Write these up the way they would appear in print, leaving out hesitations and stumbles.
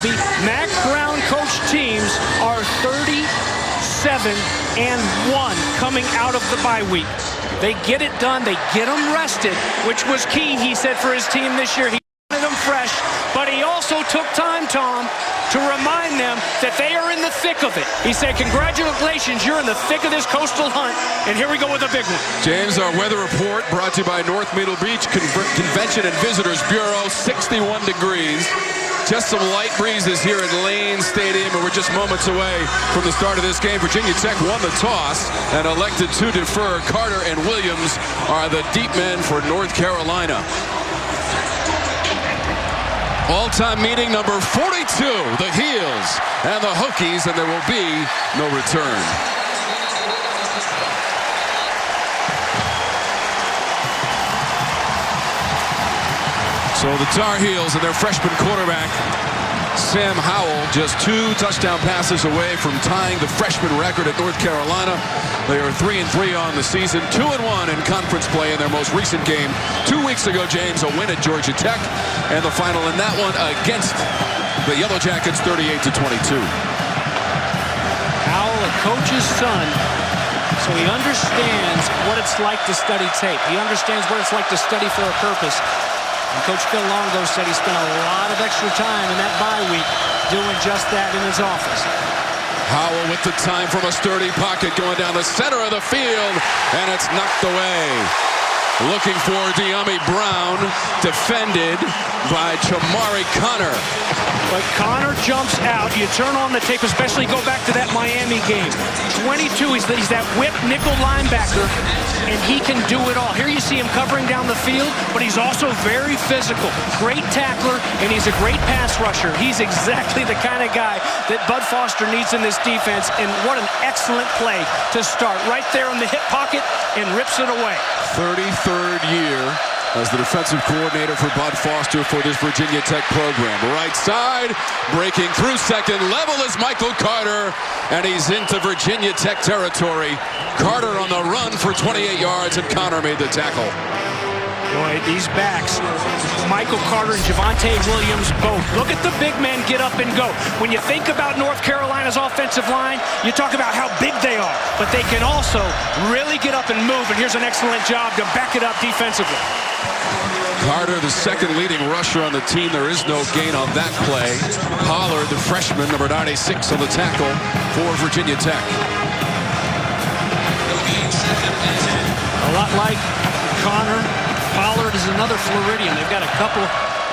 Mac Brown coach teams are 37-1 coming out of the bye week. They get it done. They get them rested, which was key, he said, for his team this year. He wanted them fresh, but he also took time, Tom, to remind them that they are in the thick of it. He said, congratulations, you're in the thick of this coastal hunt, and here we go with a big one. James, our weather report brought to you by North Myrtle Beach Convention and Visitors Bureau, 61 degrees. Just some light breezes here at Lane Stadium, and we're just moments away from the start of this game. Virginia Tech won the toss and elected to defer. Carter and Williams are the deep men for North Carolina. All-time meeting number 42, the Heels and the Hokies, and there will be no return. So the Tar Heels and their freshman quarterback, Sam Howell, just 2 touchdown passes away from tying the freshman record at North Carolina. They are 3-3 on the season, 2-1 in conference play in their most recent game 2 weeks ago, James, a win at Georgia Tech, and the final in that one against the Yellow Jackets, 38-22. Howell, a coach's son, so he understands what it's like to study tape. He understands what it's like to study for a purpose. And Coach Phil Longo said he spent a lot of extra time in that bye week doing just that in his office. Howell with the time from a sturdy pocket going down the center of the field, and it's knocked away. Looking for De'Ami Brown, defended by Chamari Connor. But Connor jumps out. You turn on the tape, especially go back to that Miami game. 22, he's that whip nickel linebacker, and he can do it all. Here you see him covering down the field, but he's also very physical. Great tackler, and he's a great pass rusher. He's exactly the kind of guy that Bud Foster needs in this defense, and what an excellent play to start. Right there in the hip pocket, and rips it away. 33rd year as the defensive coordinator for Bud Foster for this Virginia Tech program. Right side, breaking through second level is Michael Carter, and he's into Virginia Tech territory. Carter on the run for 28 yards, and Connor made the tackle. Boy, these backs, Michael Carter and Javonte Williams both. Look at the big men get up and go. When you think about North Carolina's offensive line, you talk about how big they are, but they can also really get up and move, and here's an excellent job to back it up defensively. Carter, the second leading rusher on the team. There is no gain on that play. Pollard, the freshman, number 96 on the tackle for Virginia Tech. A lot like Connor, Pollard is another Floridian. They've got a couple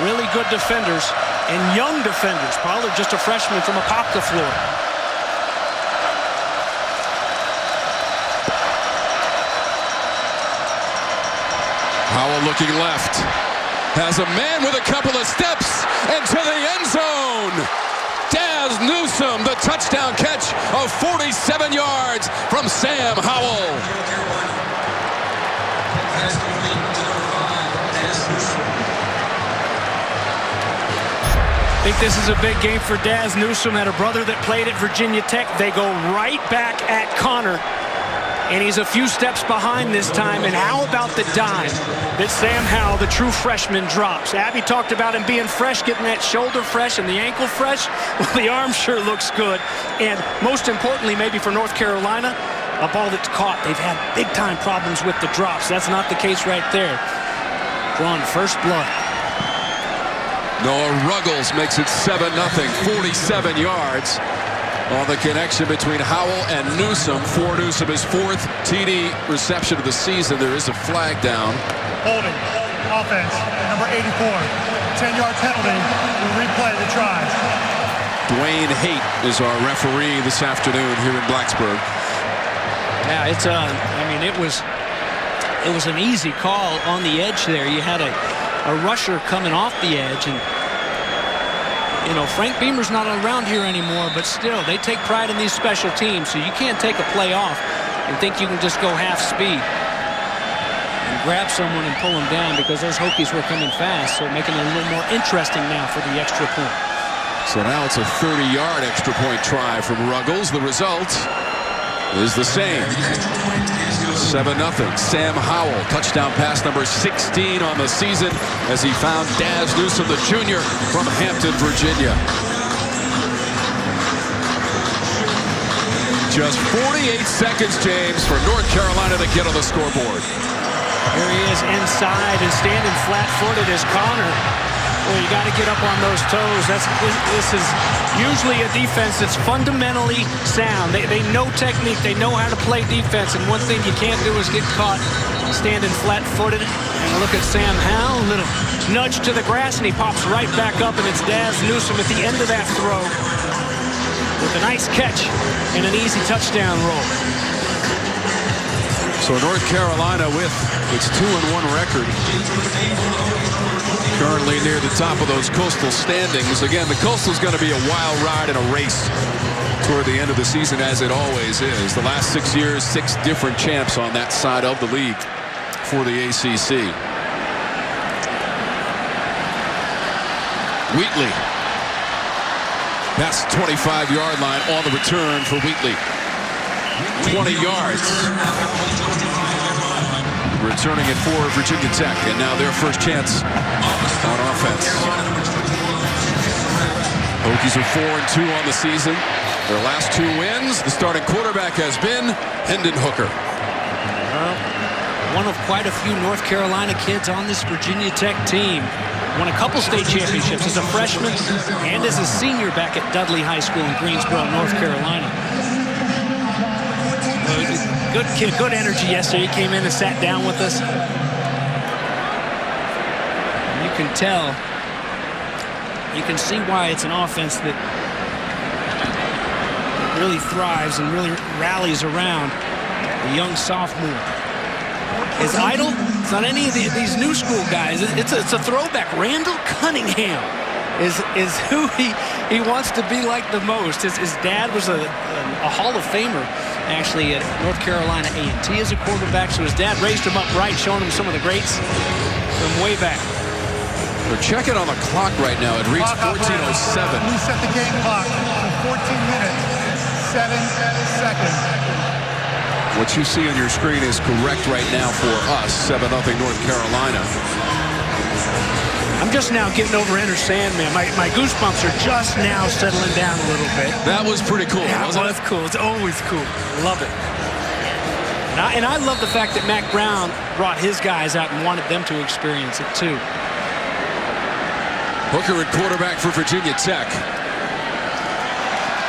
really good defenders and young defenders. Pollard just a freshman from Apopka, Florida. Howell looking left. Has a man with a couple of steps into the end zone. Daz Newsome, the touchdown catch of 47 yards from Sam Howell. I think this is a big game for Daz Newsome. Had a brother that played at Virginia Tech. They go right back at Connor, and he's a few steps behind this time. And how about the dime that Sam Howell, the true freshman, drops? Abby talked about him being fresh, getting that shoulder fresh and the ankle fresh. Well, the arm sure looks good. And most importantly, maybe for North Carolina, a ball that's caught. They've had big-time problems with the drops. That's not the case right there. Drawn first blood. Noah Ruggles makes it 7-0, 47 yards on the connection between Howell and Newsome. For Newsome, his 4th TD reception of the season. There is a flag down. Holding, offense, number 84, 10-yard penalty. We'll replay the try. Dwayne Haight is our referee this afternoon here in Blacksburg. Yeah, it's I mean, it was an easy call on the edge there. You had a rusher coming off the edge, and you know, Frank Beamer's not around here anymore, but still, they take pride in these special teams, so you can't take a play off and think you can just go half speed and grab someone and pull them down, because those Hokies were coming fast, so making it a little more interesting now for the extra point. So now it's a 30-yard extra point try from Ruggles. The result is the same. 7-0. Sam Howell, touchdown pass number 16 on the season as he found Daz Newsome, the junior from Hampton, Virginia. Just 48 seconds, James, for North Carolina to get on the scoreboard. Here he is inside and standing flat-footed as Connor. Well, you got to get up on those toes. This is usually a defense that's fundamentally sound. They know technique. They know how to play defense. And one thing you can't do is get caught standing flat-footed. And look at Sam Howell. A little nudge to the grass, and he pops right back up. And it's Daz Newsome at the end of that throw with a nice catch and an easy touchdown roll. So North Carolina with its 2-1 record, currently near the top of those Coastal standings. Again, the Coastal's going to be a wild ride and a race toward the end of the season, as it always is. The last 6 years, 6 different champs on that side of the league for the ACC. Wheatley. That's 25-yard line on the return for Wheatley. 20 yards. Returning it for Virginia Tech, and now their first chance on offense. Hokies are 4-2 on the season. Their last 2 wins, the starting quarterback has been Hendon Hooker. One of quite a few North Carolina kids on this Virginia Tech team. Won a couple state championships as a freshman and as a senior back at Dudley High School in Greensboro, North Carolina. Good kid, good energy yesterday. He came in and sat down with us. You can tell, you can see why it's an offense that really thrives and really rallies around the young sophomore. His idol, it's not any of these new school guys. It's a throwback. Randall Cunningham is who he wants to be like the most. His dad was a Hall of Famer, actually, at North Carolina A&T as a quarterback, so his dad raised him up right, showing him some of the greats from way back. We're checking on the clock right now. It reads 14:07. We set the game clock for 14 minutes, 7 seconds. What you see on your screen is correct right now for us. 7-0 North Carolina. I'm just now getting over Enter Sandman. My goosebumps are just now settling down a little bit. That was pretty cool, wasn't it? It was cool. It's always cool. Love it. And I love the fact that Mac Brown brought his guys out and wanted them to experience it too. Hooker at quarterback for Virginia Tech.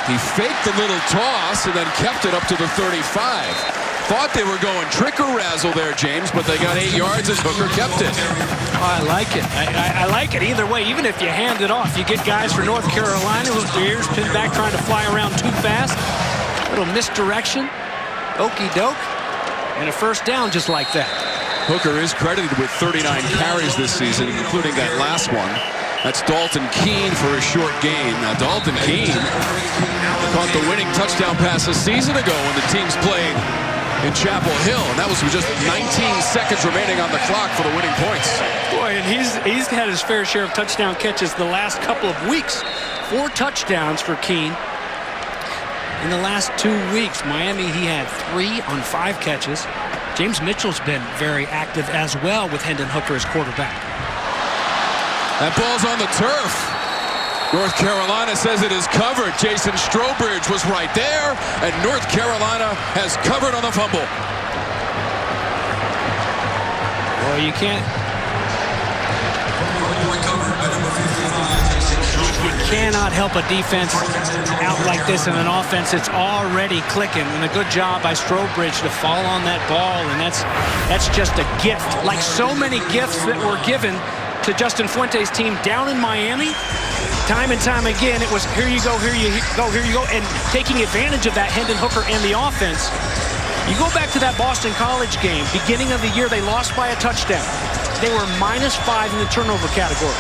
He faked the little toss and then kept it up to the 35. Thought they were going trick or razzle there, James, but they got 8 yards and Hooker kept it. Oh, I like it. I like it either way. Even if you hand it off, you get guys for North Carolina with their ears pinned back trying to fly around too fast. A little misdirection. Okey doke. And a first down just like that. Hooker is credited with 39 carries this season, including that last one. That's Dalton Keene for a short gain. Now, Dalton Keene caught the winning touchdown pass a season ago when the teams played in Chapel Hill, and that was with just 19 seconds remaining on the clock for the winning points. Boy, and he's had his fair share of touchdown catches the last couple of weeks. 4 touchdowns for Keene. In the last 2 weeks, Miami, he had 3 on 5 catches. James Mitchell's been very active as well with Hendon Hooker as quarterback. That ball's on the turf. North Carolina says it is covered. Jason Strobridge was right there, and North Carolina has covered on the fumble. Well, you cannot help a defense out like this in an offense that's already clicking. And a good job by Strobridge to fall on that ball, and that's just a gift. Like so many gifts that were given to Justin Fuente's team down in Miami. Time and time again, it was here you go, here you go, here you go, and taking advantage of that Hendon Hooker and the offense. You go back to that Boston College game, beginning of the year, they lost by a touchdown. They were -5 in the turnover category.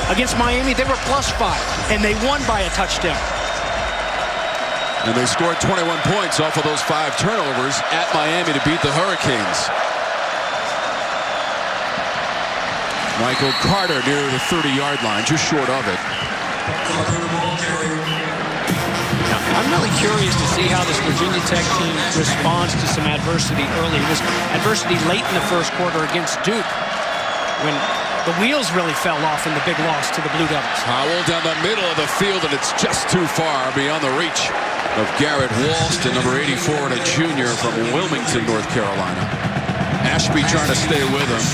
Against Miami, they were +5, and they won by a touchdown. And they scored 21 points off of those 5 turnovers at Miami to beat the Hurricanes. Michael Carter near the 30-yard line, just short of it. Now, I'm really curious to see how this Virginia Tech team responds to some adversity early. It was adversity late in the first quarter against Duke when The wheels really fell off in the big loss to the Blue Devils. Howell down the middle of the field, and it's just too far beyond the reach of Garrett Walston, number 84, and a junior from Wilmington, North Carolina. Ashby trying to stay with him.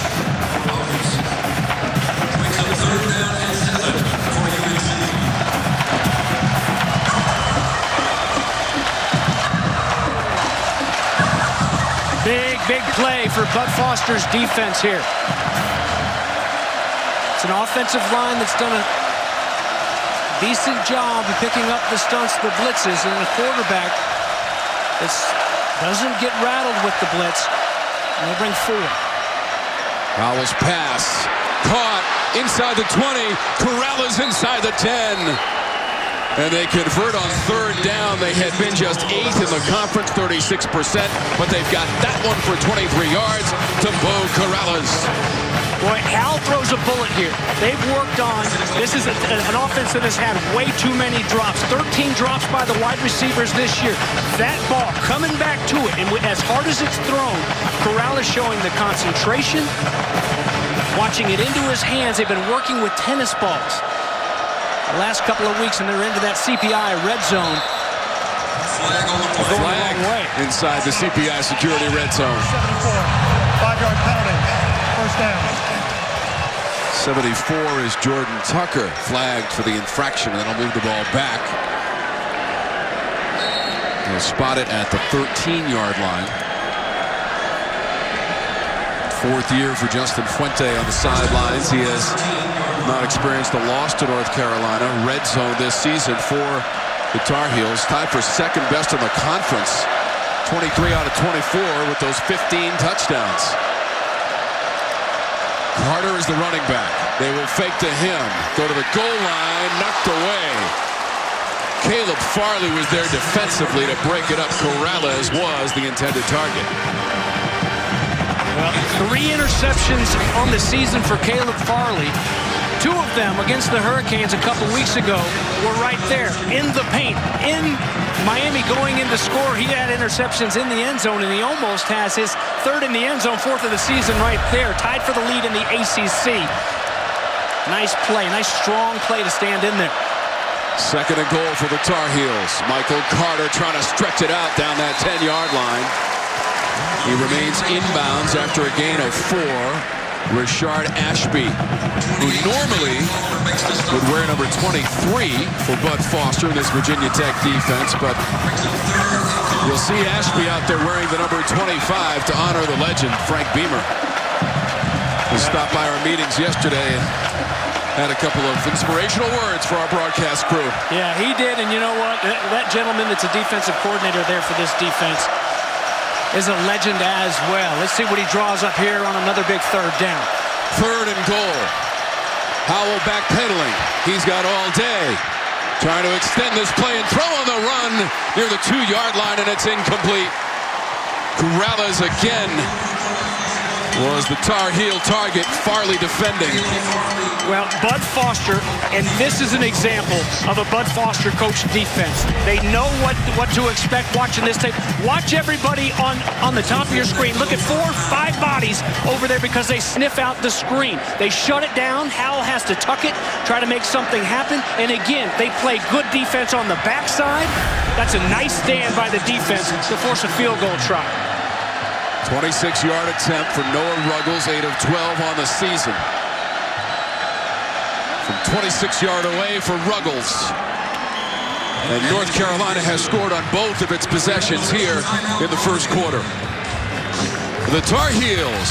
Big play for Bud Foster's defense here. It's an offensive line that's done a decent job of picking up the stunts, the blitzes, and a quarterback that doesn't get rattled with the blitz. And they bring 4. Howell's pass caught inside the 20. Corrales inside the 10. And they convert on 3rd down. They had been just 8th in the conference, 36%, but they've got that one for 23 yards to Bo Corrales. Boy, Hal throws a bullet here. They've worked on, this is an offense that has had way too many drops. 13 drops by the wide receivers this year. That ball coming back to it, and as hard as it's thrown, Corrales showing the concentration, watching it into his hands. They've been working with tennis balls the last couple of weeks, and they're into that CPI red zone. Going a long way. Inside the CPI security red zone. 74, 5-yard penalty, 1st down. 74 is Jordan Tucker, flagged for the infraction, and that'll move the ball back. They'll spot it at the 13-yard line. 4th year for Justin Fuente on the sidelines. He has not experienced a loss to North Carolina. Red zone this season for the Tar Heels. Tied for 2nd best in the conference. 23 out of 24 with those 15 touchdowns. Carter is the running back. They will fake to him. Go to the goal line. Knocked away. Caleb Farley was there defensively to break it up. Corrales was the intended target. Well, 3 interceptions on the season for Caleb Farley. 2 of them against the Hurricanes a couple weeks ago were right there in the paint, in Miami going in to score. He had interceptions in the end zone, and he almost has his 3rd in the end zone, 4th of the season right there. Tied for the lead in the ACC. Nice play, nice strong play to stand in there. 2nd and goal for the Tar Heels. Michael Carter trying to stretch it out down that 10-yard line. He remains inbounds after a gain of 4. Rashard Ashby, who normally would wear number 23 for Bud Foster in this Virginia Tech defense, but you'll see Ashby out there wearing the number 25 to honor the legend, Frank Beamer. He stopped by our meetings yesterday and had a couple of inspirational words for our broadcast crew. Yeah, he did, and you know what? That gentleman that's a defensive coordinator there for this defense is a legend as well. Let's see what he draws up here on another big 3rd down. 3rd and goal. Howell backpedaling. He's got all day. Trying to extend this play and throw on the run near the 2-yard line, and it's incomplete. Corrales again was the Tar Heel target. Farley defending. Well, Bud Foster, and this is an example of a Bud Foster coach defense. They know what to expect watching this tape. Watch everybody on the top of your screen. Look at 4 or 5 bodies over there because they sniff out the screen. They shut it down. Howell has to tuck it, try to make something happen. And again, they play good defense on the backside. That's a nice stand by the defense to force a field goal try. 26-yard attempt for Noah Ruggles, 8 of 12 on the season. From 26-yard away for Ruggles. And North Carolina has scored on both of its possessions here in the 1st quarter. The Tar Heels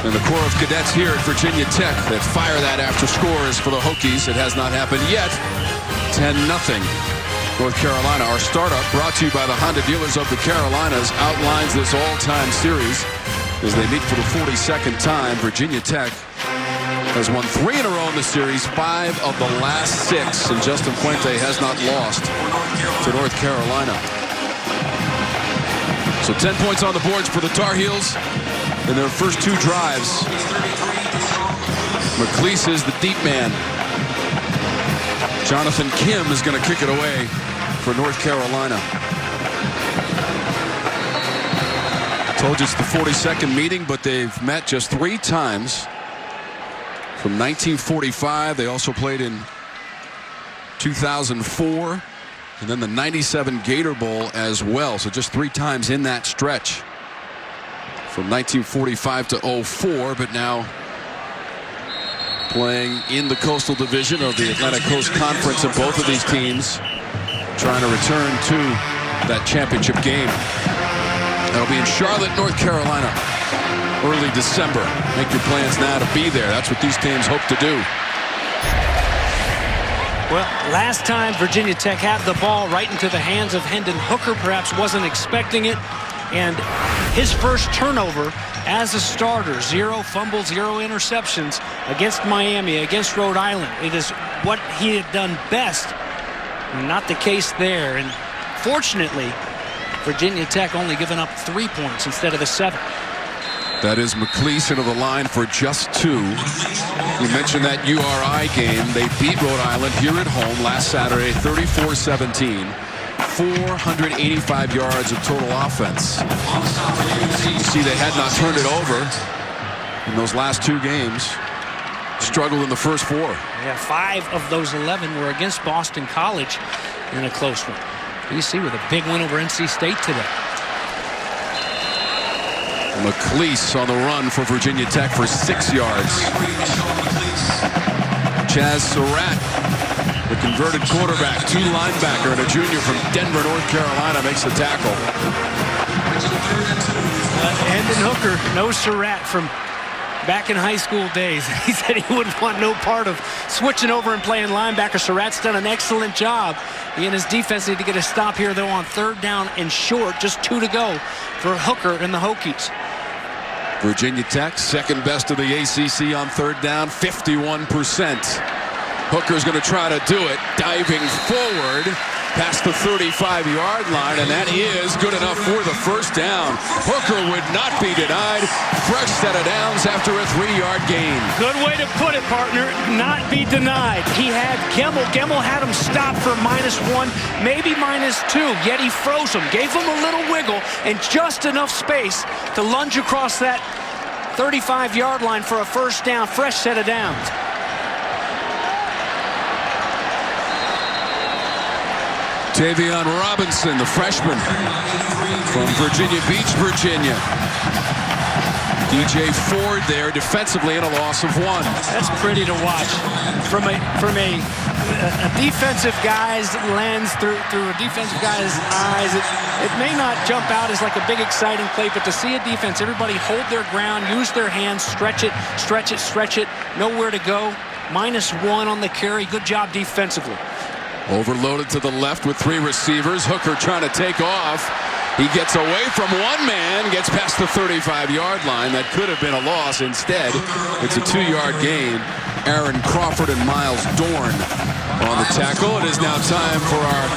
and the Corps of Cadets here at Virginia Tech that fire that after scores for the Hokies. It has not happened yet. 10-0. North Carolina. Our startup, brought to you by the Honda dealers of the Carolinas, outlines this all-time series as they meet for the 42nd time. Virginia Tech has won 3 in a row in the series, 5 of the last 6, and Justin Fuente has not lost to North Carolina. So 10 points on the boards for the Tar Heels in their first 2 drives. McLeese is the deep man. Jonathan Kim is going to kick it away for North Carolina. Told you it's the 42nd meeting, but they've met just 3 times. from 1945. They also played in 2004 and then the 97 Gator Bowl as well. So just 3 times in that stretch from 1945 to 04, but now playing in the Coastal Division of the Atlantic Coast Conference, and both of these teams trying to return to that championship game. That'll be in Charlotte, North Carolina, early December. Make your plans now to be there. That's what these teams hope to do. Well, last time Virginia Tech had the ball right into the hands of Hendon Hooker, perhaps wasn't expecting it. And his first turnover as a starter, 0 fumbles, 0 interceptions against Miami, against Rhode Island. It is what he had done best. Not the case there. And fortunately, Virginia Tech only given up 3 points instead of the 7. That is McLeese into the line for just 2. You mentioned that URI game. They beat Rhode Island here at home last Saturday, 34-17. 485 yards of total offense. You see, they had not turned it over in those last 2 games. Struggled in the first 4. Yeah, 5 of those 11 were against Boston College in a close one. BC with a big win over NC State today. McLeese on the run for Virginia Tech for 6 yards. Chaz Surratt, the converted quarterback, 2 linebacker, and a junior from Denver, North Carolina, makes the tackle. Hendon Hooker knows Surratt from back in high school days. He said he wouldn't want no part of switching over and playing linebacker. Surratt's done an excellent job. He and his defense need to get a stop here, though, on 3rd down and short. Just 2 to go for Hooker and the Hokies. Virginia Tech, second best of the ACC on 3rd down, 51%. Hooker's going to try to do it, diving forward past the 35-yard line, and that is good enough for the first down. Hooker would not be denied. Fresh set of downs after a 3-yard gain. Good way to put it, partner. Not be denied. He had Gemmel. Gemmel had him stopped for -1, maybe -2, yet he froze him, gave him a little wiggle, and just enough space to lunge across that 35-yard line for a first down. Fresh set of downs. Tavion Robinson, the freshman from Virginia Beach, Virginia. DJ Ford there defensively in a loss of 1. That's pretty to watch from a defensive guy's lens, through a defensive guy's eyes. It may not jump out as like a big exciting play, but to see a defense, everybody hold their ground, use their hands, stretch it, stretch it, stretch it, nowhere to go. -1 on the carry. Good job defensively. Overloaded to the left with 3 receivers. Hooker trying to take off. He gets away from 1 man, gets past the 35-yard line. That could have been a loss. Instead, it's a 2-yard gain. Aaron Crawford and Miles Dorn on the tackle. It is now time for our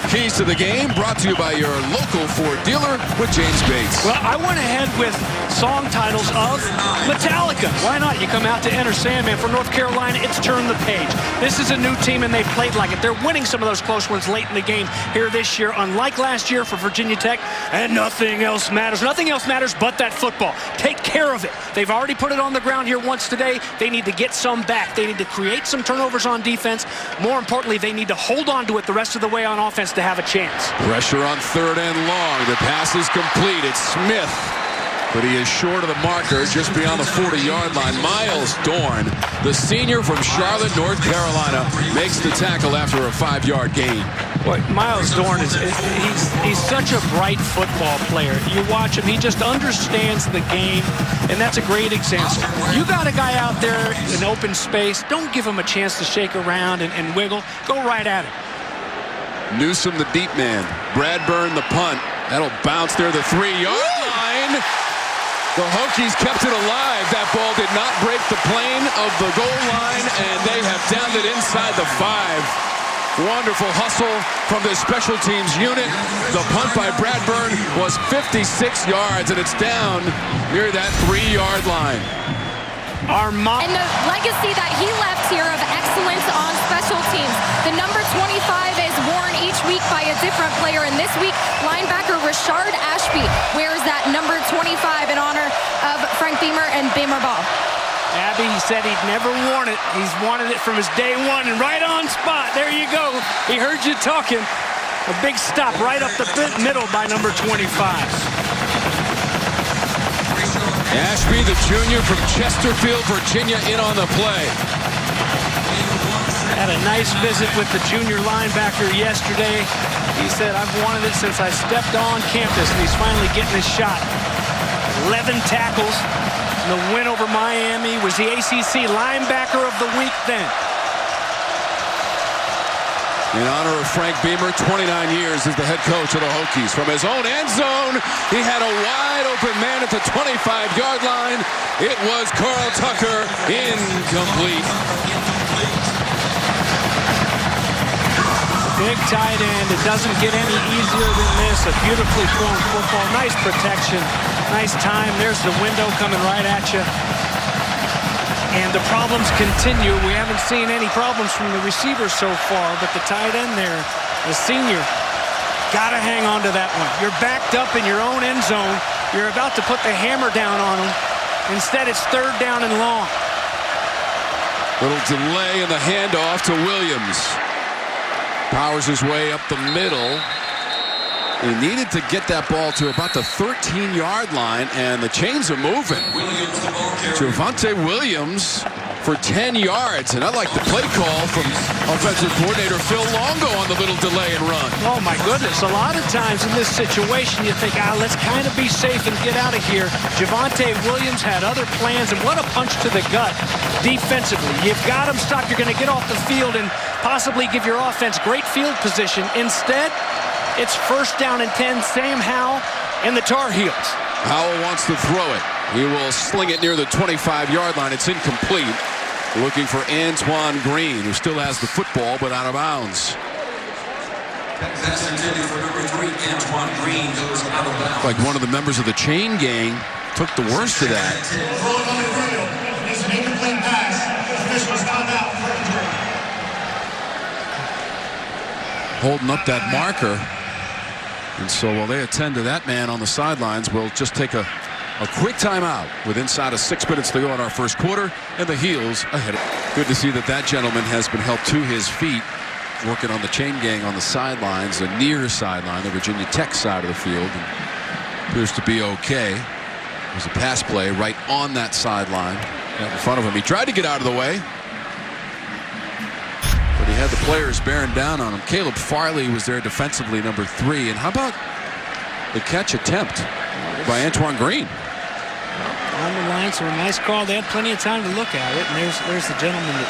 keys to the game, brought to you by your local Ford dealer with James Bates. Well, I went ahead with song titles of Metallica. Why not? You come out to Enter Sandman for North Carolina, it's Turn the Page. This is a new team, and they played like it. They're winning some of those close ones late in the game here this year, unlike last year for Virginia Tech, and nothing else matters. Nothing else matters but that football. Take care of it. They've already put it on the ground here once today. They need to get some back. They need to create some turnovers on defense. More importantly, they need to hold on to it the rest of the way on offense to have a chance. Pressure on 3rd and long. The pass is complete. It's Smith, but he is short of the marker just beyond the 40-yard line. Miles Dorn, the senior from Charlotte, North Carolina, makes the tackle after a 5-yard gain. Boy, Miles Dorn he's such a bright football player. You watch him, he just understands the game, and that's a great example. You got a guy out there in open space, don't give him a chance to shake around and wiggle. Go right at it. Newsome, the deep man. Bradburn, the punt. That'll bounce near the 3-yard line. The Hokies kept it alive. That ball did not break the plane of the goal line, and they have downed it inside the 5. Wonderful hustle from this special teams unit. The punt by Bradburn was 56 yards, and it's down near that 3-yard line. And the legacy that he left here of excellence on special teams. The number 25 is worn each week by a different player, and this week, linebacker Rashard Ashby wears that number 25 in honor of Frank Beamer and Beamer Ball. Abby, he said he'd never worn it. He's wanted it from his day one, and right on spot. There you go. He heard you talking. A big stop right up the middle by number 25. Ashby, the junior from Chesterfield, Virginia, in on the play. Had a nice visit with the junior linebacker yesterday. He said, I've wanted it since I stepped on campus, and he's finally getting his shot. 11 tackles. The win over Miami, was the ACC linebacker of the week then. In honor of Frank Beamer, 29 years as the head coach of the Hokies. From his own end zone, he had a wide open man at the 25-yard line. It was Carl Tucker, incomplete. Big tight end. It doesn't get any easier than this. A beautifully thrown football. Nice protection. Nice time. There's the window coming right at you. And the problems continue. We haven't seen any problems from the receivers so far, but the tight end there, the senior, got to hang on to that one. You're backed up in your own end zone. You're about to put the hammer down on them. Instead, it's 3rd down and long. Little delay in the handoff to Williams. Powers his way up the middle. He needed to get that ball to about the 13-yard line, and the chains are moving. Javonte Williams for 10 yards, and I like the play call from offensive coordinator Phil Longo on the little delay and run. Oh, my goodness. A lot of times in this situation, you think, let's kind of be safe and get out of here. Javonte Williams had other plans, and what a punch to the gut defensively. You've got him stopped. You're going to get off the field and possibly give your offense great field position. Instead, it's 1st down and 10. Sam Howell and the Tar Heels. Howell wants to throw it. He will sling it near the 25-yard line. It's incomplete. Looking for Antoine Green, who still has the football, but out of bounds. Pass intended for number 3, Antoine Green, goes out of bounds. Like one of the members of the chain gang took the worst of that. It's an incomplete pass. This was found out for injury. Holding up that marker. And so while they attend to that man on the sidelines, we'll just take a quick timeout with inside of 6 minutes to go in our first quarter, and the Heels ahead. Good to see that gentleman has been helped to his feet, working on the chain gang on the sidelines, the near sideline, the Virginia Tech side of the field. And appears to be okay. There's a pass play right on that sideline in front of him. He tried to get out of the way, but he had the players bearing down on him. Caleb Farley was there defensively, number 3. And how about the catch attempt by Antoine Green? On the line, so a nice call. They had plenty of time to look at it, and there's the gentleman that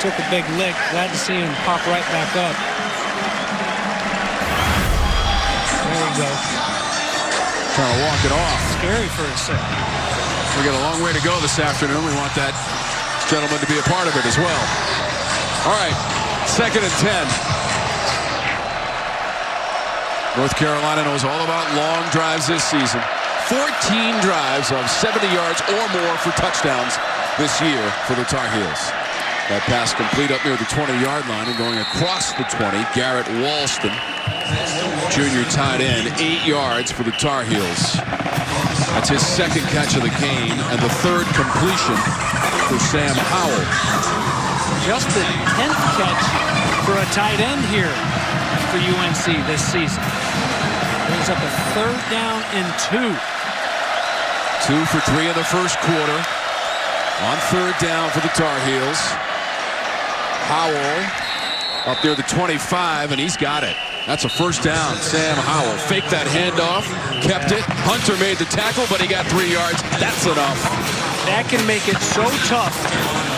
took a big lick. Glad to see him pop right back up. There we go. Trying to walk it off. Scary for a second. We got a long way to go this afternoon. We want that gentleman to be a part of it as well. All right, 2nd and 10. North Carolina knows all about long drives this season. 14 drives of 70 yards or more for touchdowns this year for the Tar Heels. That pass complete up near the 20-yard line and going across the 20. Garrett Walston, junior tight end, 8 yards for the Tar Heels. That's his 2nd catch of the game and the 3rd completion for Sam Howell. Just the 10th catch for a tight end here for UNC this season. Brings up a 3rd down and 2. 2 for 3 in the first quarter. On 3rd down for the Tar Heels. Howell up near the 25, and he's got it. That's a 1st down. Sam Howell faked that handoff, kept it. Hunter made the tackle, but he got 3 yards. That's enough. That can make it so tough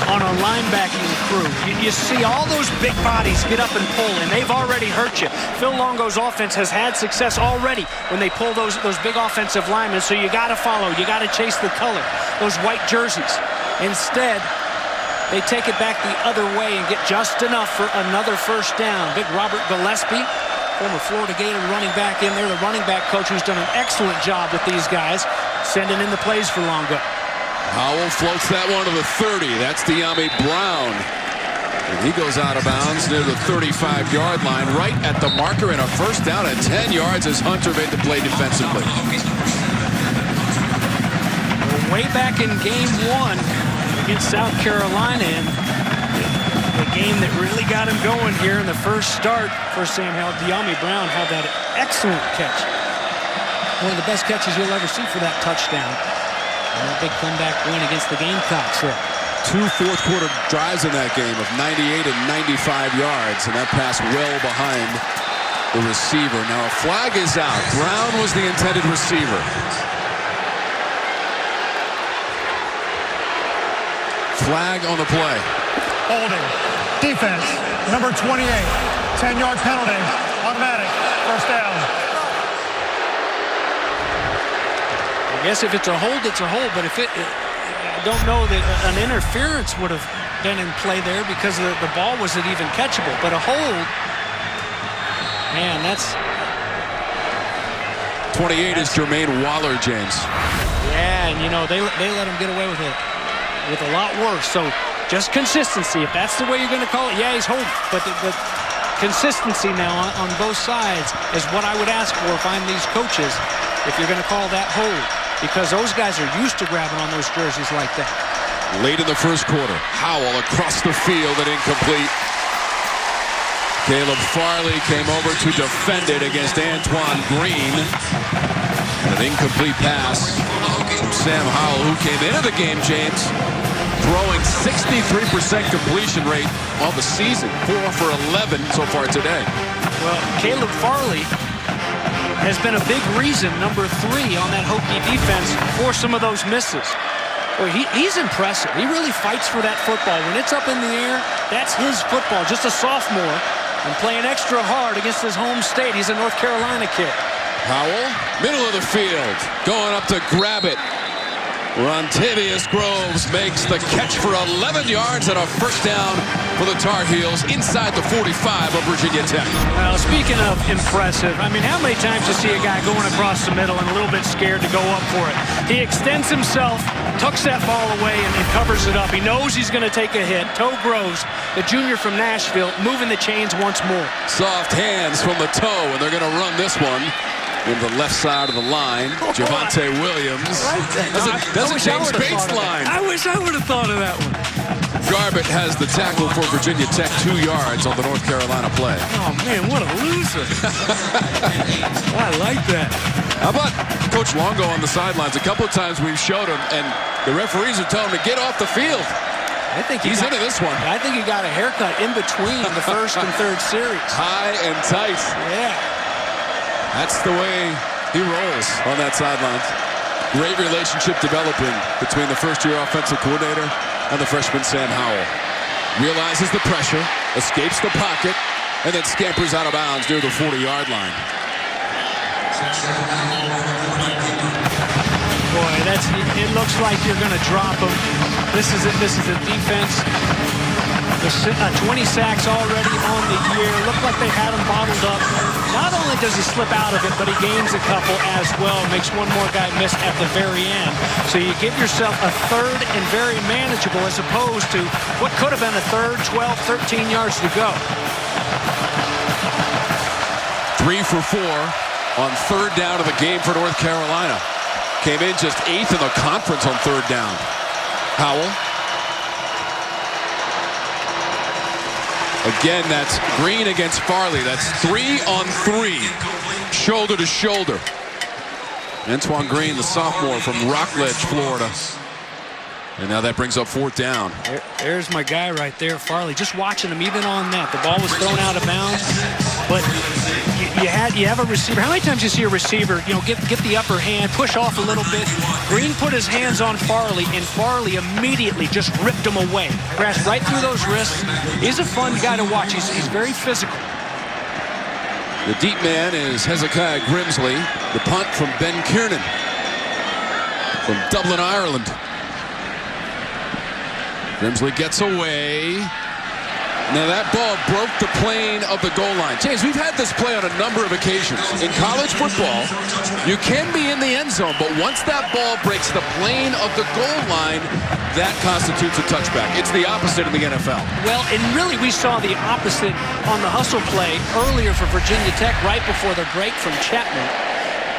on a linebacking crew. You see all those big bodies get up and pull, and they've already hurt you. Phil Longo's offense has had success already when they pull those big offensive linemen, so you got to follow. You got to chase the color, those white jerseys. Instead, they take it back the other way and get just enough for another 1st down. Big Robert Gillespie, former Florida Gator running back in there, the running back coach who's done an excellent job with these guys, sending in the plays for Longo. Howell floats that one to the 30. That's De'Ami Brown. And he goes out of bounds near the 35-yard line, right at the marker, and a 1st down at 10 yards as Hunter made the play defensively. way back in game 1 against South Carolina, and the game that really got him going here in the first start for Sam Howell. De'Ami Brown had that excellent catch. One of the best catches you'll ever see for that touchdown. And a big comeback win against the Gamecocks here. 2 fourth-quarter drives in that game of 98 and 95 yards, and that pass well behind the receiver. Now a flag is out. Brown was the intended receiver. Flag on the play. Holding. Defense. Number 28. 10-yard penalty. Automatic. First down. I guess if it's a hold, it's a hold. But if I don't know that an interference would have been in play there because the ball wasn't even catchable. But a hold, man, that's... 28 is Jermaine Waller, James. Yeah, and you know, they let him get away with it with a lot worse. So just consistency. If that's the way you're going to call it, yeah, he's holding. But the consistency now on both sides is what I would ask for if I'm these coaches, if you're going to call that hold. Because those guys are used to grabbing on those jerseys like that. Late in the first quarter, Howell across the field and incomplete. Caleb Farley came over to defend it against Antoine Green. An incomplete pass from Sam Howell, who came into the game, James, throwing 63% completion rate on the season. 4 for 11 so far today. Well, Caleb Farley has been a big reason, number 3 on that Hokie defense, for some of those misses. Well, he's impressive. He really fights for that football. When it's up in the air, that's his football. Just a sophomore and playing extra hard against his home state. He's a North Carolina kid. Howell, middle of the field, going up to grab it. Rontavious Groves makes the catch for 11 yards and a first down for the Tar Heels inside the 45 of Virginia Tech. Well, speaking of impressive, I mean, how many times you see a guy going across the middle and a little bit scared to go up for it? He extends himself, tucks that ball away, and covers it up. He knows he's going to take a hit. Toe Groves, the junior from Nashville, moving the chains once more. Soft hands from the toe, and they're going to run this one in the left side of the line. Javonte Williams. That's a James Bates line. I wish I would have thought of that one. Garbutt has the tackle for Virginia Tech, 2 yards on the North Carolina play. Oh, man, what a loser. I like that. How about Coach Longo on the sidelines? A couple of times we've showed him, and the referees are telling him to get off the field. I think he's into this one. I think he got a haircut in between the first and third series. High and tight. Yeah. That's the way he rolls on that sideline. Great relationship developing between the first-year offensive coordinator and the freshman Sam Howell. Realizes the pressure, escapes the pocket, and then scampers out of bounds near the 40-yard line. Boy, it looks like you're going to drop him. This is a defense. 20 sacks already on the year. Looked like they had him bottled up. Not only does he slip out of it, but he gains a couple as well. Makes one more guy miss at the very end. So you give yourself a third and very manageable as opposed to what could have been a third, 12, 13 yards to go. 3 for 4 on third down of the game for North Carolina. Came in just 8th in the conference on third down. Howell. Again, that's Green against Farley. That's 3 on 3, shoulder to shoulder. Antoine Green, the sophomore from Rockledge, Florida. And now that brings up fourth down. There's my guy right there, Farley. Just watching him, even on that. The ball was thrown out of bounds, but you have a receiver. How many times you see a receiver, you know, get the upper hand, push off a little bit? Green put his hands on Farley, and Farley immediately just ripped him away. Crashed right through those wrists. He's a fun guy to watch. He's very physical. The deep man is Hezekiah Grimsley. The punt from Ben Kiernan from Dublin, Ireland. Grimsley gets away. Now that ball broke the plane of the goal line. James, we've had this play on a number of occasions. In college football, you can be in the end zone, but once that ball breaks the plane of the goal line, that constitutes a touchback. It's the opposite in the NFL. Well, and really we saw the opposite on the hustle play earlier for Virginia Tech right before the break from Chapman.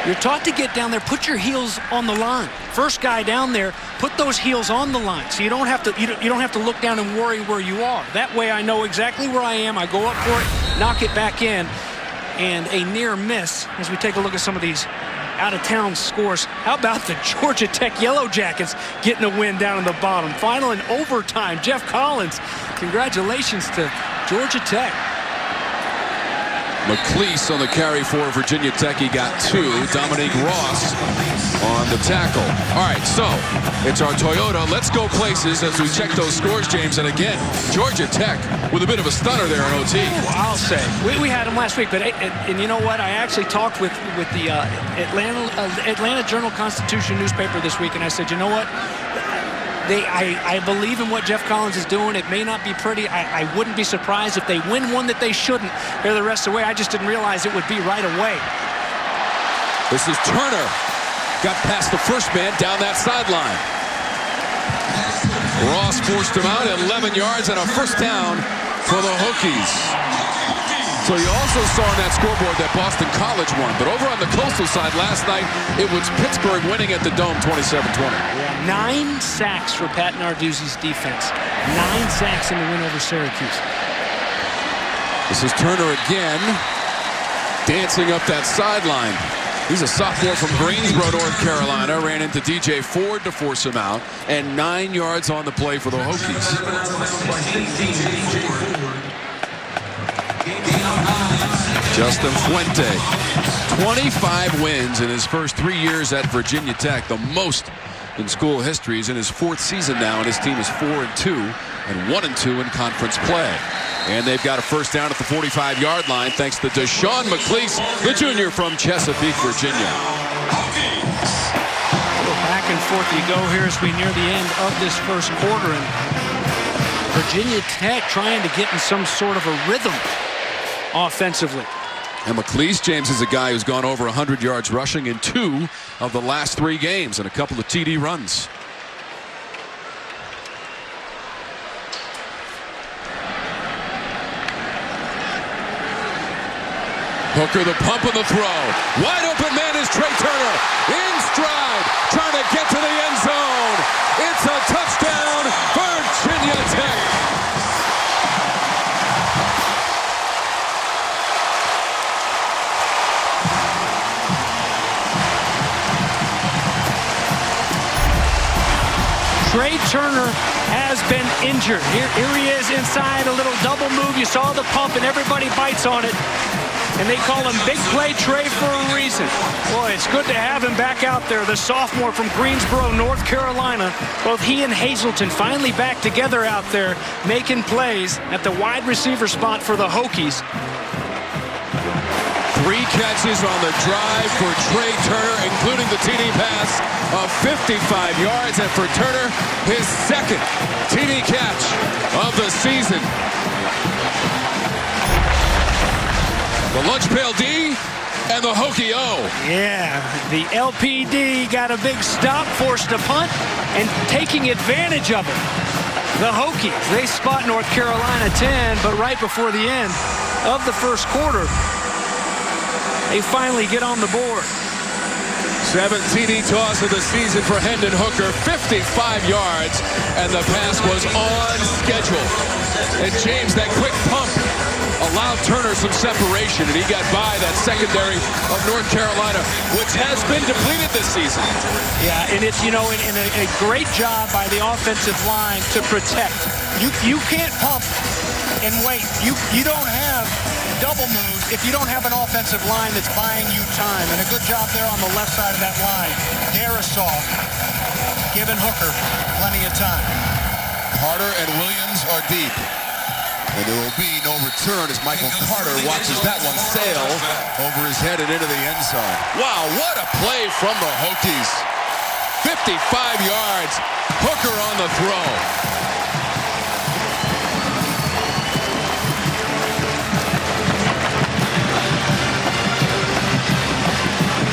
You're taught to get down there, put your heels on the line. First guy down there, put those heels on the line, so you don't have to look down and worry where you are. That way I know exactly where I am. I go up for it, knock it back in, and a near miss as we take a look at some of these out-of-town scores. How about the Georgia Tech Yellow Jackets getting a win down in the bottom? Final in overtime. Jeff Collins, congratulations to Georgia Tech. McLeese on the carry for Virginia Tech. He got 2. Dominique Ross on the tackle. All right, so it's our Toyota. Let's go places as we check those scores, James. And again, Georgia Tech with a bit of a stunner there in OT. I'll say. We had them last week, but and you know what? I actually talked with the Atlanta Journal-Constitution newspaper this week, and I said, you know what? I believe in what Jeff Collins is doing. It may not be pretty. I wouldn't be surprised if they win one that they shouldn't here the rest of the way. I just didn't realize it would be right away. This is Turner. Got past the first man down that sideline. Ross forced him out at 11 yards and a first down for the Hokies. So you also saw on that scoreboard that Boston College won. But over on the Coastal side last night, it was Pittsburgh winning at the Dome 27-20. Yeah, 9 sacks for Pat Narduzzi's defense. 9 sacks in the win over Syracuse. This is Turner again, dancing up that sideline. He's a sophomore from Greensboro, North Carolina. Ran into DJ Ford to force him out. And 9 yards on the play for the Hokies. Justin Fuente, 25 wins in his first 3 years at Virginia Tech, the most in school history. He's in his 4th season now, and his team is 4-2 and 1-2 in conference play. And they've got a first down at the 45-yard line thanks to Deshaun McLeese, the junior from Chesapeake, Virginia. Back and forth you go here as we near the end of this first quarter, and Virginia Tech trying to get in some sort of a rhythm offensively. And McLeese, James, is a guy who's gone over 100 yards rushing in 2 of the last 3 games and a couple of TD runs. Hooker, the pump and the throw. Wide open man is Trey Turner. In stride, trying to get to the end zone. It's a touchdown, Virginia Tech. Trey Turner has been injured. Here he is inside, a little double move. You saw the pump, and everybody bites on it. And they call him Big Play Trey for a reason. Boy, it's good to have him back out there. The sophomore from Greensboro, North Carolina. Both he and Hazleton finally back together out there, making plays at the wide receiver spot for the Hokies. 3 catches on the drive for Trey Turner, including the TD pass of 55 yards. And for Turner, his 2nd TD catch of the season. The lunch pail D and the Hokie O. Yeah, the LPD got a big stop, forced a punt, and taking advantage of it. The Hokies, they spot North Carolina 10, but right before the end of the first quarter, they finally get on the board. 7th TD toss of the season for Hendon Hooker, 55 yards, and the pass was on schedule. And James, that quick pump allowed Turner some separation, and he got by that secondary of North Carolina, which has been depleted this season. Yeah, and it's, you know, in a great job by the offensive line to protect. You can't pump and wait. You don't have double moves if you don't have an offensive line that's buying you time. And a good job there on the left side of that line. Darisaw giving Hooker plenty of time. Carter and Williams are deep. And there will be no return as Michael Carter watches that one sail over his head and into the end zone. Wow, what a play from the Hokies. 55 yards. Hooker on the throw.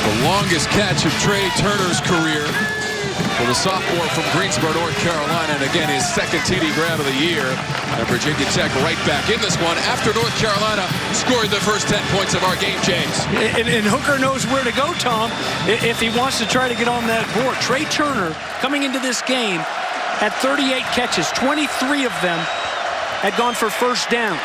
The longest catch of Trey Turner's career for the sophomore from Greensboro, North Carolina. And again, his second TD grab of the year. And Virginia Tech right back in this one after North Carolina scored the first 10 points of our game, James. And Hooker knows where to go, Tom, if he wants to try to get on that board. Trey Turner, coming into this game, had 38 catches. 23 of them had gone for first downs.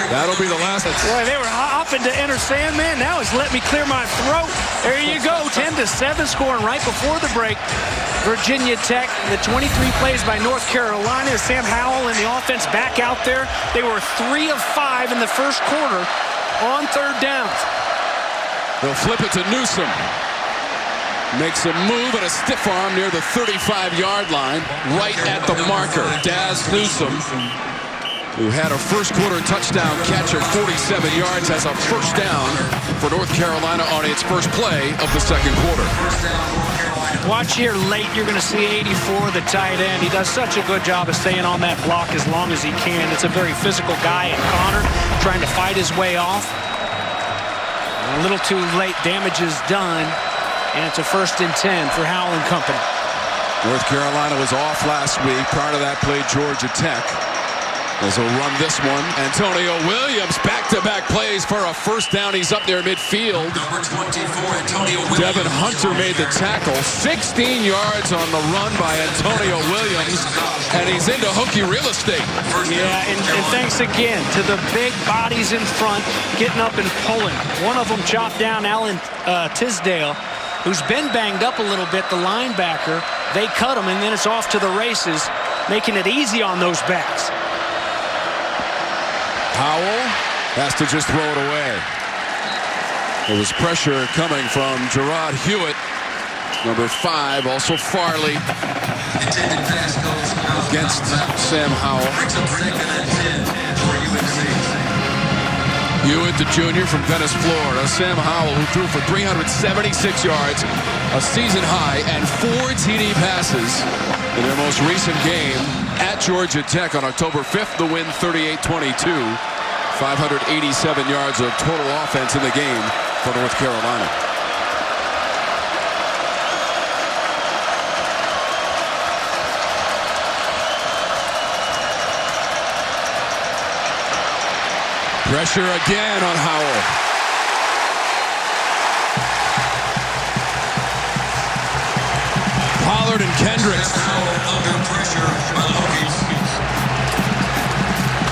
That'll be the last. Boy, they were hopping to enter Sandman. Now it's let me clear my throat. There you go, 10-7 scoring right before the break. Virginia Tech, the 23 plays by North Carolina. Sam Howell and the offense back out there. They were 3 of 5 in the first quarter on third downs. They'll flip it to Newsom. Makes a move and a stiff arm near the 35-yard line, right at the marker. Daz Newsom, who had a first quarter touchdown catch of 47 yards, has a first down for North Carolina on its first play of the second quarter. Watch here late, you're going to see 84, the tight end. He does such a good job of staying on that block as long as he can. It's a very physical guy, and Connor trying to fight his way off. A little too late, damage is done, and it's a 1st and 10 for Howell and company. North Carolina was off last week. Prior to that, played Georgia Tech. As he'll run this one, Antonio Williams, back-to-back plays for a first down. He's up near midfield. Number 24, Antonio Williams. Devin Hunter made the tackle. 16 yards on the run by Antonio Williams, and he's into Hokie real estate. Yeah, and thanks again to the big bodies in front getting up and pulling. One of them chopped down Alan Tisdale, who's been banged up a little bit, the linebacker. They cut him, and then it's off to the races, making it easy on those backs. Howell has to just throw it away. There was pressure coming from Gerard Hewitt, number 5, also Farley, Intended pass goes out against Sam Howell. Brings up 2nd and 10 for UNC. Hewitt, the junior from Venice, Florida. Sam Howell, who threw for 376 yards, a season high, and 4 TD passes in their most recent game at Georgia Tech on October 5th. The win 38-22. 587 yards of total offense in the game for North Carolina. Pressure again on Howell. Pollard and Kendricks. Under pressure by the Hokies.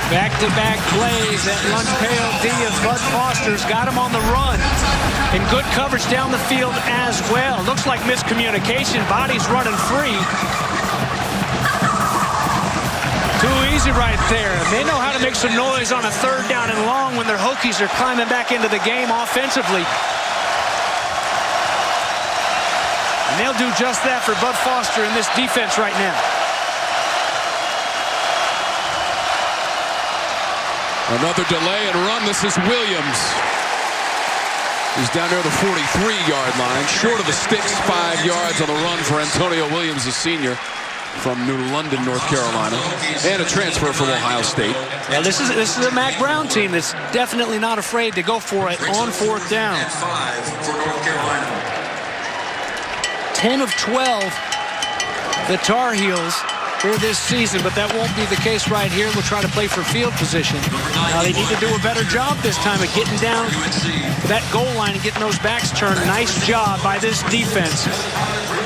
Back-to-back plays at lunch pail D of Bud Foster's got him on the run. And good coverage down the field as well. Looks like miscommunication. Body's running free. Too easy right there. They know how to make some noise on a third down and long when their Hokies are climbing back into the game offensively. And they'll do just that for Bud Foster in this defense right now. Another delay and run. This is Williams. He's down near the 43-yard line, short of the sticks, 5 yards on the run for Antonio Williams, a senior from New London, North Carolina, and a transfer from Ohio State. Yeah, this is a Mac Brown team that's definitely not afraid to go for it on 4th down. And 5 for North Carolina. 10 of 12, the Tar Heels here this season, but that won't be the case right here. We'll try to play for field position. Now they need to do a better job this time of getting down that goal line and getting those backs turned. Nice job by this defense.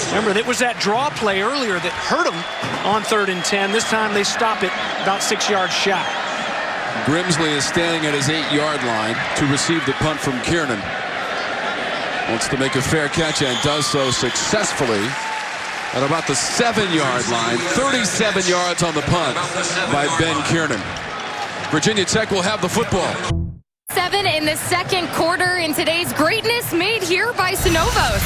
Remember, it was that draw play earlier that hurt them on 3rd and 10. This time they stop it about 6 yards shy. Grimsley is standing at his 8-yard line to receive the punt from Kiernan. Wants to make a fair catch and does so successfully at about the 7-yard line. 37 yards on the punt by Ben Kiernan. Virginia Tech will have the football. 7 in the second quarter, in today's greatness made here by Synovos.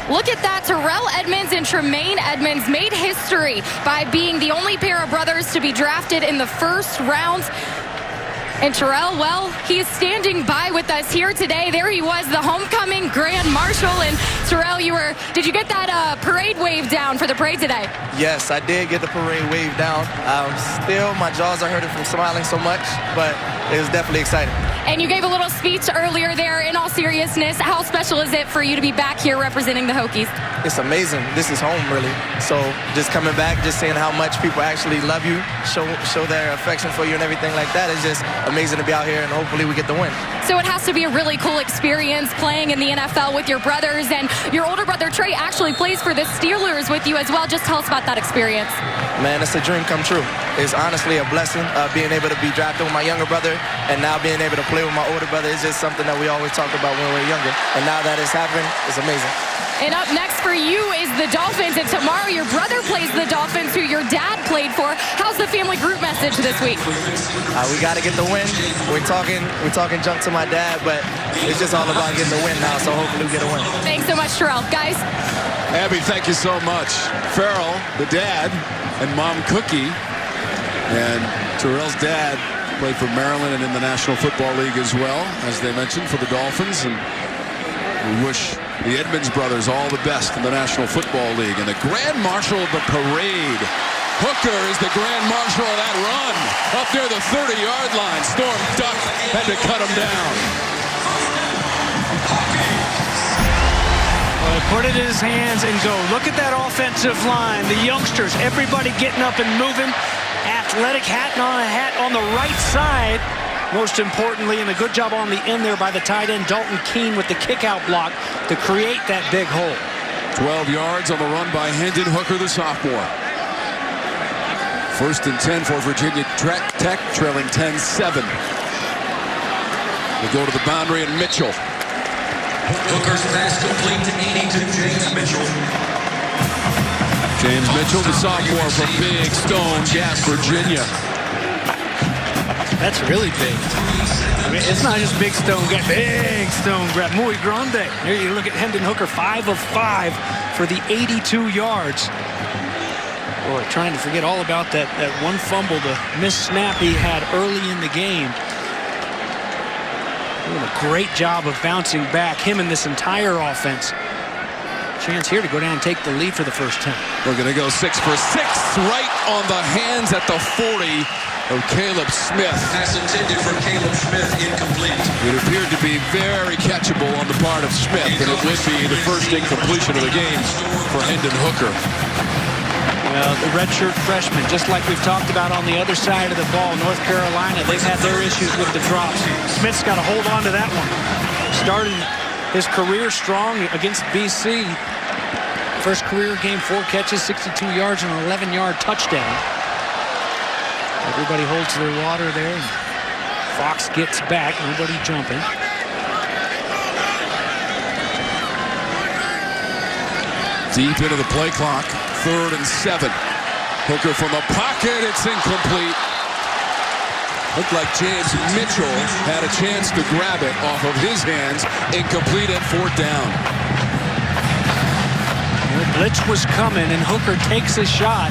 Look at that. Terrell Edmonds and Tremaine Edmonds made history by being the only pair of brothers to be drafted in the first round. And Terrell, well, he is standing by with us here today. There he was, the homecoming grand marshal. And Terrell, did you get that parade wave down for the parade today? Yes, I did get the parade wave down. Still, my jaws are hurting from smiling so much, but it was definitely exciting. And you gave a little speech earlier there. In all seriousness, how special is it for you to be back here representing the Hokies? It's amazing. This is home, really. So just coming back, just seeing how much people actually love you, show their affection for you and everything like that, is just amazing to be out here, and hopefully we get the win. So it has to be a really cool experience playing in the NFL with your brothers, and your older brother Trey actually plays for the Steelers with you as well. Just tell us about that experience. Man, it's a dream come true. It's honestly a blessing being able to be drafted with my younger brother, and now being able to play with my older brother is just something that we always talked about when we were younger. And now that it's happened, it's amazing. And up next for you is the Dolphins, and tomorrow your brother plays the Dolphins, who your dad played for. How's the family group message this week? We got to get the win. We're talking junk to my dad, but it's just all about getting the win now, so hopefully we get a win. Thanks so much, Terrell. Guys. Abby, thank you so much. Farrell, the dad, and Mom Cookie. And Terrell's dad played for Maryland and in the National Football League as well, as they mentioned, for the Dolphins. And we wish the Edmonds brothers all the best in the National Football League. And the Grand Marshal of the parade, Hooker, is the Grand Marshal of that run up near the 30-yard line. Storm Duck had to cut him down. Well, put it in his hands and go. Look at that offensive line. The youngsters, everybody getting up and moving. Athletic hat on the right side. Most importantly, and a good job on the end there by the tight end, Dalton Keene, with the kick-out block to create that big hole. 12 yards on the run by Hendon Hooker, the sophomore. 1st and 10 for Virginia Tech, trailing 10-7. They go to the boundary, and Mitchell. Hooker's pass complete to 82, James Mitchell. James Mitchell, the sophomore from Big Stone Gap, Virginia. That's really big. I mean, it's not just Big Stone Gap, Big Stone Gap, muy grande. Here you look at Hendon Hooker, 5 of 5 for the 82 yards. Boy, trying to forget all about that one fumble, the missed snap he had early in the game. Doing a great job of bouncing back, him and this entire offense. Chance here to go down and take the lead for the first time. We're going to go 6 for 6, right on the hands at the 40 of Caleb Smith. Pass intended for Caleb Smith, incomplete. It appeared to be very catchable on the part of Smith, and it would be the first incompletion of the game for Hendon Hooker. Well, the redshirt freshman, just like we've talked about on the other side of the ball, North Carolina, they've had their issues with the drops. Smith's got to hold on to that one. Started his career strong against BC. First career game, 4 catches, 62 yards, and an 11-yard touchdown. Everybody holds their water there. And Fox gets back, nobody jumping. Deep into the play clock, 3rd and 7. Hooker from the pocket, it's incomplete. Looked like James Mitchell had a chance to grab it off of his hands. Incomplete at 4th down. The blitz was coming, and Hooker takes a shot.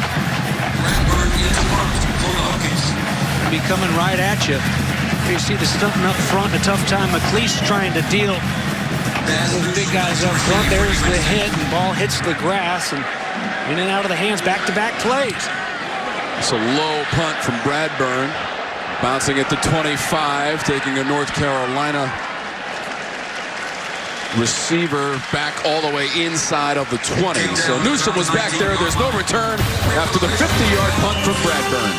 Be coming right at you. You see the stunting up front, a tough time. McLeish trying to deal those big guys up front. There's the hit, and ball hits the grass, and in and out of the hands, back-to-back plays. It's a low punt from Bradburn. Bouncing at the 25, taking a North Carolina receiver back all the way inside of the 20. So Newsom was back there. There's no return after the 50-yard punt from Bradburn.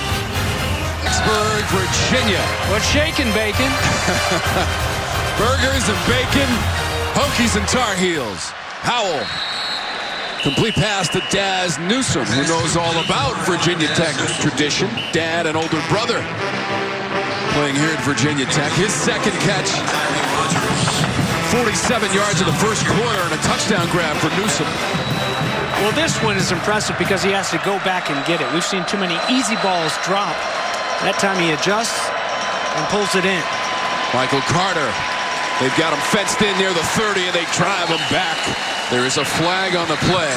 Pittsburgh, Virginia. What's shaking, Bacon? Burgers and bacon, Hokies and Tar Heels. Howell. Complete pass to Daz Newsom, who knows all about Virginia Tech tradition. Dad and older brother playing here at Virginia Tech. His second catch, 47 yards in the first quarter, and a touchdown grab for Newsom. Well, this one is impressive because he has to go back and get it. We've seen too many easy balls drop. That time he adjusts and pulls it in. Michael Carter. They've got him fenced in near the 30, and they drive him back. There is a flag on the play.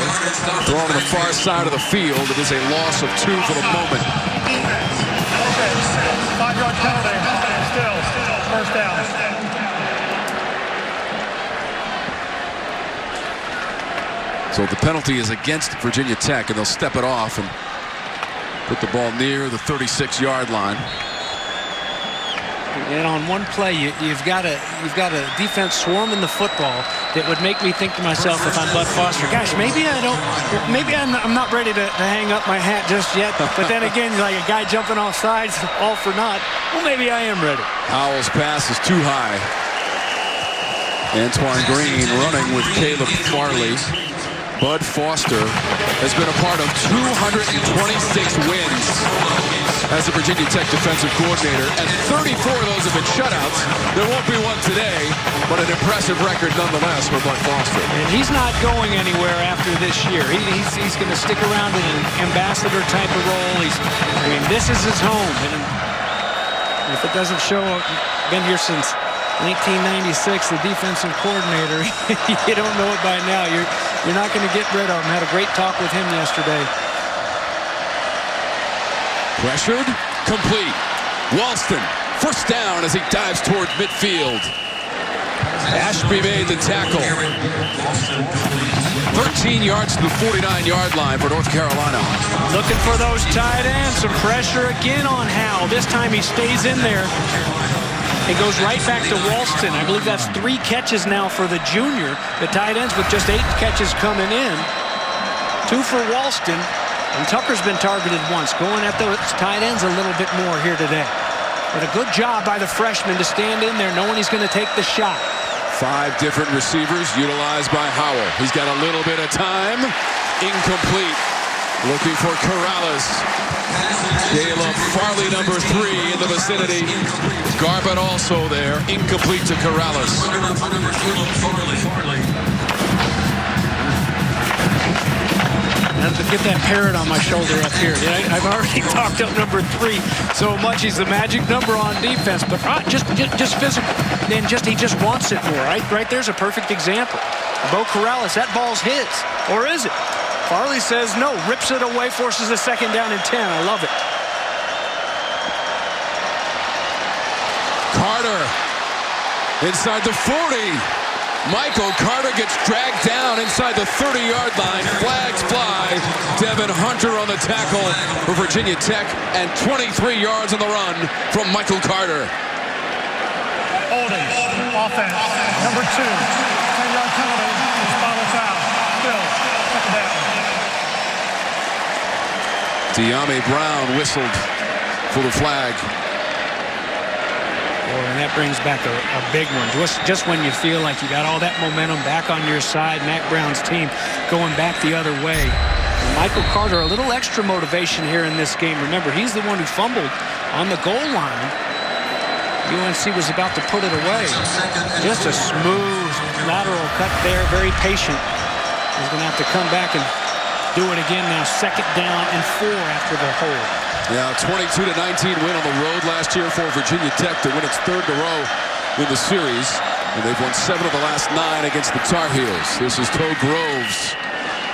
Thrown to the far side of the field. It is a loss of 2 for the moment. 5-yard penalty. Still. First down. So the penalty is against Virginia Tech, and they'll step it off and put the ball near the 36-yard line. And on one play, you've got a defense swarming the football that would make me think to myself, if I'm Bud Foster, gosh, maybe I'm not ready to hang up my hat just yet. But then again, like a guy jumping off sides, all for naught. Well, maybe I am ready. Howell's pass is too high. Antoine Green running with Caleb Farley. Bud Foster has been a part of 226 wins as a Virginia Tech defensive coordinator, and 34 of those have been shutouts. There won't be one today, but an impressive record nonetheless for Bud Foster. And he's not going anywhere after this year. He's going to stick around in an ambassador type of role. This is his home, and if it doesn't show, been here since 1996, the defensive coordinator. You don't know it by now. You're not going to get rid of him. Had a great talk with him yesterday. Pressured, complete. Walston, first down as he dives toward midfield. Ashby made the tackle. 13 yards to the 49-yard line for North Carolina. Looking for those tight ends. Some pressure again on Howell. This time he stays in there. It goes right back to Walston. I believe that's 3 catches now for the junior. The tight ends with just 8 catches coming in. 2 for Walston. And Tucker's been targeted once. Going at those tight ends a little bit more here today. But a good job by the freshman to stand in there knowing he's going to take the shot. 5 different receivers utilized by Howell. He's got a little bit of time. Incomplete. Looking for Corrales. Caleb Farley, number 3 in the vicinity. Garbutt also there. Incomplete to Corrales. I have to get that parrot on my shoulder up here. I've already talked up number 3 so much. He's the magic number on defense, but just physical. And he just wants it more. Right there's a perfect example. Bo Corrales, that ball's his, or is it? Farley says no, rips it away, forces a second down and 10. I love it. Carter inside the 40. Michael Carter gets dragged down inside the 30-yard line. Flags fly. Devin Hunter on the tackle for Virginia Tech, and 23 yards on the run from Michael Carter. Holding, offense, number 2, 10-yard penalty, final foul. Still, second down. De'Ami Brown whistled for the flag. And that brings back a big one. Just when you feel like you got all that momentum back on your side, Mack Brown's team going back the other way. And Michael Carter, a little extra motivation here in this game. Remember, he's the one who fumbled on the goal line. UNC was about to put it away. Just a smooth lateral cut there, very patient. He's going to have to come back and do it again now. Second down and 4 after the hold. Yeah, 22-19 win on the road last year for Virginia Tech to win its 3rd in a row in the series. And they've won 7 of the last 9 against the Tar Heels. This is Toe Groves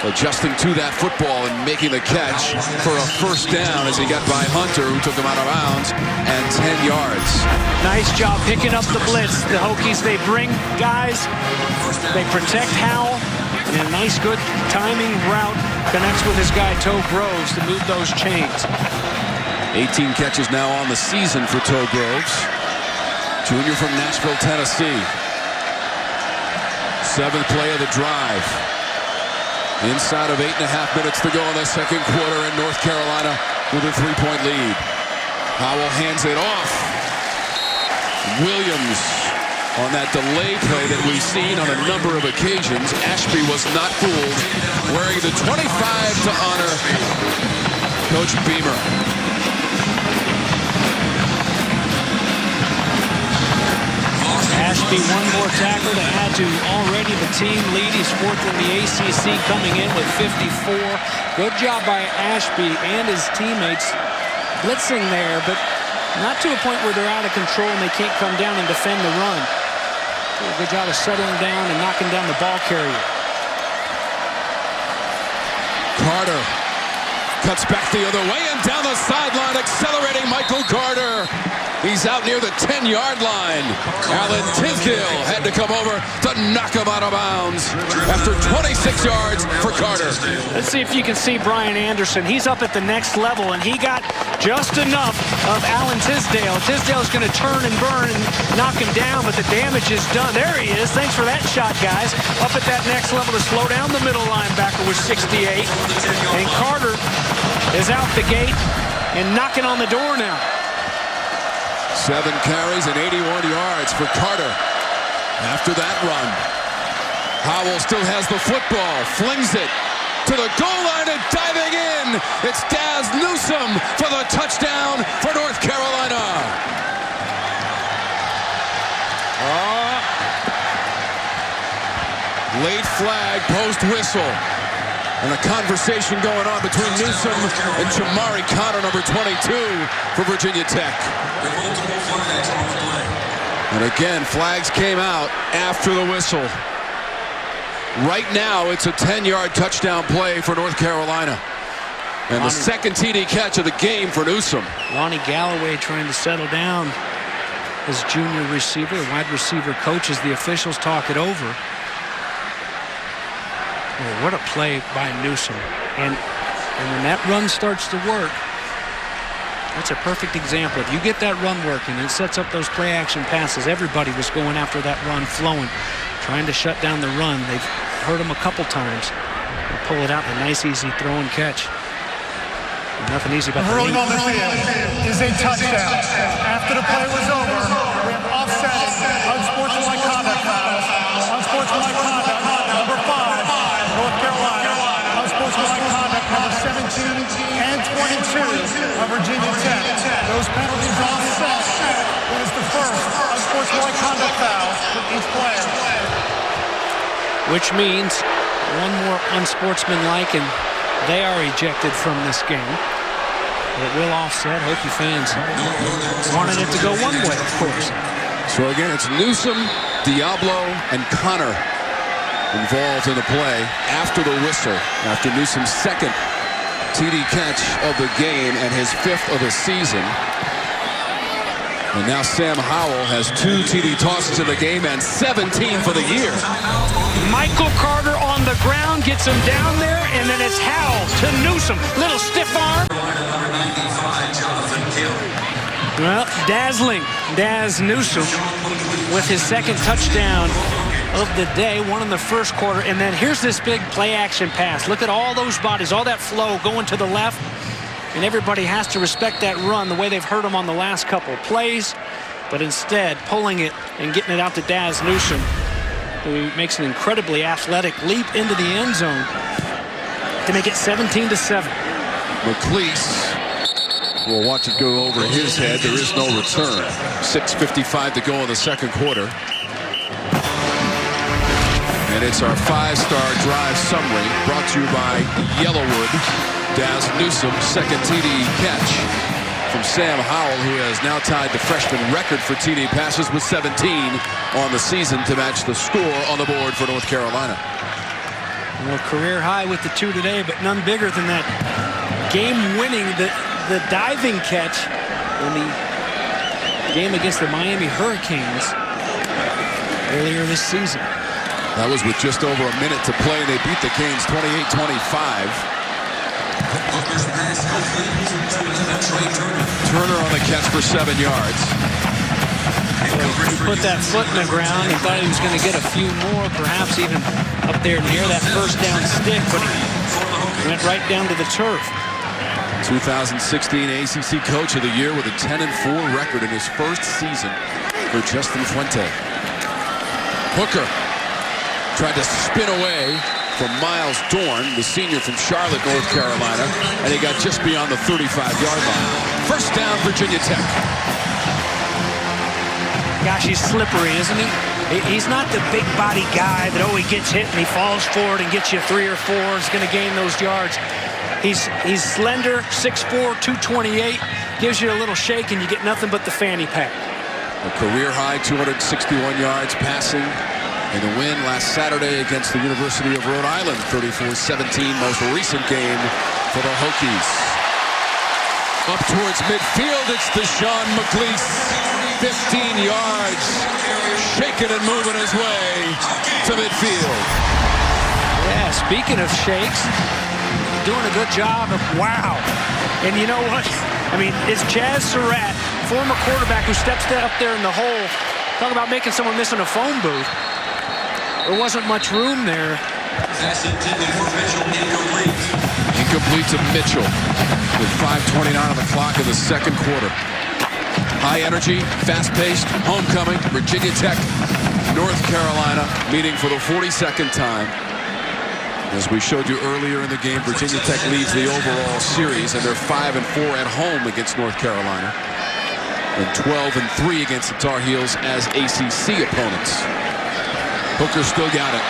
adjusting to that football and making the catch for a first down as he got by Hunter, who took him out of bounds, and 10 yards. Nice job picking up the blitz. The Hokies, they bring guys, they protect Howell, and a nice, good timing route connects with his guy, Toe Groves, to move those chains. 18 catches now on the season for Toe Groves. Junior from Nashville, Tennessee. 7th play of the drive. Inside of 8.5 minutes to go in the second quarter, and North Carolina with a 3-point lead. Howell hands it off. Williams on that delay play that we've seen on a number of occasions. Ashby was not fooled, wearing the 25 to honor Coach Beamer. Ashby, one more tackle to add to already the team lead. He's 4th in the ACC, coming in with 54. Good job by Ashby and his teammates blitzing there, but not to a point where they're out of control and they can't come down and defend the run. Good job of settling down and knocking down the ball carrier. Carter cuts back the other way and down the sideline, accelerating Michael Carter. He's out near the 10-yard line. Alan Tisdale had to come over to knock him out of bounds after 26 yards for Carter. Let's see if you can see Brian Anderson. He's up at the next level, and he got just enough of Alan Tisdale. Tisdale's going to turn and burn and knock him down, but the damage is done. There he is. Thanks for that shot, guys. Up at that next level to slow down the middle linebacker with 68. And Carter is out the gate and knocking on the door now. 7 carries and 81 yards for Carter. After that run, Howell still has the football, flings it to the goal line and diving in. It's Daz Newsome for the touchdown for North Carolina. Late flag, post whistle. And a conversation going on between Newsome and Jamari Connor, number 22 for Virginia Tech. And again, flags came out after the whistle. Right now, it's a 10-yard touchdown play for North Carolina. And the second TD catch of the game for Newsome. Lonnie Galloway trying to settle down his junior receiver, wide receiver coach, as the officials talk it over. Oh, what a play by Newsome. And when that run starts to work, that's a perfect example. If you get that run working, it sets up those play action passes. Everybody was going after that run, flowing, trying to shut down the run. They've hurt him a couple times. They pull it out, a nice, easy throw and catch. Nothing easy about the ruling on the field is a touchdown. After the play was over, we have offsetting unsportsmanlike conduct fouls. Unsportsmanlike conduct, number 5. North Carolina, unsportsmanlike conduct number 17 and 22 of Virginia Tech. Those penalties offset. It is the first unsportsmanlike conduct foul for each player. Which means one more unsportsmanlike, and they are ejected from this game. It will offset. Hokie fans wanted it to go one way, of course. So again, it's Newsome, Diablo, and Connor involved in the play after the whistle, after Newsome's second TD catch of the game and his 5th of the season. And now Sam Howell has 2 TD tosses in the game and 17 for the year. Michael Carter on the ground, gets him down there, and then it's Howell to Newsome. Little stiff arm. Well, dazzling Daz Newsome with his second touchdown of the day, one in the first quarter. And then here's this big play action pass. Look at all those bodies, all that flow going to the left. And everybody has to respect that run the way they've hurt him on the last couple of plays. But instead, pulling it and getting it out to Daz Newsome, who makes an incredibly athletic leap into the end zone to make it 17-7. McLeese will watch it go over his head. There is no return. 6:55 to go in the second quarter. And it's our 5-star drive summary brought to you by Yellowwood. Daz Newsome, second TD catch from Sam Howell, who has now tied the freshman record for TD passes with 17 on the season to match the score on the board for North Carolina. Well, career high with the 2 today, but none bigger than that game-winning, the diving catch in the game against the Miami Hurricanes earlier this season. That was with just over a minute to play. They beat the Canes 28-25. Turner on the catch for 7 yards. He put that foot in the ground. He thought he was going to get a few more, perhaps even up there near that first down stick, but he went right down to the turf. 2016 ACC Coach of the Year with a 10-4 record in his first season for Justin Fuente. Hooker tried to spin away from Miles Dorn, the senior from Charlotte, North Carolina, and he got just beyond the 35-yard line. First down, Virginia Tech. Gosh, he's slippery, isn't he? He's not the big body guy that, he gets hit and he falls forward and gets you 3 or 4. Is going to gain those yards. He's slender, 6'4", 228. Gives you a little shake and you get nothing but the fanny pack. A career high 261 yards passing in the win last Saturday against the University of Rhode Island, 34-17, most recent game for the Hokies. Up towards midfield, it's Deshaun McLeese. 15 yards, shaking and moving his way to midfield. Yeah, speaking of shakes, doing a good job of, wow. And you know what? I mean, it's Chaz Surratt, former quarterback who steps up there in the hole. Talk about making someone miss in a phone booth. There wasn't much room there. That's intended for Mitchell, incomplete. Incomplete to Mitchell with 5:29 on the clock in the second quarter. High energy, fast-paced, homecoming, Virginia Tech, North Carolina meeting for the 42nd time. As we showed you earlier in the game, Virginia Tech leads the overall series, and they're 5-4 at home against North Carolina, and 12-3 against the Tar Heels as ACC opponents. Hooker still got it.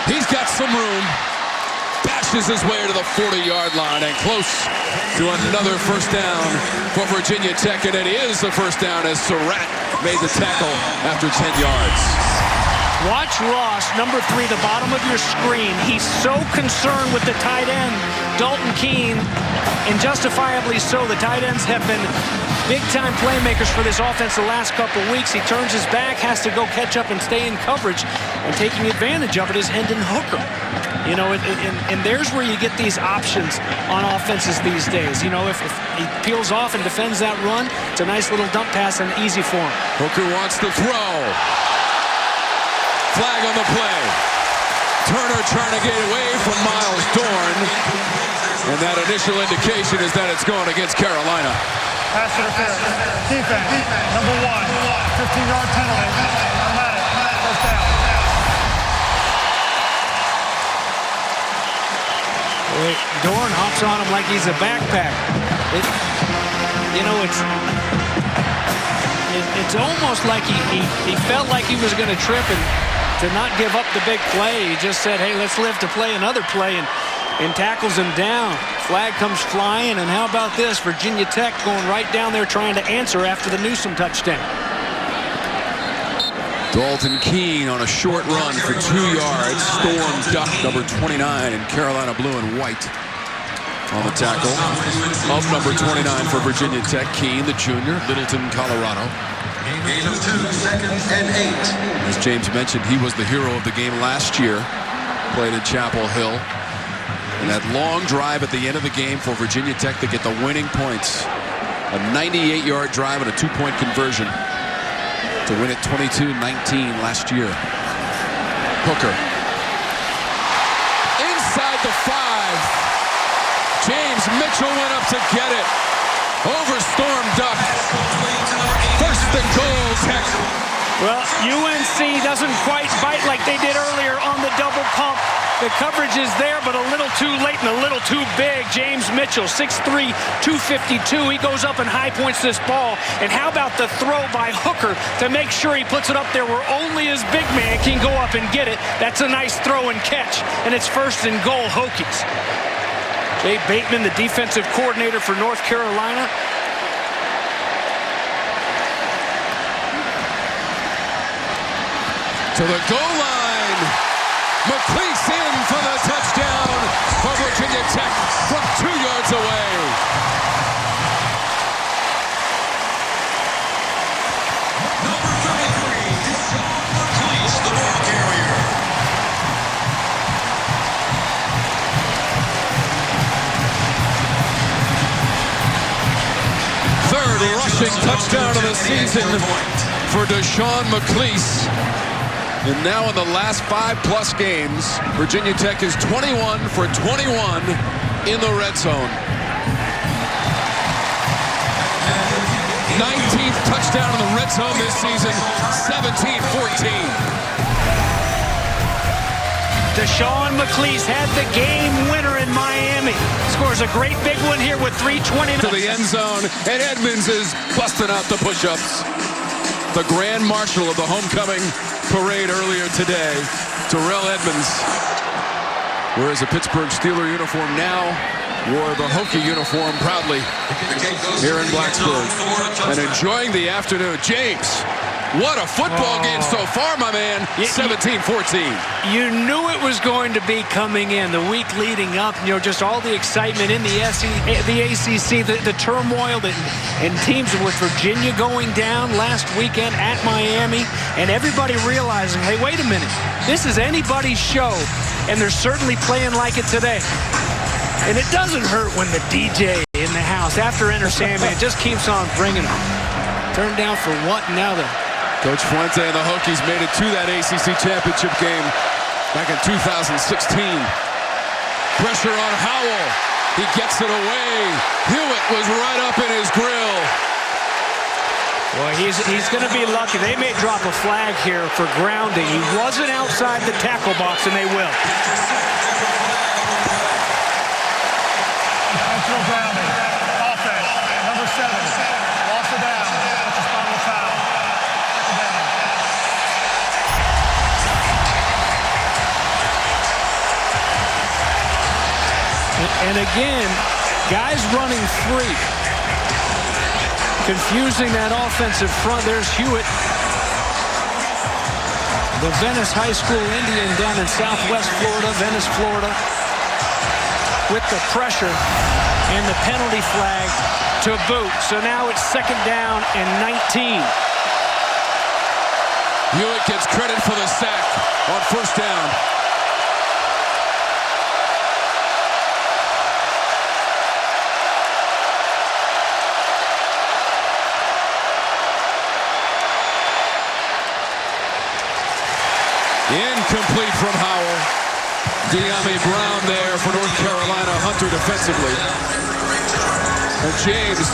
He's got some room. Bashes his way to the 40-yard line and close to another first down for Virginia Tech, and it is the first down as Surratt made the tackle after 10 yards. Watch Ross, number 3, the bottom of your screen. He's so concerned with the tight end, Dalton Keene, and justifiably so. The tight ends have been big-time playmakers for this offense the last couple weeks. He turns his back, has to go catch up and stay in coverage, and taking advantage of it is Hendon Hooker. You know, and there's where you get these options on offenses these days. You know, if he peels off and defends that run, it's a nice little dump pass and easy for him. Hooker wants to throw. Flag on the play. Turner trying to get away from Miles Dorn. And that initial indication is that it's going against Carolina. Pass interference. Defense. Number 1. 15-yard penalty. Automatic. First down. Dorn hops on him like he's a backpack. You know, it's almost like he felt like he was going to trip, and to not give up the big play, he just said, hey, let's live to play another play, and tackles him down. Flag comes flying, and how about this? Virginia Tech going right down there trying to answer after the Newsome touchdown. Dalton Keene on a short run for 2 yards. Storm Duck, number 29 in Carolina blue and white on the tackle of number 29 for Virginia Tech. Keene, the junior, Littleton, Colorado. Gain of 2, 2nd and 8. As James mentioned, he was the hero of the game last year. Played in Chapel Hill. And that long drive at the end of the game for Virginia Tech to get the winning points. A 98-yard drive and a 2-point conversion to win it 22-19 last year. Hooker. Inside the 5. James Mitchell went up to get it. Over Storm Duck. First and goal, Tech. Well, UNC doesn't quite bite like they did earlier on the double pump. The coverage is there, but a little too late and a little too big. James Mitchell, 6'3", 252. He goes up and high points this ball. And how about the throw by Hooker to make sure he puts it up there where only his big man can go up and get it. That's a nice throw and catch. And it's first and goal, Hokies. Jay Bateman, the defensive coordinator for North Carolina. To the goal line. McLeese in for the touchdown for Virginia Tech from 2 yards away. Number 33, Deshaun McLeese, the ball carrier. Third rushing touchdown of the season for Deshaun McLeese. And now in the last 5+ games, Virginia Tech is 21 for 21 in the red zone. 19th touchdown in the red zone this season, 17-14. Deshaun McLeese had the game winner in Miami. Scores a great big one here with 3:20 to the end zone, and Edmonds is busting out the push-ups. The Grand Marshal of the homecoming parade earlier today, Terrell Edmonds, wears a Pittsburgh Steeler uniform now, wore the Hokie uniform proudly here in Blacksburg, and enjoying the afternoon. James, What a football game so far, my man. 17-14. You knew it was going to be coming in the week leading up. You know, just all the excitement in the ACC, the turmoil and teams with Virginia going down last weekend at Miami, and everybody realizing, hey, wait a minute, this is anybody's show, and they're certainly playing like it today. And it doesn't hurt when the DJ in the house after Enter Sandman just keeps on bringing them. Turned down for what? Now the Coach Fuente and the Hokies made it to that ACC championship game back in 2016. Pressure on Howell. He gets it away. Hewitt was right up in his grill. Well, he's going to be lucky. They may drop a flag here for grounding. He wasn't outside the tackle box, and they will. Intentional grounding. Offense. Number 7. Loss of down. That's a spinal foul. And again, guys running free. Confusing that offensive front. There's Hewitt. The Venice High School Indian down in Southwest Florida, Venice, Florida, with the pressure and the penalty flag to boot. So now it's 2nd down and 19. Hewitt gets credit for the sack on 1st down. Incomplete from Howell. De'Ami Brown there for North Carolina. Hunter defensively. And James,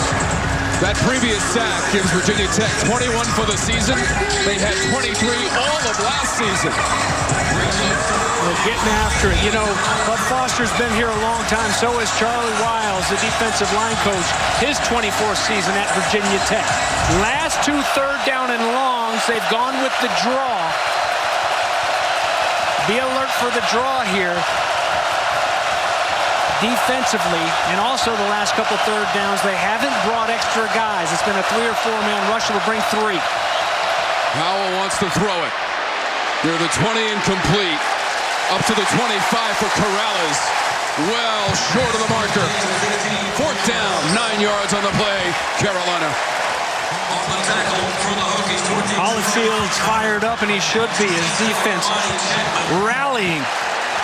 that previous sack gives Virginia Tech 21 for the season. They had 23 all of last season. They're getting after it. You know, Bud Foster's been here a long time. So is Charlie Wiles, the defensive line coach. His 24th season at Virginia Tech. Last 2 3rd down and longs, they've gone with the draw. Be alert for the draw here. Defensively, and also the last couple 3rd downs, they haven't brought extra guys. It's been a 3 or 4-man rush. It'll bring 3. Howell wants to throw it. Near the 20 incomplete. Up to the 25 for Corrales. Well short of the marker. 4th down, 9 yards on the play. Carolina. Holyfield's fired up, and he should be. His defense rallying,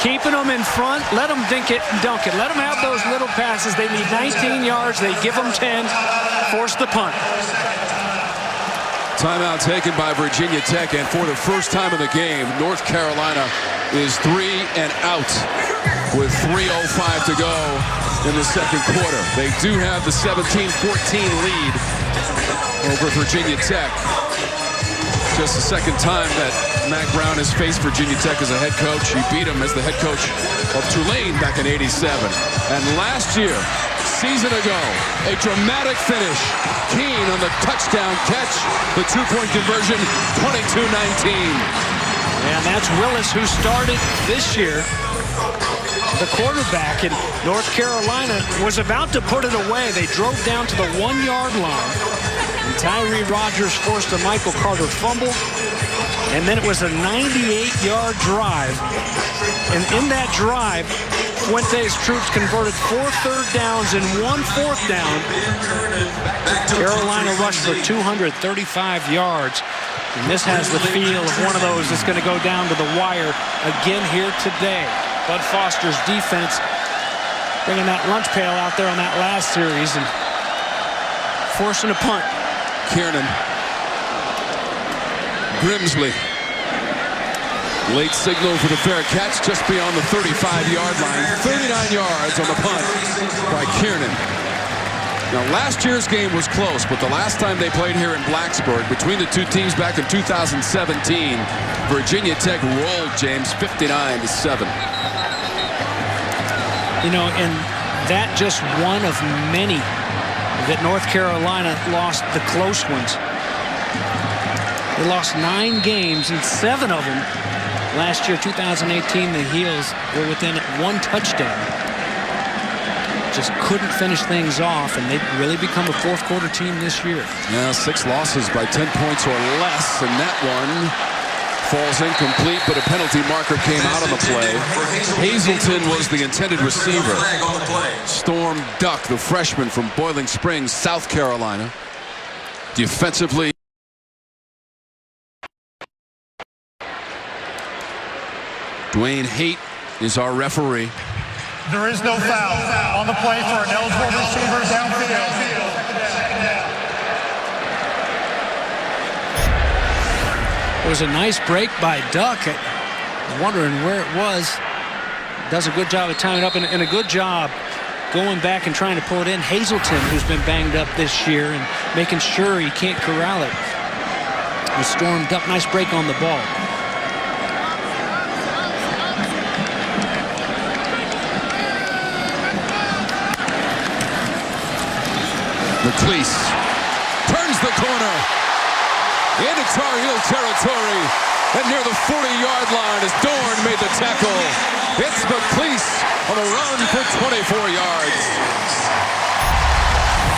keeping them in front. Let them dink it and dunk it. Let them have those little passes. They need 19 yards. They give them 10. Force the punt. Timeout taken by Virginia Tech, and for the first time in the game, North Carolina is 3 and out with 3:05 to go in the 2nd quarter. They do have the 17-14 lead over Virginia Tech. Just the 2nd time that Mack Brown has faced Virginia Tech as a head coach. He beat him as the head coach of Tulane back in '87. And last year, season ago, a dramatic finish. Keene on the touchdown catch. The 2-point conversion, 22-19. And that's Willis, who started this year, the quarterback. And North Carolina was about to put it away. They drove down to the 1-yard line. And Tyree Rogers forced a Michael Carter fumble. And then it was a 98-yard drive. And in that drive, Fuente's troops converted 4 3rd downs and 1 4th down. Carolina rushed for 235 yards. And this has the feel of one of those that's going to go down to the wire again here today. Bud Foster's defense bringing that lunch pail out there on that last series and forcing a punt. Kiernan. Grimsley. Late signal for the fair catch just beyond the 35-yard line. 39 yards on the punt by Kiernan. Now, last year's game was close, but the last time they played here in Blacksburg, between the two teams back in 2017, Virginia Tech rolled James 59-7. You know, and that just one of many that North Carolina lost, the close ones. They lost 9 games, and 7 of them last year, 2018, the Heels were within 1 touchdown. just couldn't finish things off, and they've really become a fourth-quarter team this year. Yeah, 6 losses by 10 points or less, and that one falls incomplete, but a penalty marker came out on the play. Hazelton was the intended receiver. Storm Duck, the freshman from Boiling Springs, South Carolina. Defensively, Dwayne Haight is our referee. There is no foul on the play for an eligible receiver downfield. It was a nice break by Duck. I'm wondering where it was. Does a good job of tying it up, and a good job going back and trying to pull it in. Hazelton, who's been banged up this year, and making sure he can't corral it. The Storm Duck, nice break on the ball. McLeese turns the corner into Tar Heel territory, and near the 40-yard line as Dorn made the tackle. It's McLeese on a run for 24 yards.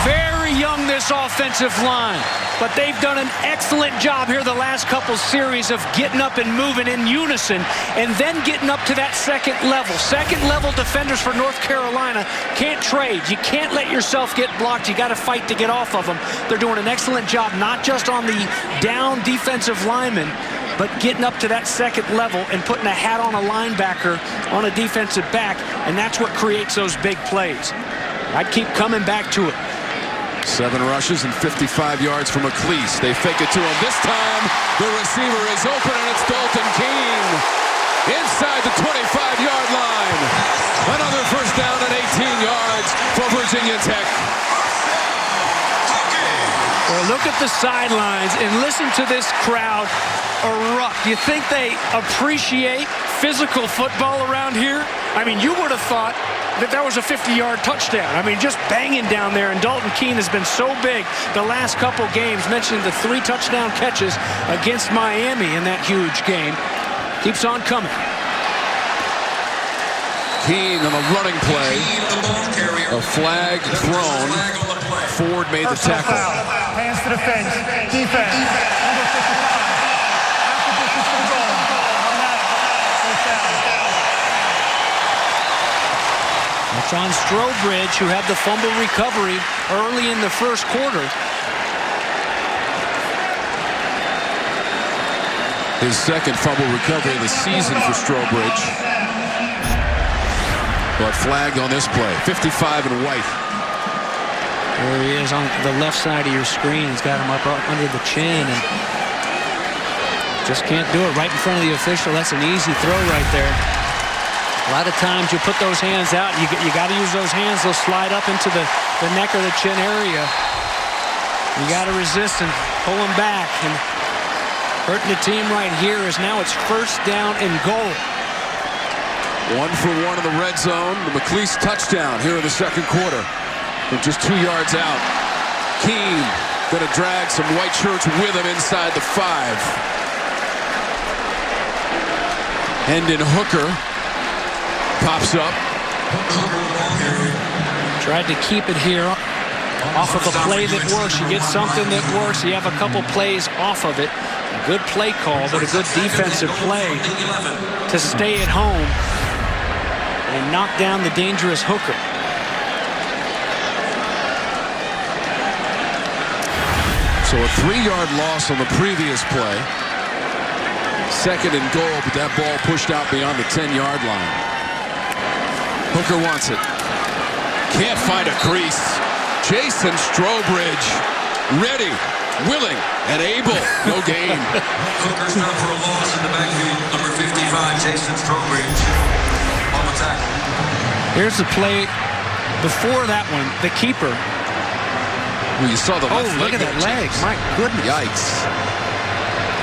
Very young, this offensive line, but they've done an excellent job here the last couple series of getting up and moving in unison, and then getting up to that second level. Second level defenders for North Carolina can't trade. You can't let yourself get blocked. You got to fight to get off of them. They're doing an excellent job, not just on the down defensive lineman, but getting up to that second level and putting a hat on a linebacker on a defensive back, and that's what creates those big plays. I'd keep coming back to it. 7 rushes and 55 yards for McLeese. They fake it to him. This time, the receiver is open, and it's Dalton Keene inside the 25-yard line. Another first down and 18 yards for Virginia Tech. Well, look at the sidelines and listen to this crowd erupt. You think they appreciate physical football around here? I mean, you would have thought that was a 50-yard touchdown. I mean, just banging down there, and Dalton Keene has been so big the last couple games. Mentioned the 3 touchdown catches against Miami in that huge game. Keeps on coming. Keene on the running play. A flag thrown. Ford made the tackle. Hands to the face. Defense. Number 55. After distance from goal. First down. John Strobridge, who had the fumble recovery early in the first quarter. His second fumble recovery of the season for Strobridge. But flagged on this play. 55 and white. There he is on the left side of your screen. He's got him up under the chin and just can't do it right in front of the official. That's an easy throw right there. A lot of times you put those hands out. You got to use those hands. They'll slide up into the neck or the chin area. You got to resist and pull them back. And hurting the team right here is now it's first down and goal. 1 for 1 in the red zone. The McLeese touchdown here in the second quarter. From just 2 yards out. Keene going to drag some white shirts with him inside the 5. Hendon Hooker pops up. Tried to keep it here off of a play that works. You get something that works. You have a couple plays off of it. A good play call, but a good defensive play to stay at home and knock down the dangerous Hooker. So a 3-yard loss on the previous play. Second and goal, but that ball pushed out beyond the 10-yard line. Hooker wants it. Can't find a crease. Jason Strobridge, ready, willing, and able. No gain. Hooker's down for a loss in the backfield. Number 55, Jason Strobridge. On the tackle. Here's the play before that one. The keeper. Well, you saw the left leg. Look at that leg. My goodness. Yikes.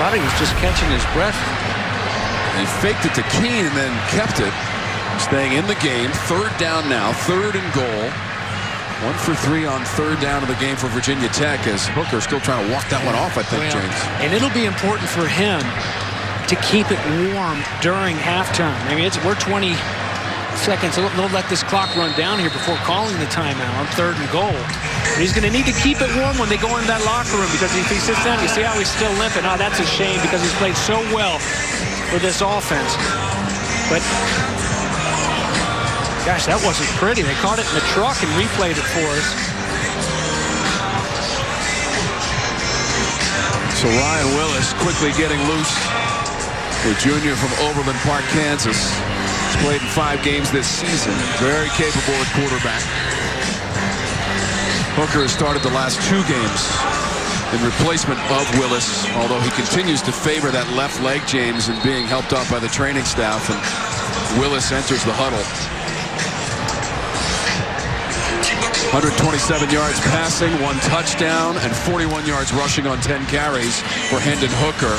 Thought he was just catching his breath. He faked it to Keene and then kept it. Staying in the game. Third down now. Third and goal. 1 for 3 on third down of the game for Virginia Tech as Hooker still trying to walk that one off, I think, James. And it'll be important for him to keep it warm during halftime. I mean, we're 20 seconds. They'll let this clock run down here before calling the timeout on 3rd and goal. And he's going to need to keep it warm when they go into that locker room, because if he sits down, you see how he's still limping. Oh, that's a shame, because he's played so well for this offense. But gosh, that wasn't pretty. They caught it in the truck and replayed it for us. So Ryan Willis quickly getting loose. The junior from Overland Park, Kansas. He's played in 5 games this season. Very capable at quarterback. Hooker has started the last 2 games in replacement of Willis, although he continues to favor that left leg, James, and being helped out by the training staff. And Willis enters the huddle. 127 yards passing, 1 touchdown, and 41 yards rushing on 10 carries for Hendon Hooker.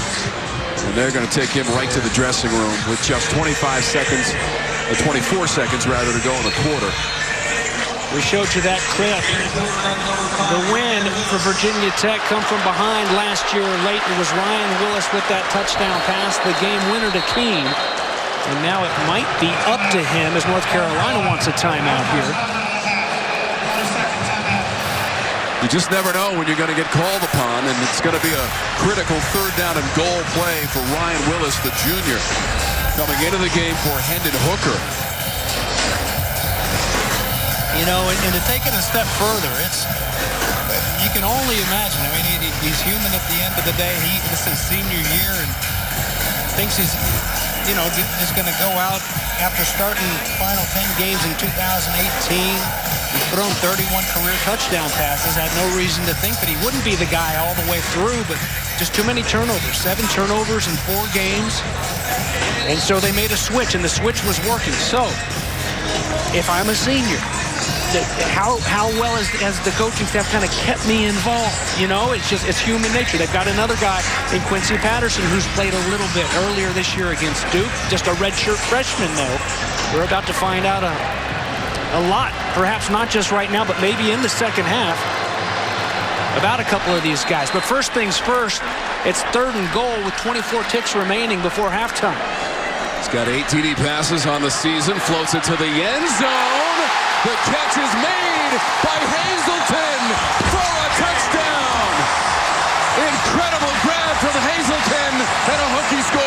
And they're going to take him right to the dressing room with just 24 seconds rather, to go in the quarter. We showed you that clip. The win for Virginia Tech come from behind last year late. It was Ryan Willis with that touchdown pass, the game winner to Keene. And now it might be up to him as North Carolina wants a timeout here. You just never know when you're going to get called upon, and it's going to be a critical 3rd down and goal play for Ryan Willis, the junior, coming into the game for Hendon Hooker. You know, and to take it a step further, you can only imagine. I mean, he's human at the end of the day. This is his senior year and thinks he's, you know, just going to go out after starting the final 10 games in 2018. He's thrown 31 career touchdown passes. Had no reason to think that he wouldn't be the guy all the way through, but just too many turnovers. 7 turnovers in 4 games. And so they made a switch, and the switch was working. So if I'm a senior, how well has the coaching staff kind of kept me involved? You know, it's human nature. They've got another guy in Quincy Patterson who's played a little bit earlier this year against Duke. Just a redshirt freshman, though. We're about to find out a lot, perhaps not just right now, but maybe in the second half, about a couple of these guys. But first things first, it's 3rd and goal with 24 ticks remaining before halftime. He's got 8 TD passes on the season, floats it to the end zone. The catch is made by Hazelton for a touchdown. Incredible grab from Hazelton and a Hokie score.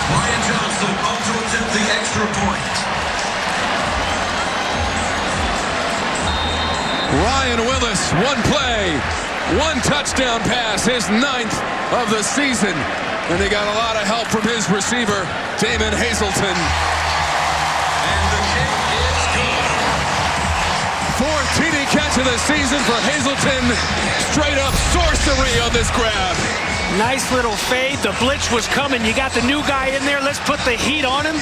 Brian Johnson up to attempt the extra point. Ryan Willis, 1 play, 1 touchdown pass, his 9th of the season. And he got a lot of help from his receiver, Damon Hazelton. And the kick is good. 4th TD catch of the season for Hazelton. Straight up sorcery on this grab. Nice little fade. The blitz was coming. You got the new guy in there. Let's put the heat on him.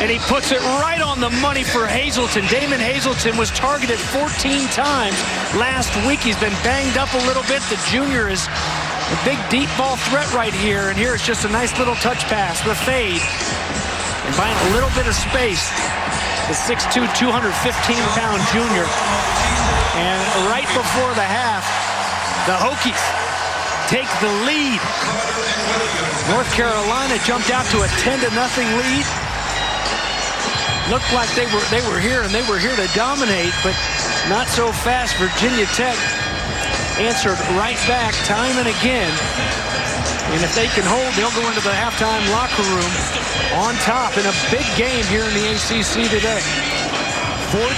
And he puts it right on the money for Hazelton. Damon Hazelton was targeted 14 times last week. He's been banged up a little bit. The junior is a big deep ball threat right here. And here it's just a nice little touch pass. The fade. And buying a little bit of space. The 6'2", 215-pound junior. And right before the half, the Hokies take the lead. North Carolina jumped out to a 10-0 lead. Looked like they were here, and they were here to dominate, but not so fast. Virginia Tech answered right back time and again. And if they can hold, they'll go into the halftime locker room on top in a big game here in the ACC today. 14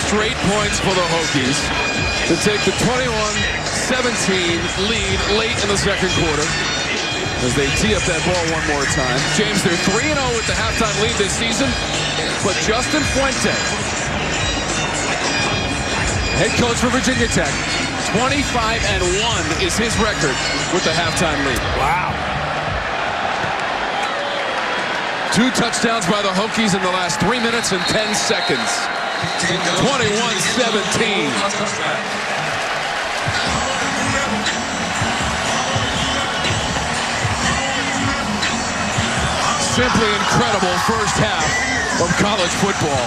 straight points for the Hokies to take the 21-17 lead late in the second quarter as they tee up that ball one more time. James, they're 3-0 with the halftime lead this season, but Justin Fuente, head coach for Virginia Tech, 25-1 is his record with the halftime lead. Wow. 2 touchdowns by the Hokies in the last 3 minutes and 10 seconds. 21-17. Simply incredible first half of college football.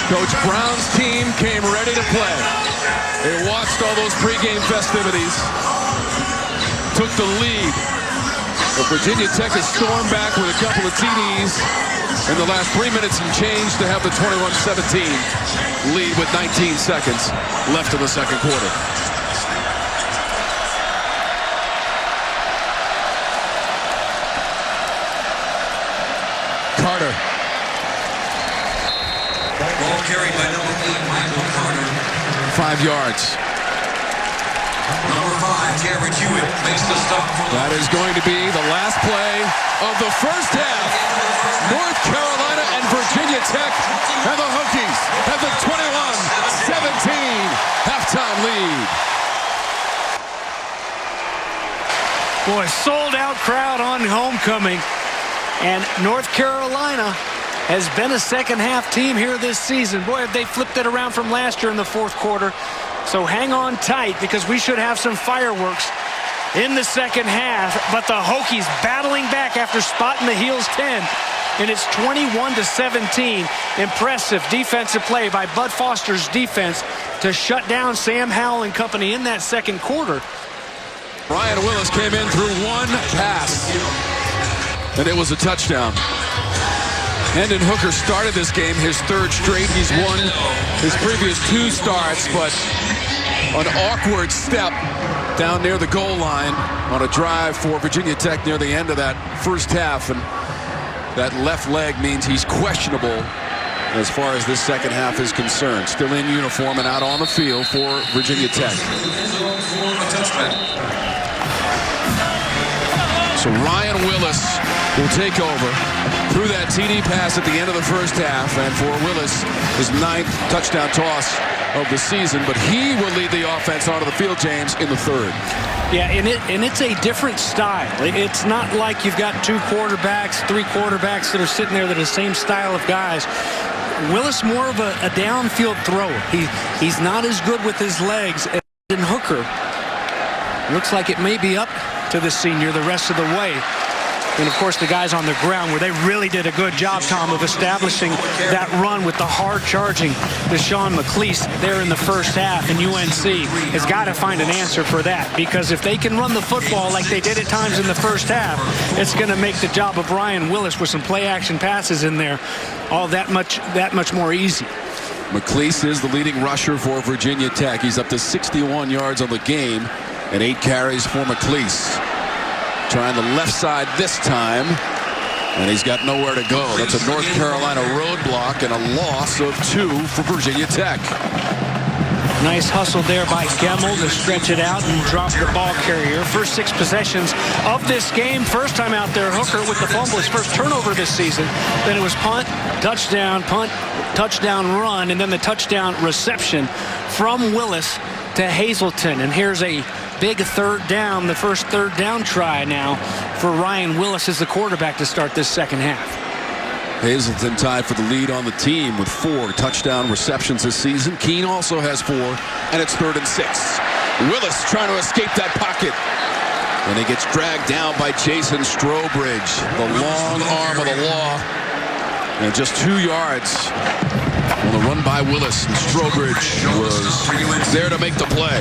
Coach Brown's team came ready to play. They watched all those pregame festivities, took the lead. But Virginia Tech has stormed back with a couple of TDs in the last 3 minutes and change to have the 21-17 lead with 19 seconds left in the second quarter. Carter. Ball carried by number 8, Michael Carter. 5 yards. Number 5, Garrett Hewitt makes the stop. That is going to be the last play of the first half. North Carolina and Virginia Tech and the Hokies have the 21-17 halftime lead. Boy, sold-out crowd on homecoming. And North Carolina has been a second-half team here this season. Boy, have they flipped it around from last year in the fourth quarter. So hang on tight, because we should have some fireworks in the second half. But the Hokies battling back after spotting the heels 10. And it's 21-17. Impressive defensive play by Bud Foster's defense to shut down Sam Howell and company in that second quarter. Ryan Willis came in through one pass, and it was a touchdown. Hendon Hooker started this game his third straight. He's won his previous 2 starts, but an awkward step down near the goal line on a drive for Virginia Tech near the end of that first half, and that left leg means he's questionable as far as this second half is concerned. Still in uniform and out on the field for Virginia Tech. So Ryan Willis will take over through that TD pass at the end of the first half, and for Willis, his 9th touchdown toss of the season, but he will lead the offense onto the field, James, in the third. Yeah, and it's a different style. It's not like you've got 2 quarterbacks, 3 quarterbacks that are sitting there that are the same style of guys. Willis more of a downfield thrower. He's not as good with his legs as Hooker. Looks like it may be up to the senior the rest of the way. And, of course, the guys on the ground where they really did a good job, Tom, of establishing that run with the hard-charging Deshaun McCleese there in the first half. And UNC has got to find an answer for that, because if they can run the football like they did at times in the first half, it's going to make the job of Ryan Willis with some play-action passes in there all that much more easy. McCleese is the leading rusher for Virginia Tech. He's up to 61 yards on the game and 8 carries for McCleese. Trying the left side this time, and he's got nowhere to go. That's a North Carolina roadblock and a loss of 2 for Virginia Tech. Nice hustle there by Gemmel to stretch it out and drop the ball carrier. First 6 possessions of this game. First time out there, Hooker with the fumble, his first turnover this season. Then it was punt, touchdown, run, and then the touchdown reception from Willis to Hazelton. And here's a big third down, the first third down try now for Ryan Willis as the quarterback to start this second half. Hazelton tied for the lead on the team with 4 touchdown receptions this season. Keene also has 4, and it's 3rd and 6. Willis trying to escape that pocket, and he gets dragged down by Jason Strobridge, the long arm of the law, and just 2 yards on the run by Willis, and Strobridge was there to make the play.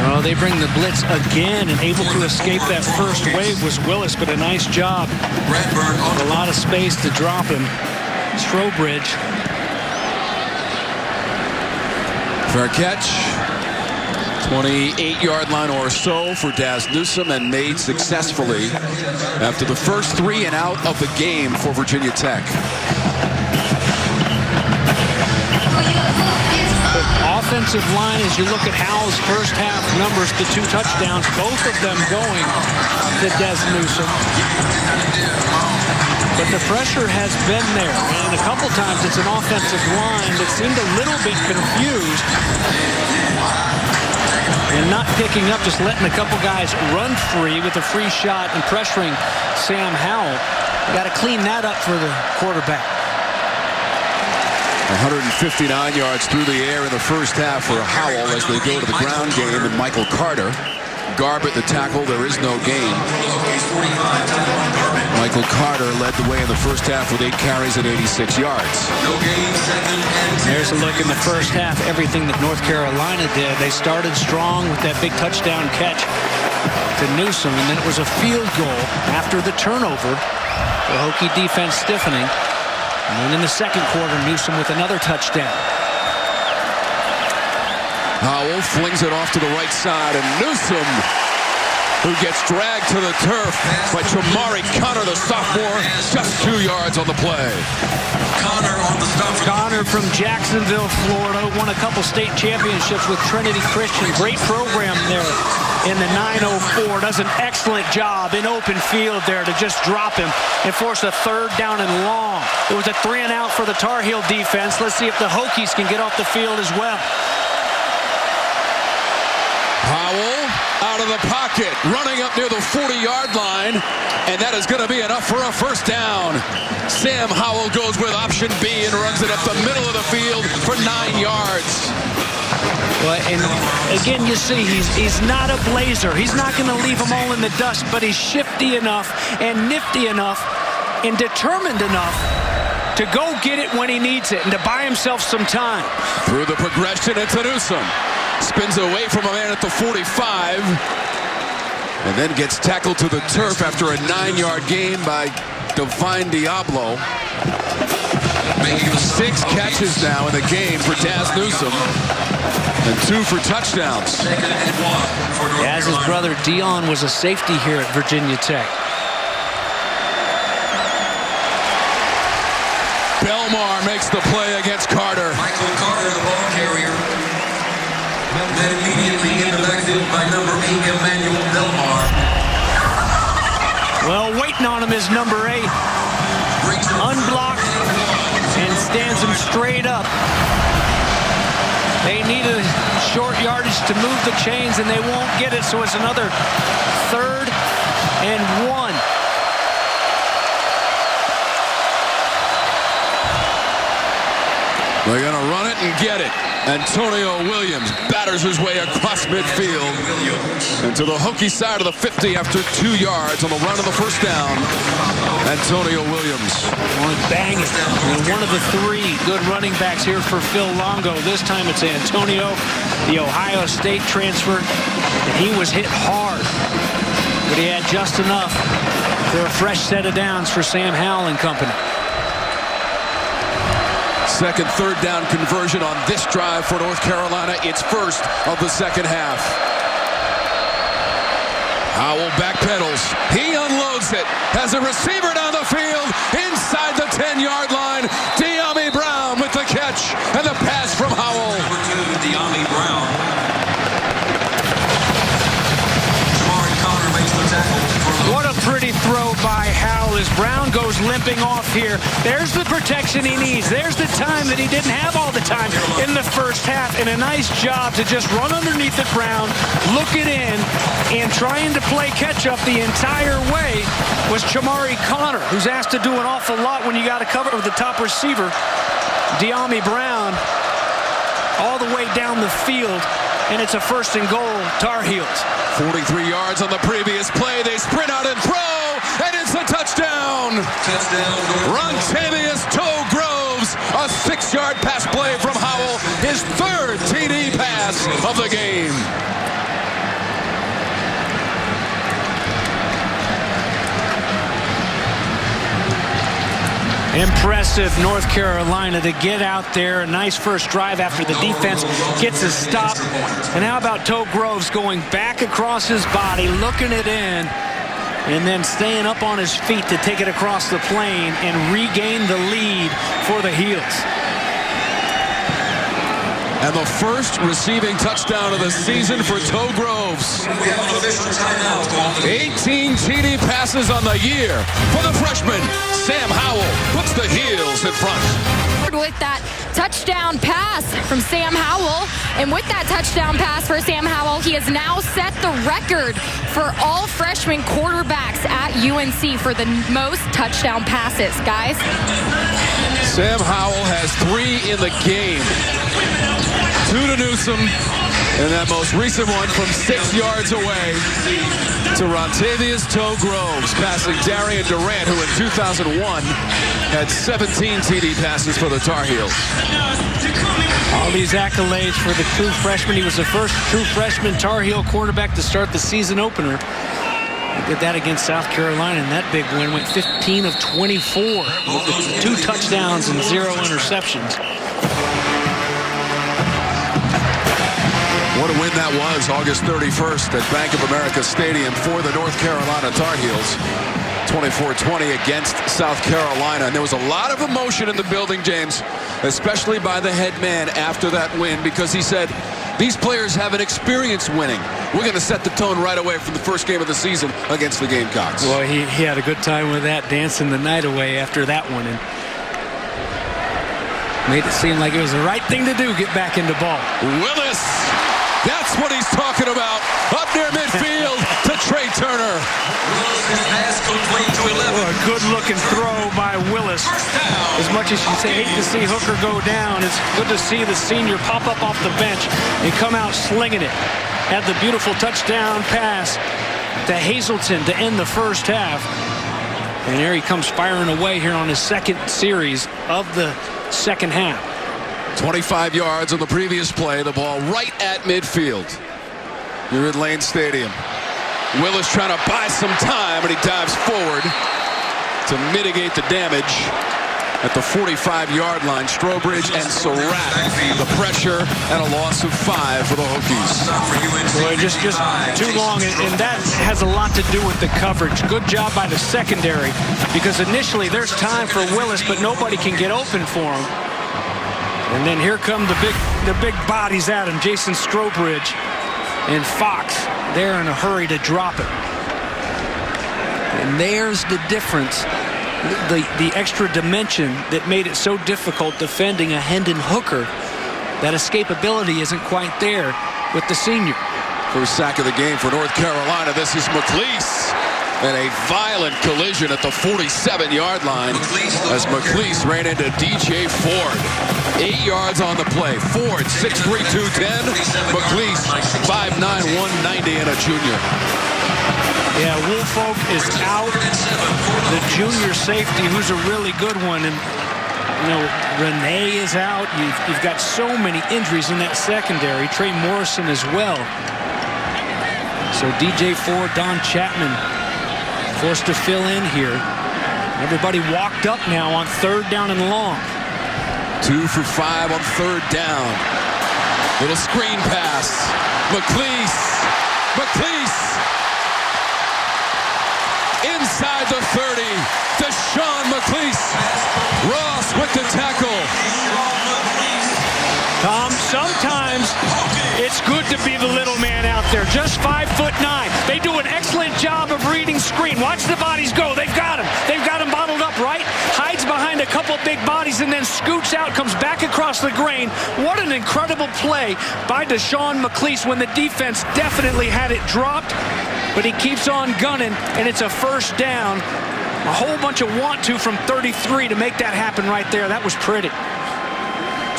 Well, they bring the blitz again, and able to escape that first wave was Willis, but a nice job. A lot of space to drop him. Strobridge. Fair catch. 28-yard line or so for Daz Newsome, and made successfully after the first 3 and out of the game for Virginia Tech. Offensive line, as you look at Howell's first half numbers, the 2 touchdowns, both of them going to Des Newsome. But the pressure has been there, and a couple times it's an offensive line that seemed a little bit confused and not picking up, just letting a couple guys run free with a free shot and pressuring Sam Howell. Got to clean that up for the quarterback. 159 yards through the air in the first half for Howell as they go to the ground game, and Michael Carter. Garbutt the tackle, there is no gain. Michael Michael Carter led the way in the first half with 8 carries and 86 yards. No gain, 2nd and 10. There's a look in the first half, everything that North Carolina did. They started strong with that big touchdown catch to Newsome, and then it was a field goal after the turnover. The Hokie defense stiffening. And then in the second quarter, Newsome with another touchdown. Howell flings it off to the right side, and Newsome, who gets dragged to the turf by Chamari Connor, the sophomore, just 2 yards on the play. Connor on the stop. Connor from Jacksonville, Florida, won a couple state championships with Trinity Christian. Great program there in the 904. Does an excellent job in open field there to just drop him and force a 3rd down and long. It was a 3-and-out for the Tar Heel defense. Let's see if the Hokies can get off the field as well. Howell out of the pocket, running up near the 40-yard line, and that is going to be enough for a first down. Sam Howell goes with option B and runs it up the middle of the field for 9 yards. Well, and again, you see, he's not a blazer. He's not going to leave them all in the dust, but he's shifty enough and nifty enough and determined enough to go get it when he needs it and to buy himself some time. Through the progression, it's Newsome. Spins away from a man at the 45 and then gets tackled to the turf after a 9-yard gain by Divine Diablo. 6 catches now in the game for Daz Newsome and 2 for touchdowns. 2nd and 1 for North As his Carolina. brother Dion was a safety here at Virginia Tech. Belmar makes the play against Carter. Michael Carter, the ball carrier. Then immediately in the backfield by number 8, Emmanuel Belmar. Well, waiting on him is number 8. Unblocked and stands him straight up. They need a short yardage to move the chains, and they won't get it, so it's another 3rd and 1. They're going to run it and get it. Antonio Williams batters his way across midfield and to the Hokie side of the 50 after 2 yards on the run of the first down. Antonio Williams. Bang it. And one of the 3 good running backs here for Phil Longo. This time it's Antonio, the Ohio State transfer. And he was hit hard, but he had just enough for a fresh set of downs for Sam Howell and company. Second, 3rd down conversion on this drive for North Carolina. It's first of the second half. Howell backpedals. He unloads it. Has a receiver down the field inside the 10-yard line. De'Ami Brown with the catch and the pass from Howell. Number 2, De'Ami Brown. Chamari Connor makes the tackle. What a pretty throw by Howell as Brown goes limping off here. There's the protection he needs. There's the time that he didn't have all the time in the first half. And a nice job to just run underneath it, Brown, look it in, and trying to play catch-up the entire way was Chamari Connor, who's asked to do an awful lot when you got to cover the top receiver. De'Ami Brown all the way down the field, and it's a 1st and goal, Tar Heels. 43 yards on the previous play. They sprint out and throw, and it's a touchdown. Touchdown. Rontavious Toe Groves, a 6-yard pass play from Howell, his 3rd TD pass of the game. Impressive North Carolina to get out there. A nice first drive after the defense gets a stop. And how about Toe Groves going back across his body, looking it in, and then staying up on his feet to take it across the plane and regain the lead for the Heels. And the first receiving touchdown of the season for Toe Groves. We have an official timeout. 18 TD passes on the year for the freshman. Sam Howell puts the Heels in front. With that touchdown pass from Sam Howell. And with that touchdown pass for Sam Howell, he has now set the record for all freshman quarterbacks at UNC for the most touchdown passes, guys. Sam Howell has 3 in the game. 2 to Newsome, And that most recent one from 6 yards away to Rontavious Toe Groves, passing Darian Durant, who in 2001 had 17 TD passes for the Tar Heels. All these accolades for the true freshman. He was the first true freshman Tar Heel quarterback to start the season opener. He did that against South Carolina, and that big win went 15 of 24 with 2 touchdowns and 0 interceptions. What a win that was, August 31st at Bank of America Stadium for the North Carolina Tar Heels. 24-20 against South Carolina. And there was a lot of emotion in the building, James, especially by the head man after that win, because he said, these players have an experience winning. We're going to set the tone right away from the first game of the season against the Gamecocks. Well, he had a good time with that, dancing the night away after that one, and made it seem like it was the right thing to do, get back into ball. Willis, that's what he's talking about. Up near midfield to Trey Turner. Oh, a good-looking throw by Willis. As much as you hate to see Hooker go down, it's good to see the senior pop up off the bench and come out slinging it. Had the beautiful touchdown pass to Hazelton to end the first half. And there he comes firing away here on his second series of the second half. 25 yards on the previous play, the ball right at midfield. You're at Lane Stadium. Willis trying to buy some time, and he dives forward to mitigate the damage at the 45-yard line. Strobridge and Surratt, the pressure, and a loss of 5 for the Hokies. Boy, just too long, and that has a lot to do with the coverage. Good job by the secondary, because initially there's time for Willis, but nobody can get open for him. And then here come the big bodies at him, Jason Strobridge and Fox. They're in a hurry to drop it. And there's the difference, the extra dimension that made it so difficult defending a Hendon Hooker. That escapability isn't quite there with the senior. First sack of the game for North Carolina. This is McLeese. And a violent collision at the 47-yard line as McLeese ran into DJ Ford. 8 yards on the play. Ford, 6'3", 210. McLeese, 5'9", 190, and a junior. Yeah, Woolfolk is out. The junior safety, who's a really good one. And, you know, Renee is out. You've got so many injuries in that secondary. Trey Morrison as well. So DJ Ford, Don Chapman forced to fill in here. Everybody walked up now on 3rd down and long. 2 for 5 on 3rd down. Little screen pass. McLeese. Inside the 30. Deshaun McLeese. Ross with the tackle. Tom, sometimes it's good to be the little man out there. Just 5'9". They do an excellent job of reading screen. Watch the bodies go. They've got him. They've got him bottled up right. Hides behind a couple big bodies and then scoots out, comes back across the grain. What an incredible play by Deshaun McLeese when the defense definitely had it dropped. But he keeps on gunning, and it's a 1st down. A whole bunch of want-to from 33 to make that happen right there. That was pretty.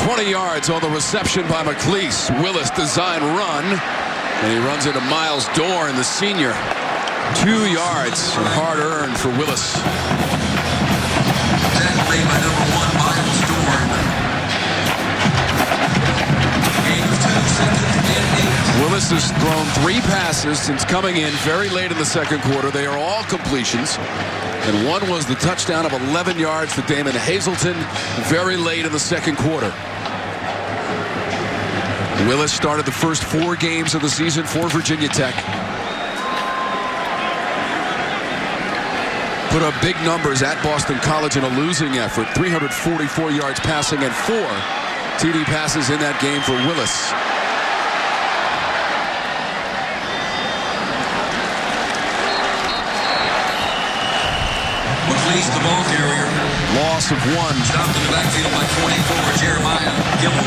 20 yards on the reception by McLeese. Willis design run. And he runs into Miles Dorn, the senior. 2 yards and hard earned for Willis. Played by number 1, Miles Dorn. Gain of 2, 2nd and 8. Willis has thrown 3 passes since coming in very late in the second quarter. They are all completions. And one was the touchdown of 11 yards to Damon Hazelton very late in the second quarter. Willis started the first 4 games of the season for Virginia Tech. Put up big numbers at Boston College in a losing effort. 344 yards passing and 4 TD passes in that game for Willis. McLeese, the ball carrier. Loss of 1. Stopped in the backfield by 24, Jeremiah Gemmel.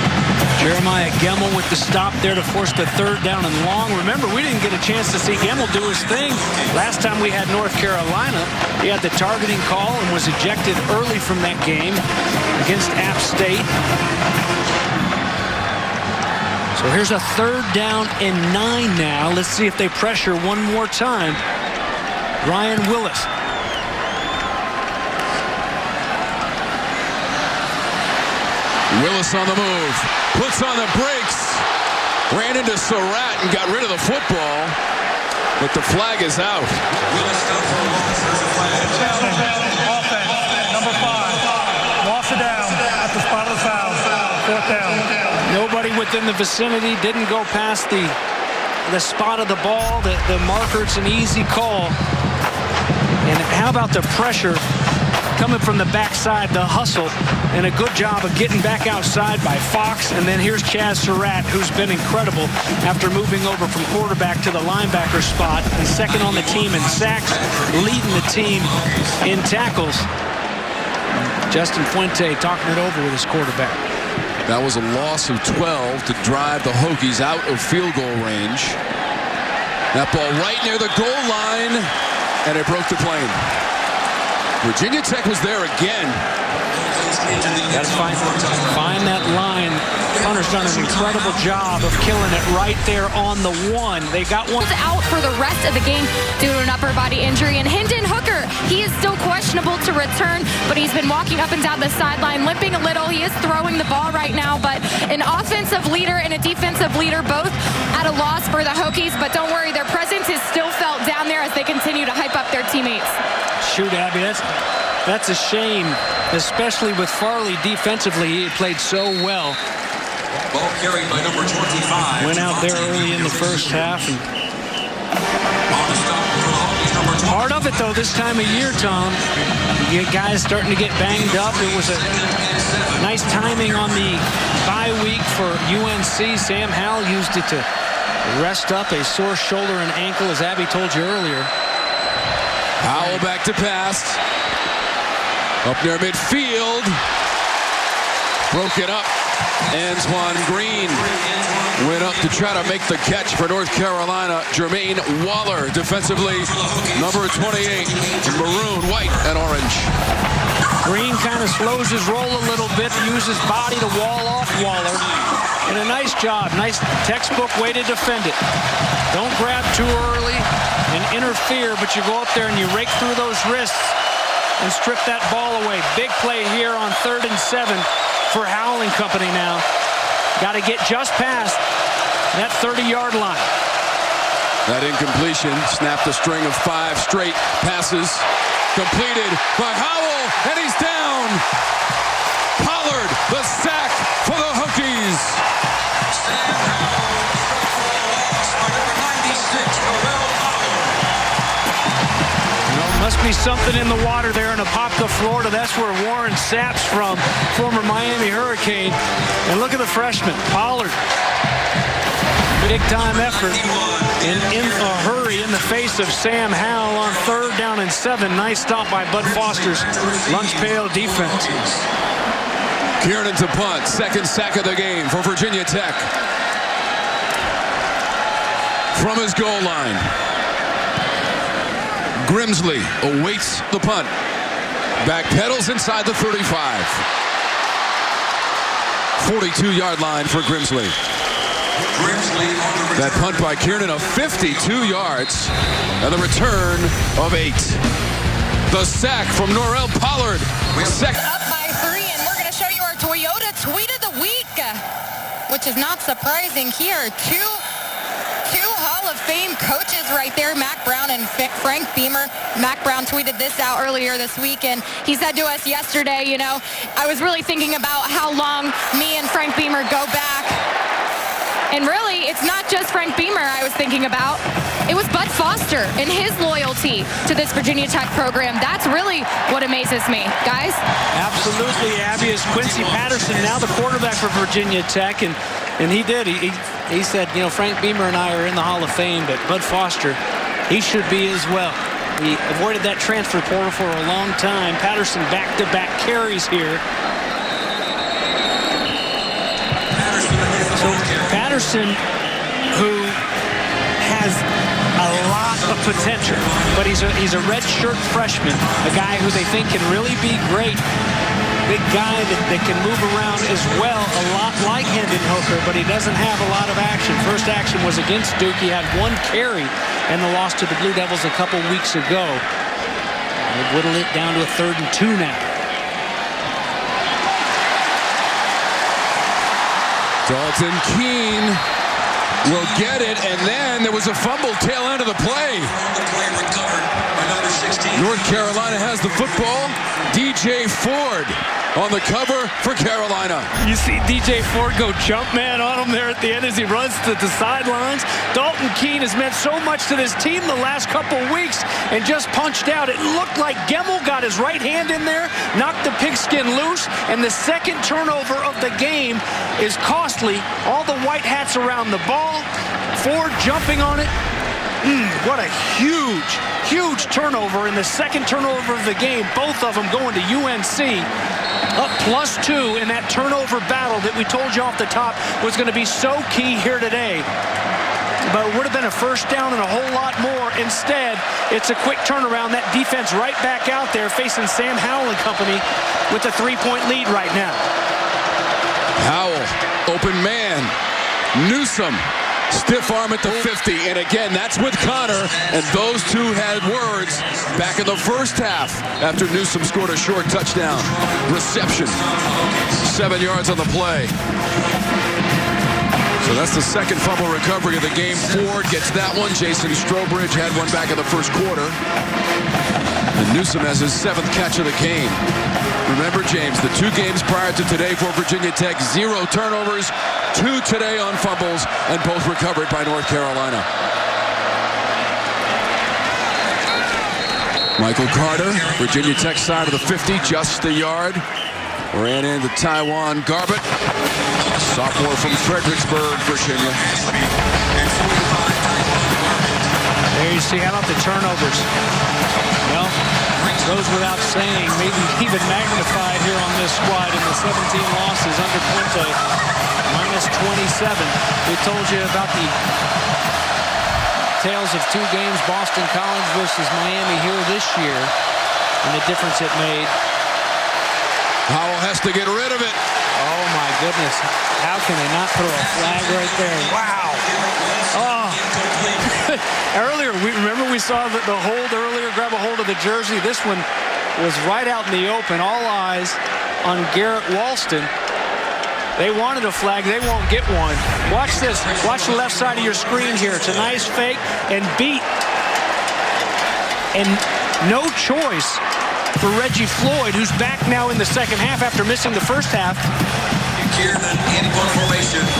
Jeremiah Gemmel with the stop there to force the 3rd down and long. Remember, we didn't get a chance to see Gemmel do his thing. Last time we had North Carolina, he had the targeting call and was ejected early from that game against App State. So here's a 3rd down and 9 now. Let's see if they pressure one more time. Ryan Willis. Willis on the move. Puts on the brakes. Ran into Surratt and got rid of the football. But the flag is out. Offense, number 5. Loss of down at the spot of the foul. 4th down. Nobody within the vicinity, didn't go past the spot of the ball. The marker, it's an easy call. And how about the pressure coming from the backside, the hustle, and a good job of getting back outside by Fox. And then here's Chaz Surratt, who's been incredible after moving over from quarterback to the linebacker spot, and 2nd on the team in sacks, leading the team in tackles. Justin Fuente talking it over with his quarterback. That was a loss of 12 to drive the Hokies out of field goal range. That ball right near the goal line, and it broke the plane. Virginia Tech was there again. Got to find that line. Punter's done an incredible job of killing it right there on the 1. They got one out for the rest of the game due to an upper body injury. And Hendon Hooker, he is still questionable to return, but he's been walking up and down the sideline, limping a little. He is throwing the ball right now, but an offensive leader and a defensive leader both at a loss for the Hokies. But don't worry, their presence is still felt down there as they continue to hype up their teammates. Shoot, Abby, that's a shame, especially with Farley defensively. He played so well. Ball carried by number 25. Went out there early in the first half. And On the stop for the Hokies, number 20. part of it, though, this time of year, Tom, you get guys starting to get banged up. It was a nice timing on the bye week for UNC. Sam Howell used it to rest up a sore shoulder and ankle, as Abby told you earlier. Howell back to pass. Up near midfield. Broke it up. Antoine Green went up to try to make the catch for North Carolina. Jermaine Waller defensively, number 28, in maroon, white, and orange. Green kind of slows his roll a little bit, uses body to wall off Waller. And a nice job, nice textbook way to defend it. Don't grab too early and interfere, but you go up there and you rake through those wrists and strip that ball away. Big play here on 3rd and 7 for Howell and company now. Got to get just past that 30-yard line. That incompletion snapped a string of 5 straight passes. Completed by Howell, and he's down. Pollard, the sack for the Hokies. Sam Howell lost by number 96, Noel Pollard. Must be something in the water there in Apopka, Florida. That's where Warren Sapp's from, former Miami Hurricane. And look at the freshman, Pollard. Big-time effort and in a hurry in the face of Sam Howell on 3rd down and 7. Nice stop by Bud Foster's lunch pail defense. Kiernan to punt, 2nd sack of the game for Virginia Tech. From his goal line, Grimsley awaits the punt. Back pedals inside the 35. 42-yard line for Grimsley. That punt by Kiernan of 52 yards and the return of 8. The sack from Norel Pollard. Up by 3, and we're going to show you our Toyota Tweet of the Week, which is not surprising here. Two Hall of Fame coaches right there, Mac Brown and Frank Beamer. Mac Brown tweeted this out earlier this week, and he said to us yesterday, you know, I was really thinking about how long me and Frank Beamer go back. And really, it's not just Frank Beamer I was thinking about. It was Bud Foster and his loyalty to this Virginia Tech program. That's really what amazes me. Guys? Absolutely, Abby. Is Quincy Patterson now the quarterback for Virginia Tech? And he did. He said, you know, Frank Beamer and I are in the Hall of Fame, but Bud Foster, he should be as well. He avoided that transfer portal for a long time. Patterson back-to-back carries here. So Patterson, who has a lot of potential, but he's a redshirt freshman, a guy who they think can really be great. Big guy that can move around as well, a lot like Hendon Hooker, but he doesn't have a lot of action. First action was against Duke. He had 1 carry and the loss to the Blue Devils a couple weeks ago. They whittled it down to a 3rd and 2 now. Dalton Keene will get it, and then there was a fumble tail end of the play. North Carolina has the football. DJ Ford on the cover for Carolina. You see DJ Ford go jump man on him there at the end as he runs to the sidelines. Dalton Keene has meant so much to this team the last couple weeks and just punched out. It looked like Gemmel got his right hand in there, knocked the pigskin loose, and the second turnover of the game is costly. All the white hats around the ball. Ford jumping on it. What a huge turnover, in the second turnover of the game. Both of them going to UNC. Up +2 in that turnover battle that we told you off the top was going to be so key here today. But it would have been a first down and a whole lot more. Instead, it's a quick turnaround. That defense right back out there facing Sam Howell and company with a 3-point lead right now. Howell, open man. Newsome. Stiff arm at the 50, and again, that's with Connor, and those two had words back in the first half after Newsome scored a short touchdown reception. 7 yards on the play. So that's the second fumble recovery of the game. Ford gets that one. Jason Strobridge had one back in the first quarter. And Newsome has his 7th catch of the game. Remember, James, the 2 games prior to today for Virginia Tech, 0 turnovers, 2 today on fumbles, and both recovered by North Carolina. Michael Carter, Virginia Tech side of the 50, just a yard. Ran into Taiwan Garbett, sophomore from Fredericksburg, Virginia. There you see, how about the turnovers? Well, goes without saying, maybe even magnified here on this squad in the 17 losses under Puente, -27. We told you about the tales of 2 games, Boston College versus Miami here this year, and the difference it made. Howell has to get rid of it. Oh my goodness, how can they not throw a flag right there? Wow. Oh. Earlier, we saw the hold earlier, grab a hold of the jersey. This one was right out in the open. All eyes on Garrett Walston. They wanted a flag. They won't get one. Watch this. Watch the left side of your screen here. It's a nice fake and beat. And no choice for Reggie Floyd, who's back now in the second half after missing the first half.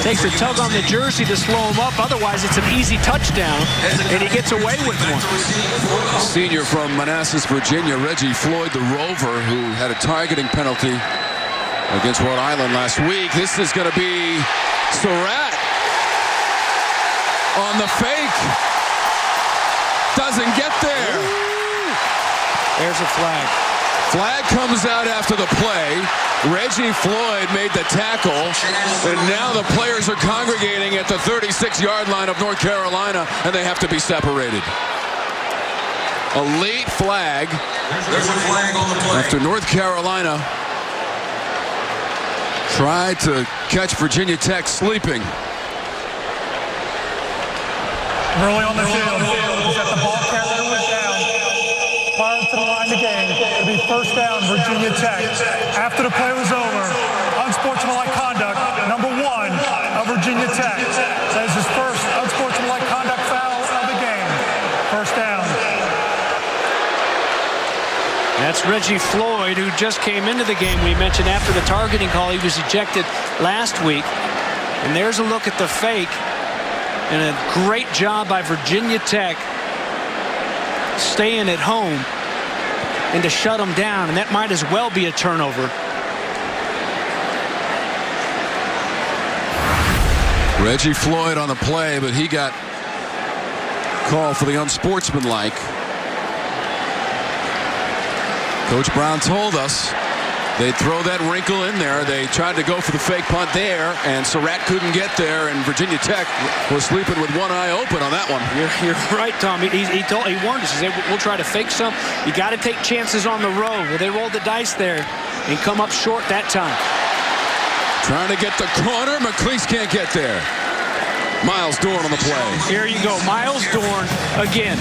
Takes a tug on the jersey to slow him up. Otherwise, it's an easy touchdown, and he gets away with one. Senior from Manassas, Virginia, Reggie Floyd, the Rover, who had a targeting penalty against Rhode Island last week. This is going to be Surratt on the fake. Doesn't get there. Ooh. There's a flag. Flag comes out after the play. Reggie Floyd made the tackle, and now the players are congregating at the 36-yard line of North Carolina, and they have to be separated. A late flag. There's a flag on the play. After North Carolina tried to catch Virginia Tech sleeping. Early on the field, is that the ball carrier was down. Prior to the line of the game, it would be first down, Virginia Tech. After the play was over, unsportsmanlike conduct, number 1 of Virginia Tech. That is his first unsportsmanlike conduct foul of the game. First down. That's Reggie Floyd, who just came into the game. We mentioned after the targeting call, he was ejected last week. And there's a look at the fake. And a great job by Virginia Tech staying at home and to shut them down. And that might as well be a turnover. Reggie Floyd on the play, but he got called for the unsportsmanlike. Coach Brown told us they'd throw that wrinkle in there. They tried to go for the fake punt there, and Surratt couldn't get there, and Virginia Tech was sleeping with one eye open on that one. You're right, Tom. He warned us. He said, we'll try to fake some. You got to take chances on the road. Well, they rolled the dice there. and come up short that time. Trying to get the corner. McLeese can't get there. Miles Dorn on the play. Here you go. Miles Dorn, again,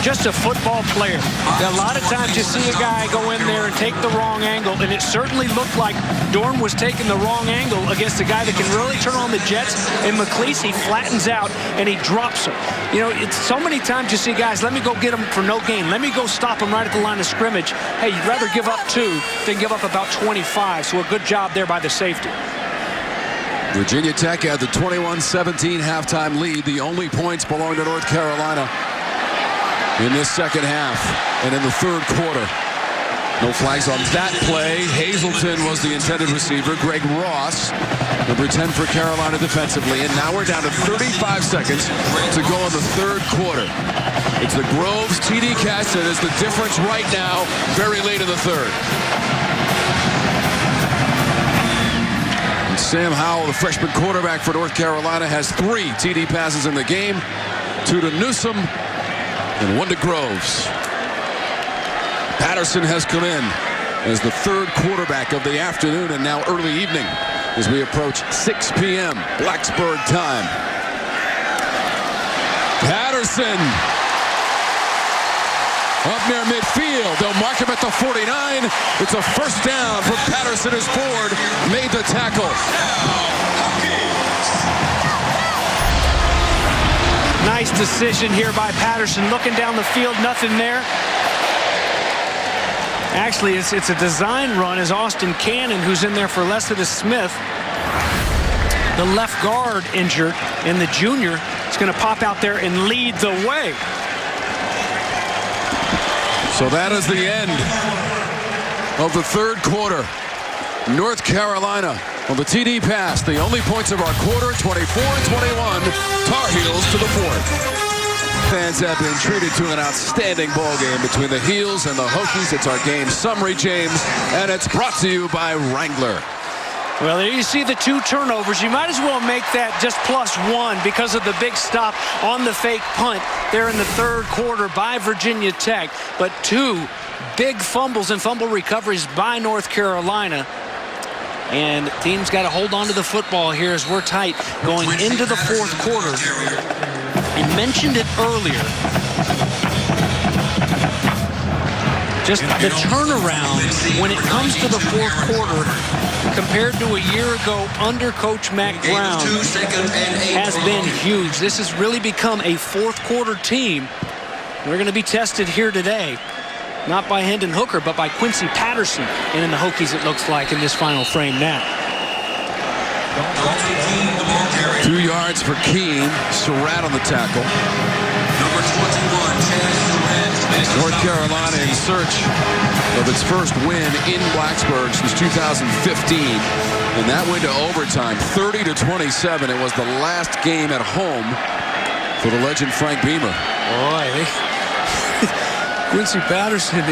just a football player. A lot of times you see a guy go in there and take the wrong angle, and it certainly looked like Dorn was taking the wrong angle against a guy that can really turn on the jets. And McLeese, he flattens out, and he drops him. You know, it's so many times you see guys, let me go get him for no gain. Let me go stop him right at the line of scrimmage. Hey, you'd rather give up 2 than give up about 25. So a good job there by the safety. Virginia Tech had the 21-17 halftime lead. The only points belong to North Carolina in this second half and in the third quarter. No flags on that play. Hazelton was the intended receiver. Greg Ross, number 10 for Carolina defensively. And now we're down to 35 seconds to go in the third quarter. It's the Groves TD catch that is the difference right now, very late in the third. Sam Howell, the freshman quarterback for North Carolina, has 3 TD passes in the game. 2 to Newsome and 1 to Groves. Patterson has come in as the third quarterback of the afternoon and now early evening as we approach 6 p.m. Blacksburg time. Patterson up near midfield. They'll mark him at the 49. It's a first down for Patterson as Ford made the tackle. Nice decision here by Patterson. Looking down the field, nothing there. Actually, it's a design run as Austin Cannon, who's in there for Lessida Smith, the left guard injured, and the junior is going to pop out there and lead the way. So that is the end of the third quarter. North Carolina on the TD pass. The only points of our quarter, 24-21. Tar Heels to the fourth. Fans have been treated to an outstanding ball game between the Heels and the Hokies. It's our game summary, James, and it's brought to you by Wrangler. Well, there you see the 2 turnovers. You might as well make that just +1 because of the big stop on the fake punt there in the third quarter by Virginia Tech. But 2 big fumbles and fumble recoveries by North Carolina. And the team's got to hold on to the football here as we're tight going into the fourth quarter. I mentioned it earlier. Just the turnaround when it comes to the fourth quarter compared to a year ago under Coach Mack Brown has been huge. This has really become a fourth quarter team. We're going to be tested here today, not by Hendon Hooker, but by Quincy Patterson. And in the Hokies, it looks like in this final frame now. 2 yards for Keene. Surratt on the tackle. Number 21, Chaz Surratt. North Carolina in search of its first win in Blacksburg since 2015. And that went to overtime, 30-27. It was the last game at home for the legend Frank Beamer. Boy, Quincy Patterson,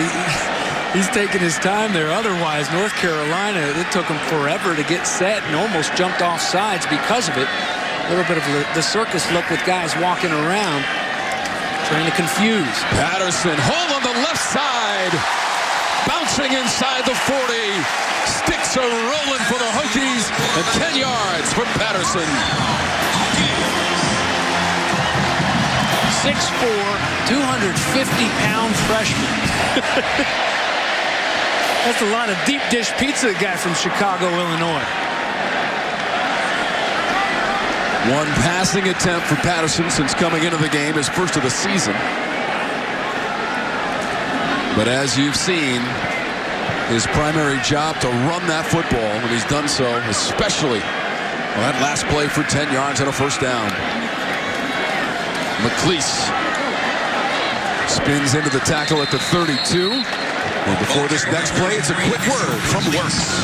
he's taking his time there. Otherwise, North Carolina, it took him forever to get set and almost jumped off sides because of it. A little bit of the circus look with guys walking around, trying to confuse. Patterson, hold on the left side. Bouncing inside the 40. Sticks are rolling for the Hokies. And 10 yards for Patterson. 6'4", 250-pound freshman. That's a lot of deep dish pizza, guy from Chicago, Illinois. One passing attempt for Patterson since coming into the game, his first of the season. But as you've seen, his primary job to run that football, and he's done so, especially on that last play for 10 yards and a first down. McLeese spins into the tackle at the 32. And before this next play, it's a quick word from Works.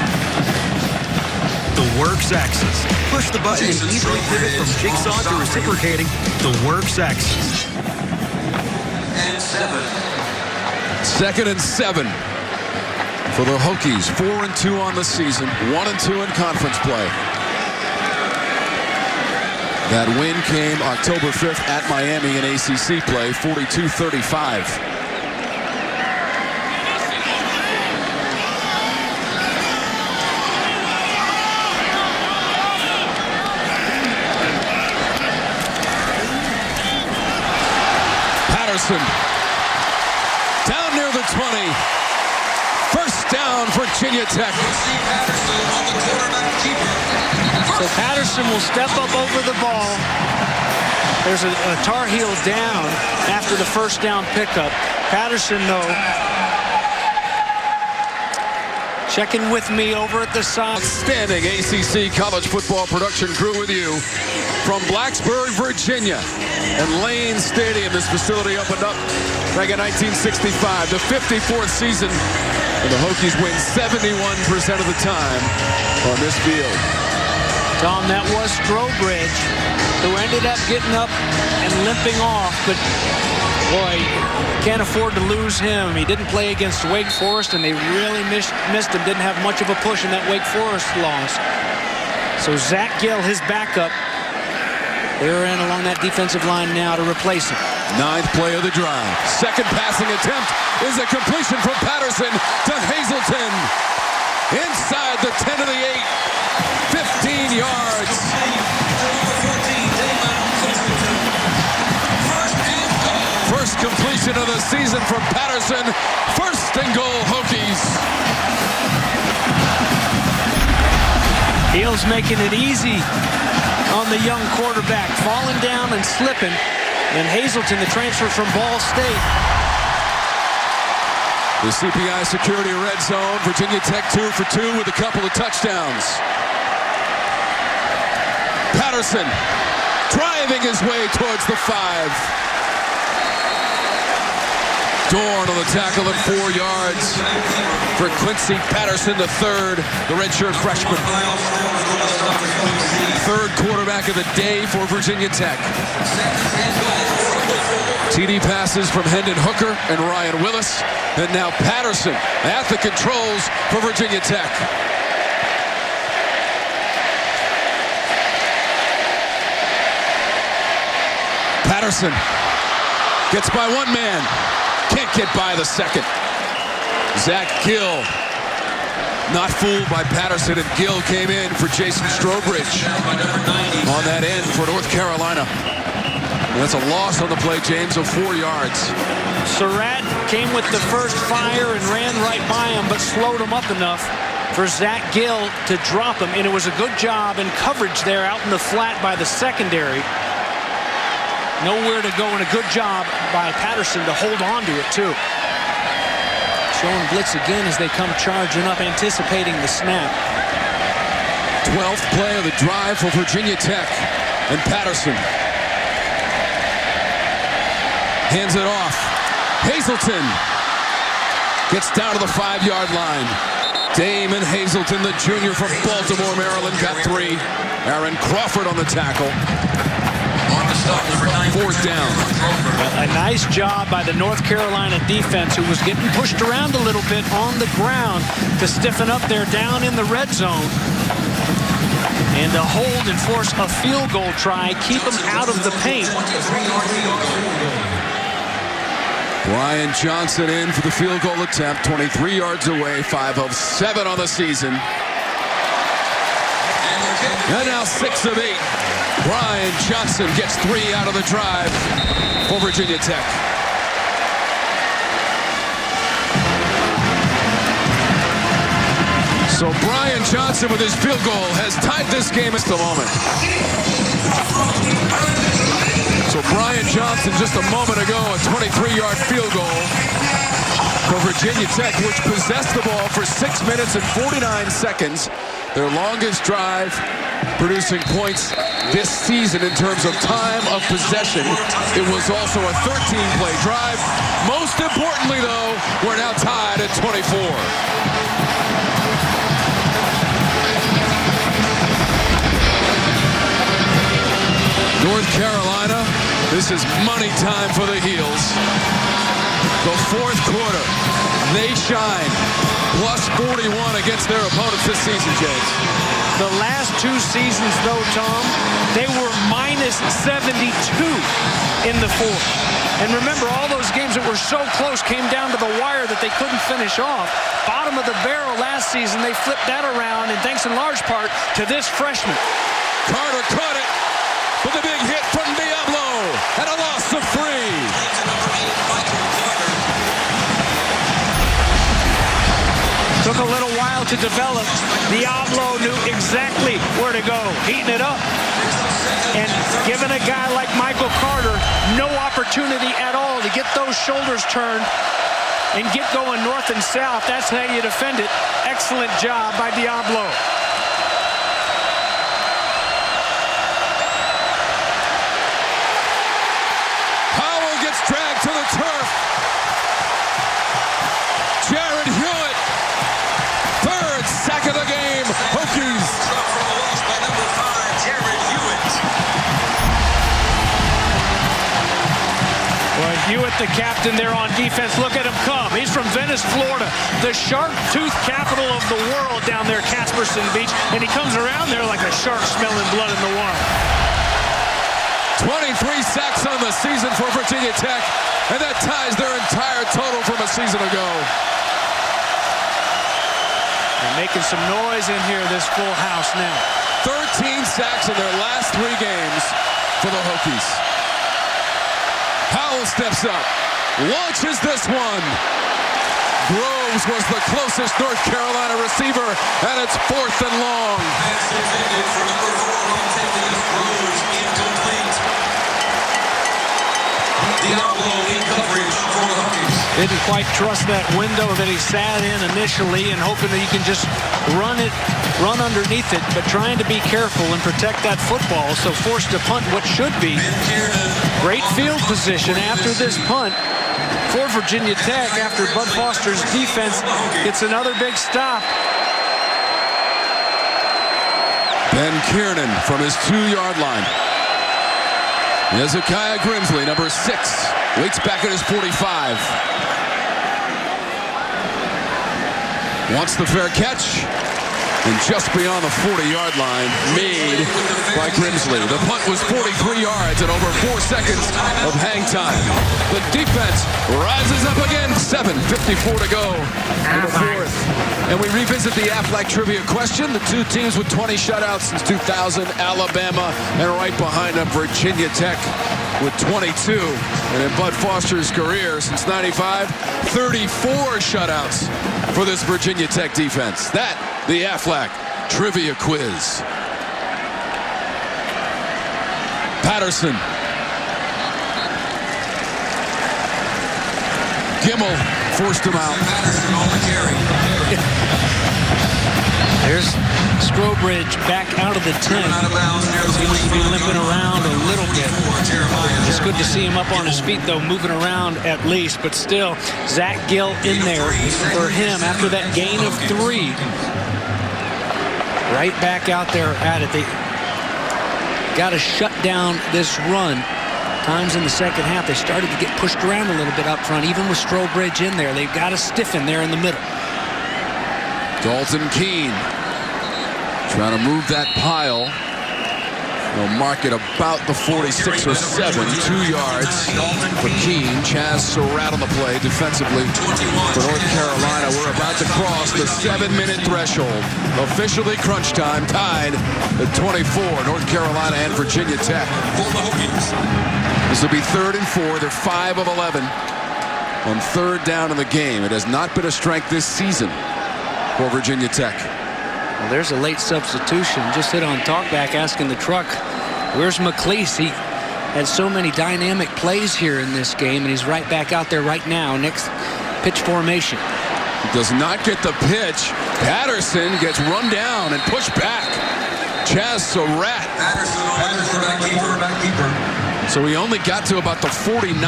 The Works Axis. Push the button and easily pivot from jigsaw to reciprocating. The Works Axis. And 7. 2nd and 7 for the Hokies. 4-2 on the season. 1-2 in conference play. That win came October 5th at Miami in ACC play, 42-35. Patterson. Down near the 20. First down, Virginia Tech. So Patterson will step up over the ball. There's a Tar Heel down after the first down pickup. Patterson, though, checking with me over at the side. Outstanding ACC college football production crew with you from Blacksburg, Virginia. And Lane Stadium, this facility opened up back in 1965, the 54th season. And the Hokies win 71% of the time on this field. Tom, that was Strobridge, who ended up getting up and limping off, but boy, can't afford to lose him. He didn't play against Wake Forest, and they really missed him. Didn't have much of a push in that Wake Forest loss. So Zach Gill, his backup, they're in along that defensive line now to replace him. 9th play of the drive. Second passing attempt is a completion from Patterson to Hazelton. Inside the 10 of the 8. 15 yards. First completion of the season from Patterson. First and goal, Hokies. Heels making it easy on the young quarterback, falling down and slipping. And Hazelton, the transfer from Ball State. The CPI Security red zone. Virginia Tech 2 for 2 with a couple of touchdowns. Patterson driving his way towards the 5. Dorn on the tackle at 4 yards for Quincy Patterson, the third, the redshirt freshman. Third quarterback of the day for Virginia Tech. TD passes from Hendon Hooker and Ryan Willis. And now Patterson at the controls for Virginia Tech. Patterson gets by one man. Can't get by the second. Zach Gill not fooled by Patterson, and Gill came in for Jason Strobridge on that end for North Carolina. And that's a loss on the play, James, of 4 yards. Surratt came with the first fire and ran right by him, but slowed him up enough for Zach Gill to drop him. And it was a good job in coverage there out in the flat by the secondary. Nowhere to go, and a good job by Patterson to hold on to it, too. Showing blitz again as they come charging up, anticipating the snap. 12th play of the drive for Virginia Tech. And Patterson hands it off. Hazelton gets down to the 5-yard line. Damon Hazelton, the junior from Baltimore, Maryland, got 3. Aaron Crawford on the tackle. Fourth down. A nice job by the North Carolina defense, who was getting pushed around a little bit on the ground, to stiffen up there down in the red zone. And to hold and force a field goal try, keep them out of the paint. Brian Johnson in for the field goal attempt, 23 yards away, 5 of 7 on the season. And now 6 of 8. Brian Johnson gets 3 out of the drive for Virginia Tech. So Brian Johnson with his field goal has tied this game at the moment. So Brian Johnson just a moment ago, a 23-yard field goal for Virginia Tech, which possessed the ball for 6 minutes and 49 seconds. Their longest drive, producing points this season in terms of time of possession. It was also a 13-play drive. Most importantly, though, we're now tied at 24. North Carolina, this is money time for the Heels. The fourth quarter, they shine. Plus 41 against their opponents this season, James. The last 2 seasons, though, Tom, they were minus 72 in the fourth. And remember, all those games that were so close came down to the wire that they couldn't finish off. Bottom of the barrel last season, they flipped that around, and thanks in large part to this freshman. Carter caught it with a big hit from Diablo, and a loss of 3. Took a little while to develop. Diablo knew exactly where to go, heating it up. And giving a guy like Michael Carter no opportunity at all to get those shoulders turned and get going north and south. That's how you defend it. Excellent job by Diablo. Howell gets dragged to the turf. Jared Hewitt, third sack of the game. Hokies. By number 5, Jared Hewitt. Well, Hewitt, the captain there on defense. Look at him come. He's from Venice, Florida, the shark tooth capital of the world down there, Casperson Beach. And he comes around there like a shark smelling blood in the water. 23 sacks on the season for Virginia Tech, and that ties their entire total from a season ago. They're making some noise in here, this full house now. 13 sacks in their last 3 games for the Hokies. Howell steps up, launches this one. Groves was the closest North Carolina receiver, and it's 4th and long. Pass intended for number 4 on Texas. Groves incomplete. Diablo in coverage for the Hokies. Didn't quite trust that window that he sat in initially and hoping that he can just run underneath it, but trying to be careful and protect that football, so forced to punt what should be great field position after this punt for Virginia Tech after Bud Foster's defense gets another big stop. Ben Kiernan from his 2-yard line. Hezekiah Grimsley, number 6, waits back at his 45. Wants the fair catch. And just beyond the 40-yard line, made by Grimsley. The punt was 43 yards and over 4 seconds of hang time. The defense rises up again. 7:54 to go in the 4th. And we revisit the Aflac trivia question. The 2 teams with 20 shutouts since 2000, Alabama, and right behind them, Virginia Tech with 22. And in Bud Foster's career since 95, 34 shutouts for this Virginia Tech defense. That, the Aflac trivia quiz. Patterson. Gimmel forced him out. Patterson on the carry. There's Strobridge back out of the tent. Out of bounds near the Seems to be 40. limping around a little bit. It's good to see him up on his feet, though, moving around at least. But still, Zach Gill in there for him after that gain of 3. Right back out there at it. They got to shut down this run. Times in the second half, they started to get pushed around a little bit up front, even with Strobridge in there. They've got to stiffen there in the middle. Dalton Keene trying to move that pile. They'll mark it about the 46 or 7, 2 yards for Keene. Chaz Surratt on the play defensively for North Carolina. We're about to cross the 7-minute threshold. Officially crunch time, tied at 24, North Carolina and Virginia Tech. This will be 3rd and 4. They're 5 of 11 on 3rd down in the game. It has not been a strength this season for Virginia Tech. Well, there's a late substitution. Just hit on talkback asking the truck, where's McLeese? He had so many dynamic plays here in this game, and he's right back out there right now. Next pitch formation. Does not get the pitch. Patterson gets run down and pushed back. Chaz Surratt. Patterson back keeper. So he only got to about the 49.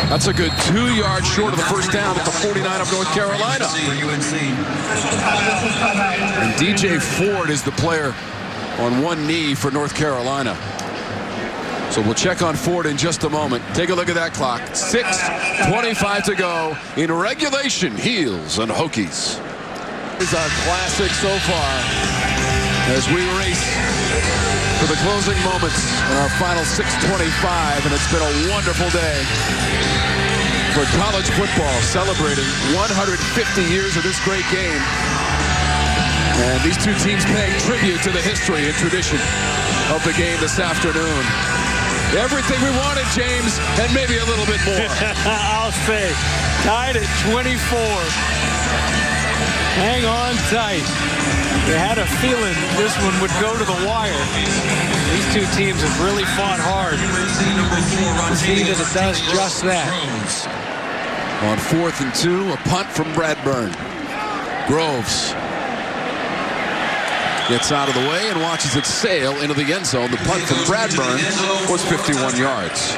That's a good 2 yards short of the first down at the 49 of North Carolina. And DJ Ford is the player on one knee for North Carolina. So we'll check on Ford in just a moment. Take a look at that clock. 6:25 to go in regulation. Heels and Hokies. It's our classic so far as we race for the closing moments in our final 6:25, and it's been a wonderful day for college football, celebrating 150 years of this great game. And these two teams paying tribute to the history and tradition of the game this afternoon. Everything we wanted, James, and maybe a little bit more. I'll say, tied at 24. Hang on tight. You had a feeling this one would go to the wire. These two teams have really fought hard to see that it does just that. On 4th and 2, a punt from Bradburn. Groves gets out of the way and watches it sail into the end zone. The punt from Bradburn was 51 yards.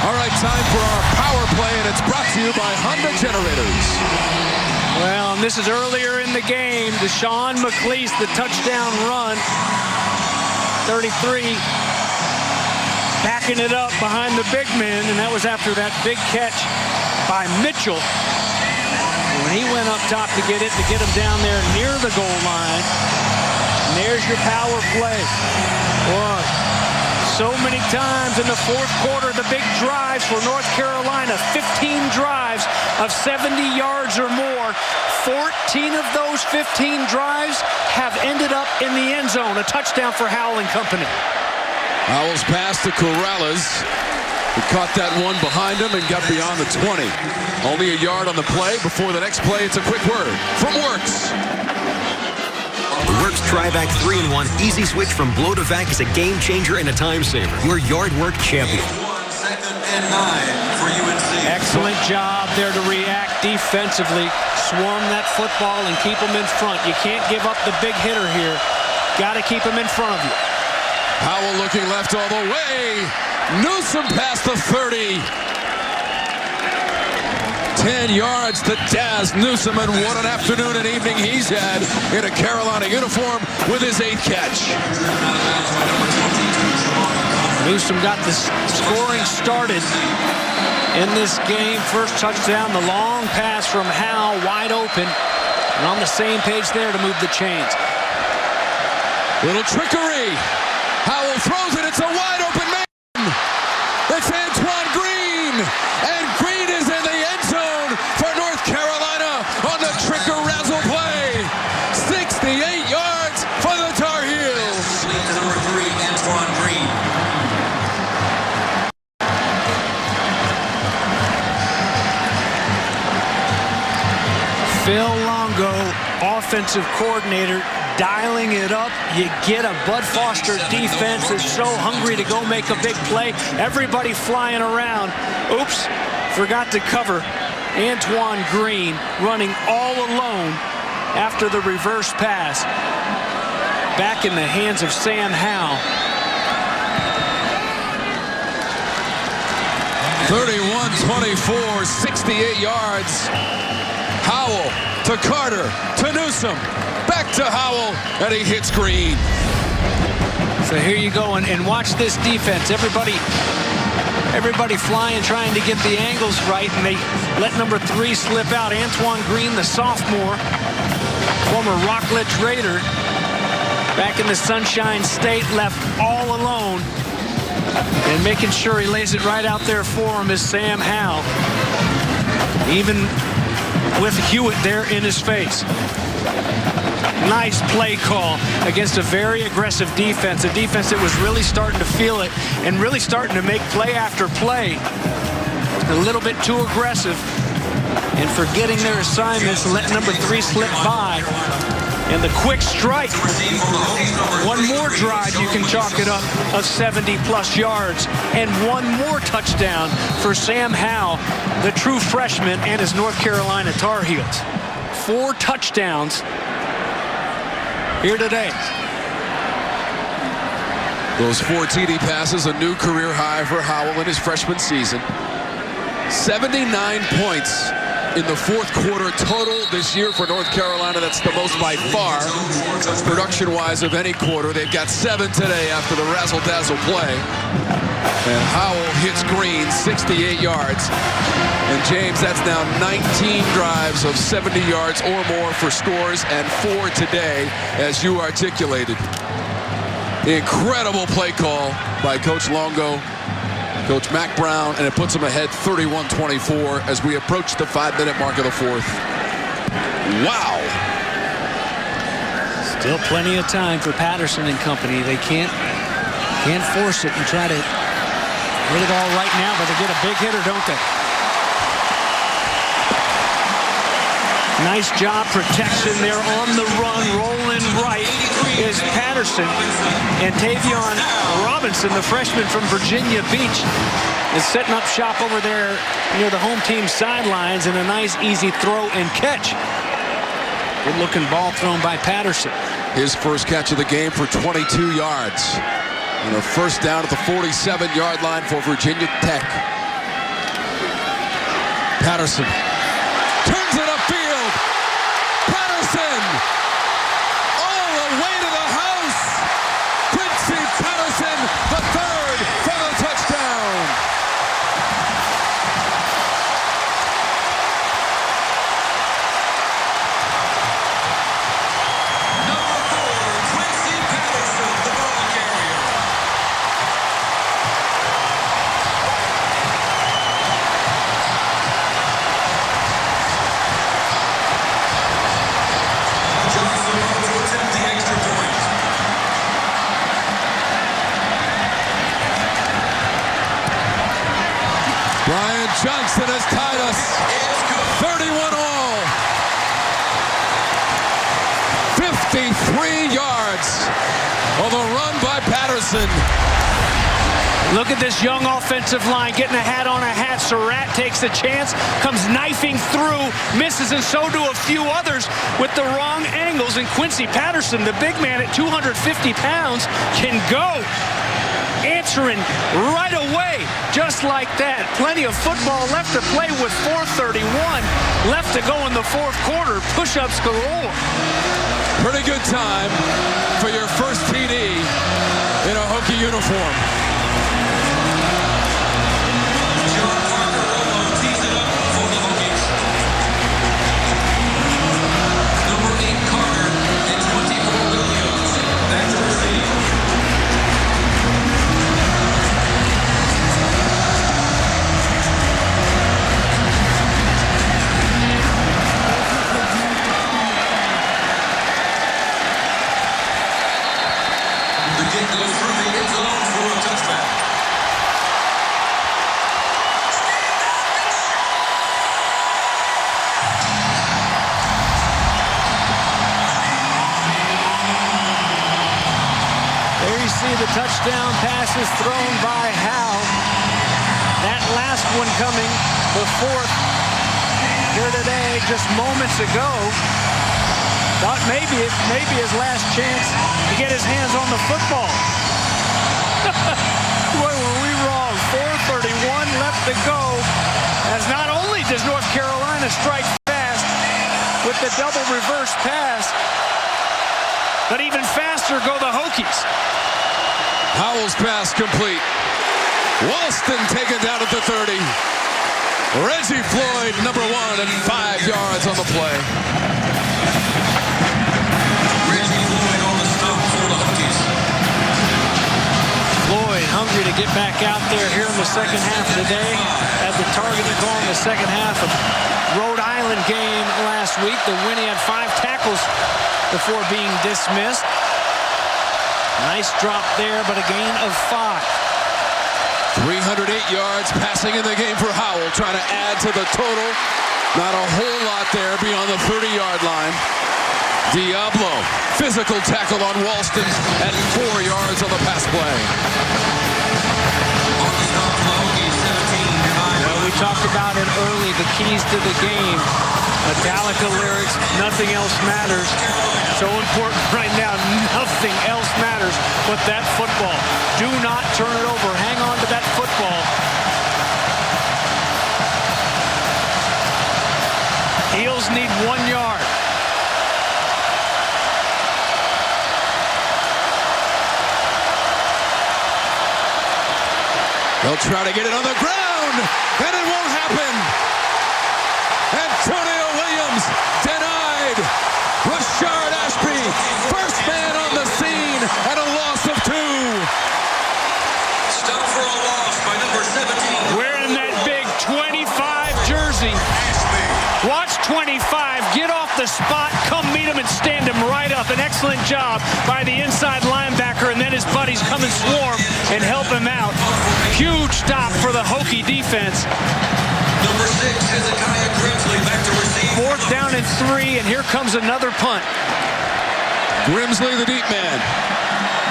All right, time for our power play, and it's brought to you by Honda Generators. Well, and this is earlier in the game. Deshaun McLeese, the touchdown run. 33. Backing it up behind the big man, and that was after that big catch by Mitchell. When he went up top to get him down there near the goal line. And there's your power play. Boy, so many times in the fourth quarter, the big drives for North Carolina. 15 drives of 70 yards or more. 14 of those 15 drives have ended up in the end zone. A touchdown for Howell and company. Howell's pass to Corrales. He caught that one behind him and got beyond the 20. Only a yard on the play. Before the next play, it's a quick word from Works. The Works Tri-Vac 3-in-1 Easy Switch from blow to vac is a game changer and a time saver. Your yard work champion. 2nd and 9 for UNC. Excellent job there to react defensively. Swarm that football and keep them in front. You can't give up the big hitter here. Got to keep them in front of you. Howell looking left all the way. Newsome past the 30. 10 yards to Daz Newsome, and what an afternoon and evening he's had in a Carolina uniform with his 8th catch. Newsome got the scoring started in this game. First touchdown, the long pass from Howell, wide open. And on the same page there to move the chains. Little trickery. Howell throws it. It's a wide open man. It's Antoine Green. And Green is in the end zone for North Carolina on the trick-a-razzle play. 68 yards for the Tar Heels. Number 3, Antoine Green. Phil Longo, offensive coordinator, dialing it up. You get a Bud Foster defense that's so hungry to go make a big play. Everybody flying around. Oops, forgot to cover. Antoine Green running all alone after the reverse pass. Back in the hands of Sam Howell. 31-24, 68 yards. Howell to Carter to Newsome. Back to Howell, and he hits Green. So here you go, and watch this defense. Everybody flying, trying to get the angles right, and they let number 3 slip out. Antoine Green, the sophomore, former Rockledge Raider, back in the Sunshine State, left all alone. And making sure he lays it right out there for him is Sam Howell. Even with Hewitt there in his face. Nice play call against a very aggressive defense. A defense that was really starting to feel it and really starting to make play after play. A little bit too aggressive and forgetting their assignments and letting number 3 slip by. And the quick strike. One more drive, you can chalk it up, of 70-plus yards. And one more touchdown for Sam Howell, the true freshman, and his North Carolina Tar Heels. 4 touchdowns here today. Those 4 TD passes, a new career high for Howell in his freshman season. 79 points in the fourth quarter total this year for North Carolina. That's the most by far, production-wise, of any quarter. They've got 7 today after the razzle-dazzle play. And Howell hits Green 68 yards. And James, that's now 19 drives of 70 yards or more for scores, and 4 today, as you articulated. Incredible play call by Coach Longo, Coach Mack Brown, and it puts them ahead 31-24 as we approach the 5-minute mark of the fourth. Wow. Still plenty of time for Patterson and company. They can't force it and try to hit it all right now, but they get a big hitter, don't they? Nice job protection there on the run. Rolling right is Patterson. And Tavion Robinson, the freshman from Virginia Beach, is setting up shop over there near the home team sidelines, and a nice easy throw and catch. Good looking ball thrown by Patterson. His first catch of the game for 22 yards. And a first down at the 47-yard line for Virginia Tech. Patterson turns it upfield. Patterson all the way to the house. Quincy Patterson, the third for the touchdown. Johnson has tied us. 31 all. 53 yards on the run by Patterson. Look at this young offensive line getting a hat on a hat. Surratt takes a chance, comes knifing through, misses, and so do a few others with the wrong angles. And Quincy Patterson, the big man at 250 pounds, can go. Answering right away, just like that. Plenty of football left to play with 4:31 left to go in the fourth quarter. Push-ups galore. Pretty good time for your first TD in a Hokie uniform. Tees it up for the Hokies. Number 8, Carter, and 24, Williams. Back to receive. The kick goes through the end zone for a touchback. There you see the touchdown passes thrown by Howe. That last one coming, the fourth here today, just moments ago. Thought maybe his last chance to get his hands on the football. Boy, were we wrong. 4:31 left to go. As not only does North Carolina strike fast with the double reverse pass, but even faster go the Hokies. Howell's pass complete. Walston taken down at the 30. Reggie Floyd, number 1, and 5 yards on the play. Reggie Floyd on the stop for the Hokies. Floyd hungry to get back out there here in the second half of the day. Had the targeting call in the second half of Rhode Island game last week. The win, he had 5 tackles before being dismissed. Nice drop there, but a gain of 5. 308 yards passing in the game for Howell, trying to add to the total. Not a whole lot there beyond the 30-yard line. Diablo, physical tackle on Walston at 4 yards on the pass play. On the stop for the Hokies, 17. Well, we talked about it early, the keys to the game. Metallica lyrics, nothing else matters. So important right now, nothing else matters but that football. Do not turn it over. Hang on to that football. Heels need 1 yard. They'll try to get it on the ground, and it won't happen. Antonio Williams denied. Rashard Ashby, first man on the scene, and a loss of 2. Stop for a loss by number 17. Wearing that big 25 jersey. Watch 25 get off the spot, come meet him and stand him right up. An excellent job by the inside linebacker, and then his buddies come and swarm and help him out. Huge stop for the Hokie defense. Number 6, Hezekiah Grimsley back to receive. 4th down and 3, and here comes another punt. Grimsley, the deep man,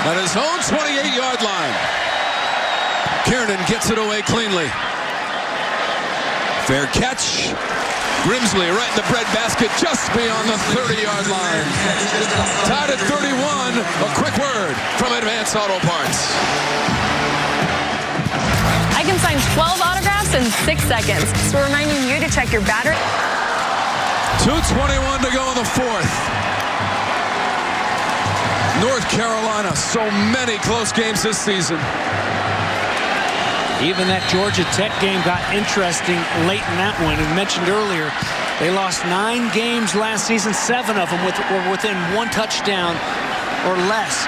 at his own 28-yard line. Kiernan gets it away cleanly. Fair catch. Grimsley right in the breadbasket just beyond the 30-yard line. Tied at 31. A quick word from Advance Auto Parts. I can sign 12 autographs in 6 seconds. So we're reminding you to check your battery. 2:21 to go in the 4th. North Carolina, so many close games this season. Even that Georgia Tech game got interesting late in that one. As mentioned earlier, they lost 9 games last season. 7 of them were within 1 touchdown or less.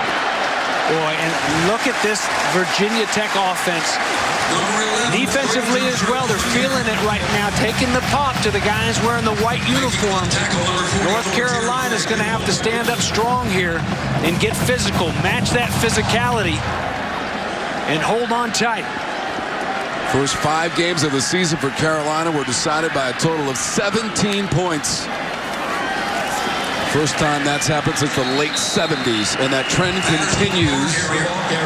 Boy, and look at this Virginia Tech offense. Defensively as well, they're feeling it right now, taking the pop to the guys wearing the white uniforms. North Carolina's going to have to stand up strong here and get physical, match that physicality, and hold on tight. First 5 games of the season for Carolina were decided by a total of 17 points. First time that's happened since the late 70s, and that trend continues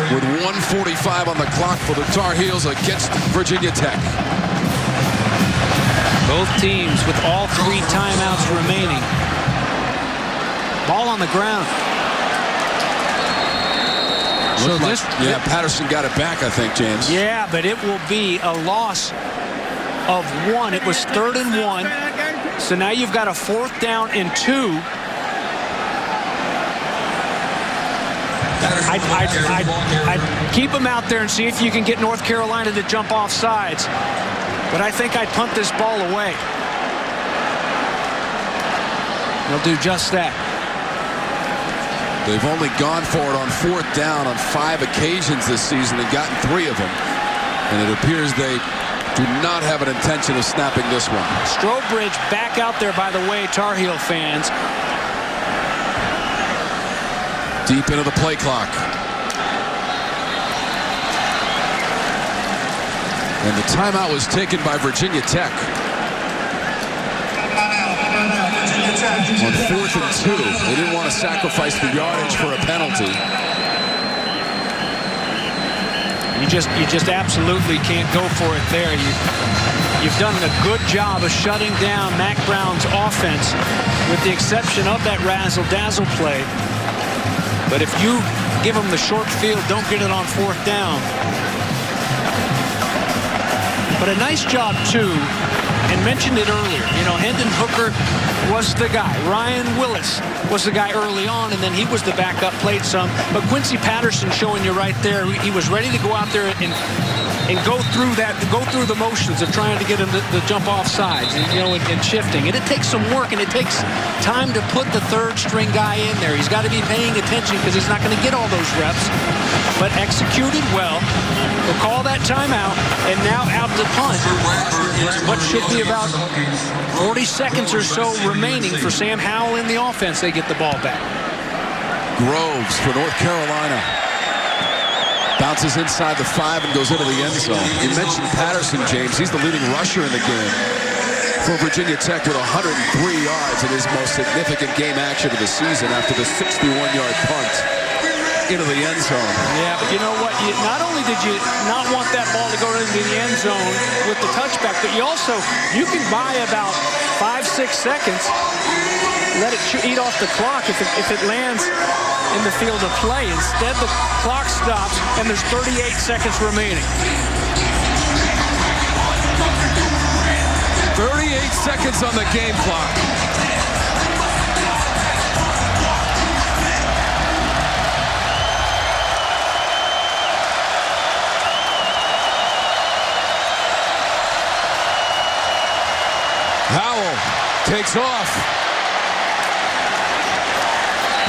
with 1:45 on the clock for the Tar Heels against Virginia Tech. Both teams with all 3 timeouts remaining. Ball on the ground. So this, Patterson got it back, I think, James. Yeah, but it will be a loss of 1. It was 3rd and 1. So now you've got a 4th down and 2. I'd keep him out there and see if you can get North Carolina to jump off sides. But I think I'd punt this ball away. They'll do just that. They've only gone for it on 4th down on 5 occasions this season and gotten 3 of them. And it appears they do not have an intention of snapping this one. Strobridge back out there, by the way, Tar Heel fans. Deep into the play clock. And the timeout was taken by Virginia Tech. On 4th and 2, they didn't want to sacrifice the yardage for a penalty. You just absolutely can't go for it there. You've done a good job of shutting down Mac Brown's offense, with the exception of that razzle-dazzle play. But if you give them the short field, don't get it on 4th down. But a nice job, too, and mentioned it earlier. You know, Hendon Hooker was the guy. Ryan Willis was the guy early on, and then he was the backup, played some. But Quincy Patterson showing you right there, he was ready to go out there and go through the motions of trying to get him to jump off sides, and, you know, and shifting. And it takes some work, and it takes time to put the 3rd string guy in there. He's got to be paying attention because he's not going to get all those reps. But executed well. We'll call that timeout, and now out to punt. What should be about 40 seconds or so remaining for Sam Howell in the offense. They get the ball back. Groves for North Carolina. Bounces inside the 5 and goes into the end zone. You mentioned Patterson, James. He's the leading rusher in the game for Virginia Tech with 103 yards in his most significant game action of the season after the 61-yard punt into the end zone. Yeah, but you know what? Not only did you not want that ball to go into the end zone with the touchback, but you can buy about 5-6 seconds, let it eat off the clock if it lands in the field of play. Instead, the clock stops, and there's 38 seconds remaining. 38 seconds on the game clock. Howell takes off.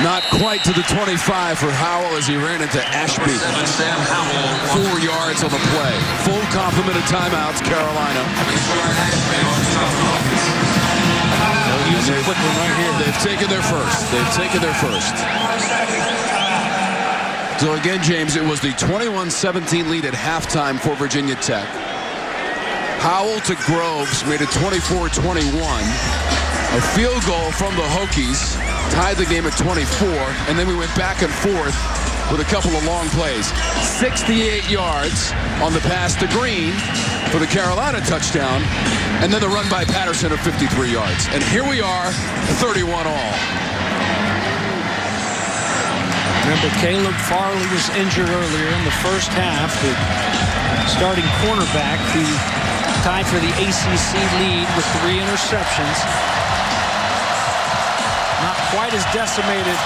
Not quite to the 25 for Howell as he ran into Ashby. 4 yards on the play. Full complement of timeouts, Carolina. No use a quick one right here. They've taken their first. They've taken their first. So again, James, it was the 21-17 lead at halftime for Virginia Tech. Howell to Groves made it 24-21. A field goal from the Hokies tied the game at 24, and then we went back and forth with a couple of long plays. 68 yards on the pass to Green for the Carolina touchdown, and then the run by Patterson of 53 yards. And here we are, 31 all. Remember, Caleb Farley was injured earlier in the first half. The starting cornerback who tied for the ACC lead with 3 interceptions. Not quite as decimated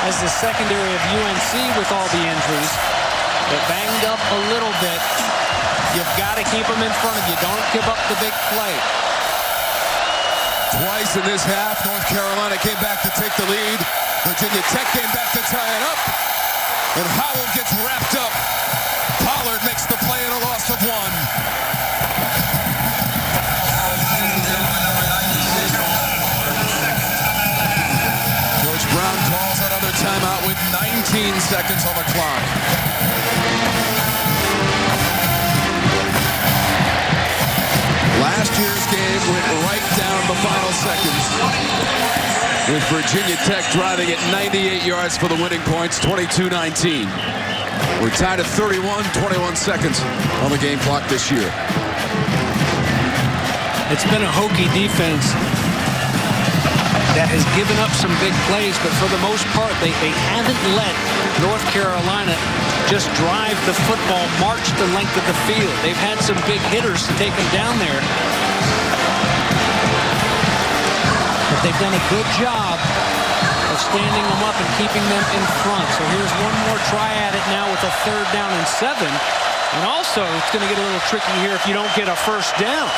as the secondary of UNC with all the injuries, but banged up a little bit. You've got to keep them in front of you. Don't give up the big play. Twice in this half, North Carolina came back to take the lead. Virginia Tech came back to tie it up. And Howell gets wrapped up. Pollard makes the play and a loss of 1. Coach Brown calls another timeout with 19 seconds on the clock. Last year's game went right down the final seconds, with Virginia Tech driving at 98 yards for the winning points, 22-19. We're tied at 31, 21 seconds on the game clock this year. It's been a Hokie defense that has given up some big plays, but for the most part, they haven't let North Carolina just drive the football, march the length of the field. They've had some big hitters to take them down there. But they've done a good job of standing them up and keeping them in front. So here's one more try at it now with a 3rd down and 7. And also, it's going to get a little tricky here if you don't get a first down.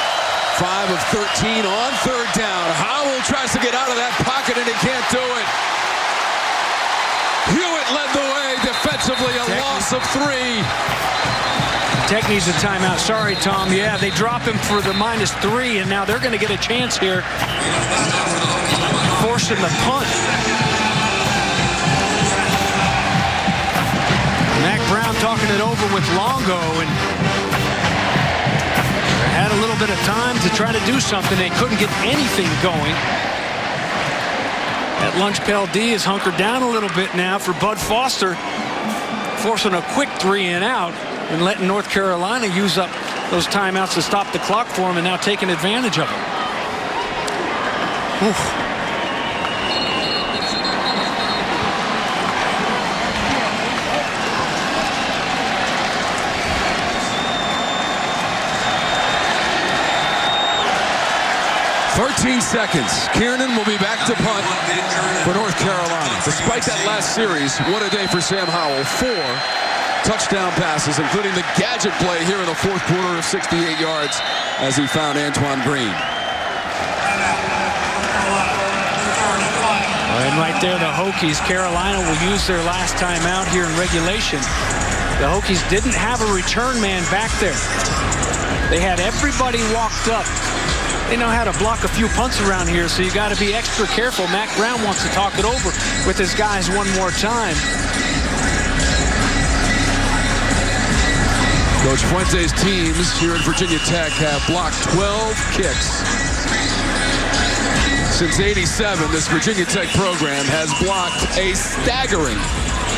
5 of 13 on 3rd down. Howell tries to get out of that pocket, and he can't do it. Hewitt led the way defensively, a loss of 3. Tech needs a timeout. Sorry, Tom. Yeah, they drop him for the -3, and now they're going to get a chance here. Forcing the punt. Mac Brown talking it over with Longo, and had a little bit of time to try to do something. They couldn't get anything going. That lunch pail D is hunkered down a little bit now for Bud Foster, forcing a quick 3 and out and letting North Carolina use up those timeouts to stop the clock for him, and now taking advantage of it. Oof. Seconds. Kiernan will be back to punt for North Carolina. Despite that last series, what a day for Sam Howell. 4 touchdown passes, including the gadget play here in the 4th quarter of 68 yards as he found Antoine Green. And right there, the Hokies, Carolina will use their last time out here in regulation. The Hokies didn't have a return man back there. They had everybody walked up. They know how to block a few punts around here, so you got to be extra careful. Mac Brown wants to talk it over with his guys one more time. Coach Fuente's teams here at Virginia Tech have blocked 12 kicks. Since '87, this Virginia Tech program has blocked a staggering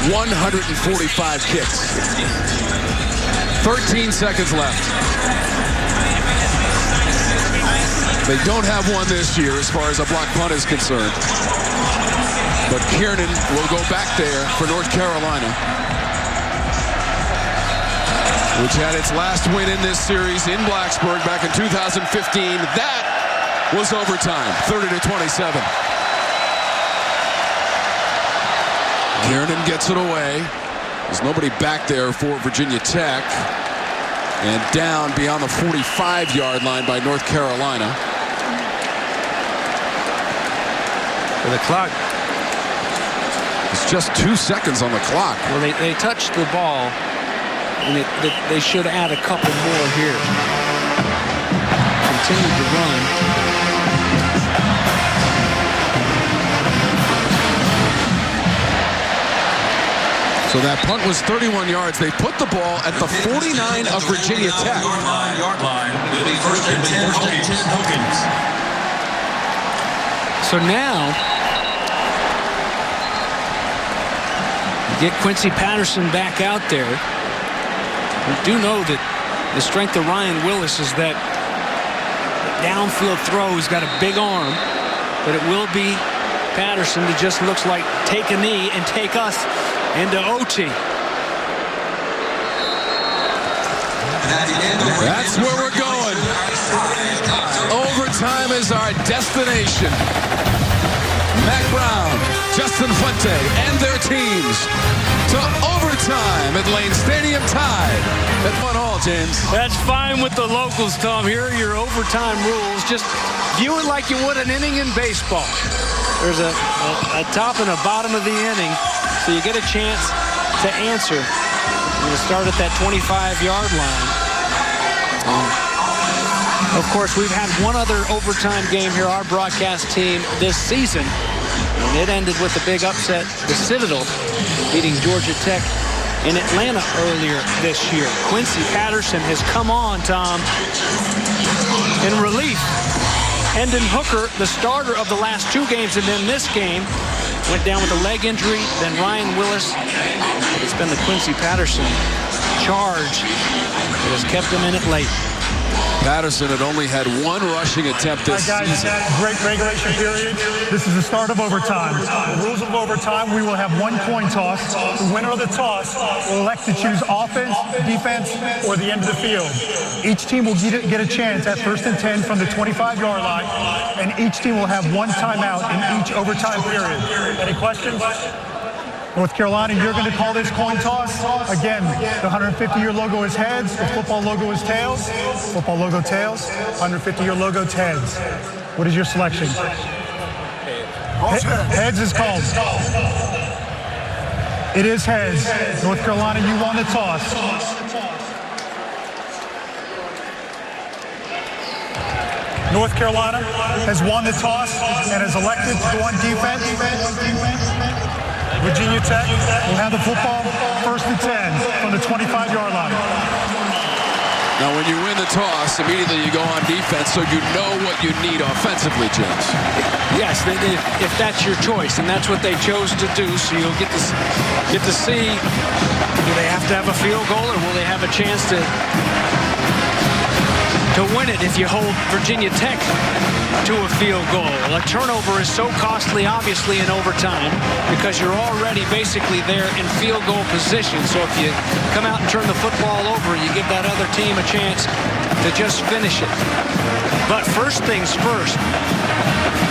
145 kicks. 13 seconds left. They don't have one this year as far as a block punt is concerned. But Kiernan will go back there for North Carolina, which had its last win in this series in Blacksburg back in 2015. That was overtime, 30-27. Kiernan gets it away. There's nobody back there for Virginia Tech. And down beyond the 45-yard line by North Carolina. For the clock. It's just 2 seconds on the clock. Well, they touched the ball, and they should add a couple more here. Continue to run. So that punt was 31 yards. They put the ball at the 49 of Virginia Tech. Yard line. It'll be first and 10 Hokies. So now, get Quincy Patterson back out there. We do know that the strength of Ryan Willis is that downfield throw. He's got a big arm, but it will be Patterson that just looks like take a knee and take us into OT. That's where we're going. Overtime is our destination. Mac Brown, Justin Fuente, and their teams to overtime at Lane Stadium, tied at 1-1, James. That's fine with the locals, Tom. Here are your overtime rules. Just view it like you would an inning in baseball. There's a top and a bottom of the inning, so you get a chance to answer. We're going to start at that 25-yard line. Of course, we've had one other overtime game here, our broadcast team, this season. And it ended with a big upset. The Citadel beating Georgia Tech in Atlanta earlier this year. Quincy Patterson has come on, Tom, in relief. Hendon Hooker, the starter of the last two games, and then this game, went down with a leg injury. Then Ryan Willis. It's been the Quincy Patterson charge that has kept him in it late. Patterson had only had one rushing attempt this season. Great regulation period. This is the start of overtime. The rules of overtime, we will have one coin toss. The winner of the toss will elect to choose offense, defense, or the end of the field. Each team will get a chance at first and 10 from the 25-yard line, and each team will have one timeout in each overtime period. Any questions? North Carolina, you're going to call this coin toss. Again, the 150-year logo is heads. The football logo is tails. Football logo tails. 150-year logo heads. What is your selection? Heads is called. It is heads. North Carolina, you won the toss. North Carolina has won the toss and has elected to go on defense. Virginia Tech will have the football first and 10 from the 25-yard line. Now, when you win the toss, immediately you go on defense, so you know what you need offensively, James. Yes, if that's your choice, and that's what they chose to do. So you'll get to see, do they have to have a field goal, or will they have a chance to win it if you hold Virginia Tech to a field goal? A turnover is so costly, obviously, in overtime because you're already basically there in field goal position. So if you come out and turn the football over, you give that other team a chance to just finish it. But first things first,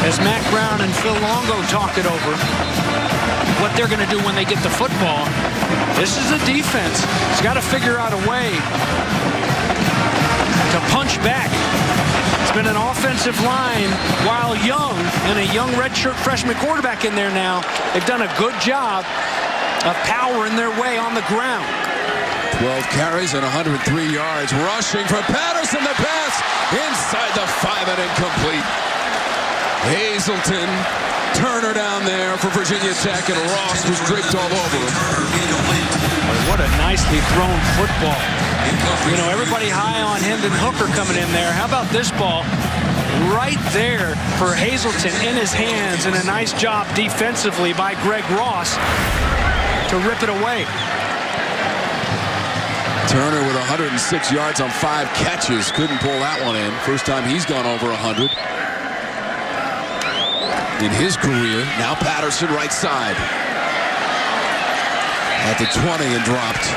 as Mac Brown and Phil Longo talk it over, what they're going to do when they get the football, this is a defense. It's got to figure out a way to punch back. It's been an offensive line, while young, and a young redshirt freshman quarterback in there now. They've done a good job of powering their way on the ground. 12 carries and 103 yards. Rushing for Patterson, the pass inside the 5 and incomplete. Hazelton, Turner down there for Virginia Tech, and Ross was draped all over him. What a nicely thrown football. You know, everybody high on Hendon Hooker coming in there. How about this ball? Right there for Hazelton in his hands, and a nice job defensively by Greg Ross to rip it away. Turner with 106 yards on 5 catches. Couldn't pull that one in. First time he's gone over 100 in his career. Now Patterson right side. At the 20 and dropped.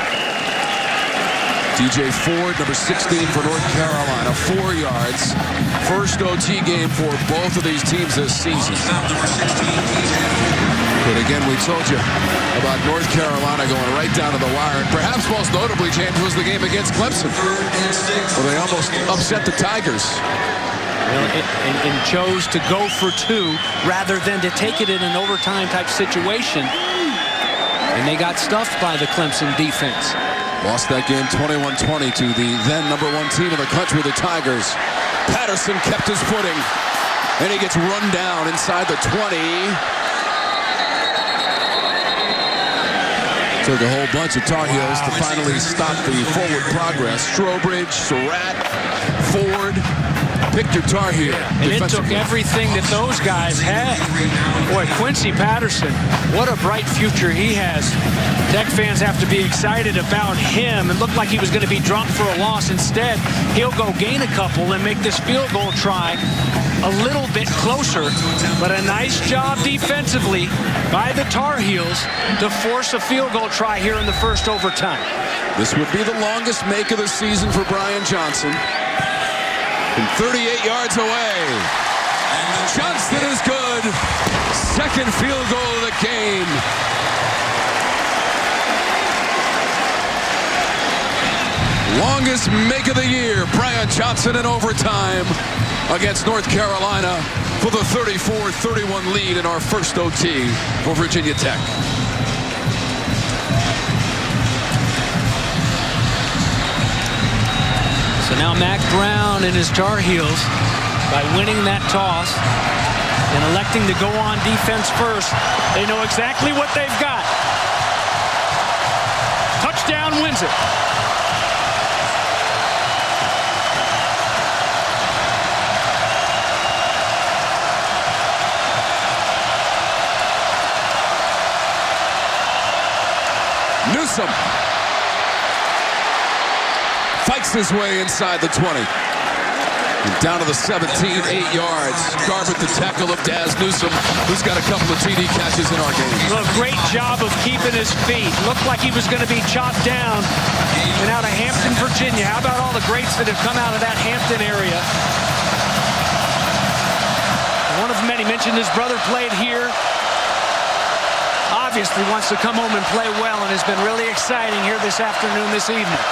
DJ Ford, number 16 for North Carolina, 4 yards. First OT game for both of these teams this season. But again, we told you about North Carolina going right down to the wire. And perhaps most notably, James, was the game against Clemson, where they almost upset the Tigers. And chose to go for 2 rather than to take it in an overtime type situation. And they got stuffed by the Clemson defense. Lost that game 21-20 to the then #1 team in the country, the Tigers. Patterson kept his footing, and he gets run down inside the 20. Took a whole bunch of Tar Heels to finally stop the forward progress. Strobridge, Surratt, Ford, picked your Tar Heel. And it took everything that those guys had. Boy, Quincy Patterson, what a bright future he has. Tech fans have to be excited about him. It looked like he was going to be dropped for a loss. Instead, he'll go gain a couple and make this field goal try a little bit closer. But a nice job defensively by the Tar Heels to force a field goal try here in the first overtime. This would be the longest make of the season for Brian Johnson. From 38 yards away. Johnston is good. Second field goal of the game. Longest make of the year. Brian Johnson in overtime against North Carolina for the 34-31 lead in our first OT for Virginia Tech. So now Mac Brown and his Tar Heels, by winning that toss and electing to go on defense first, they know exactly what they've got. Touchdown wins it. Newsome fights his way inside the 20. And down to the 17, 8 yards. Garbutt the tackle of Daz Newsome, who's got a couple of TD catches in our game. Well, great job of keeping his feet. Looked like he was going to be chopped down. And out of Hampton, Virginia. How about all the greats that have come out of that Hampton area? One of the many mentioned his brother played here. Obviously wants to come home and play well, and has been really exciting here this afternoon, this evening.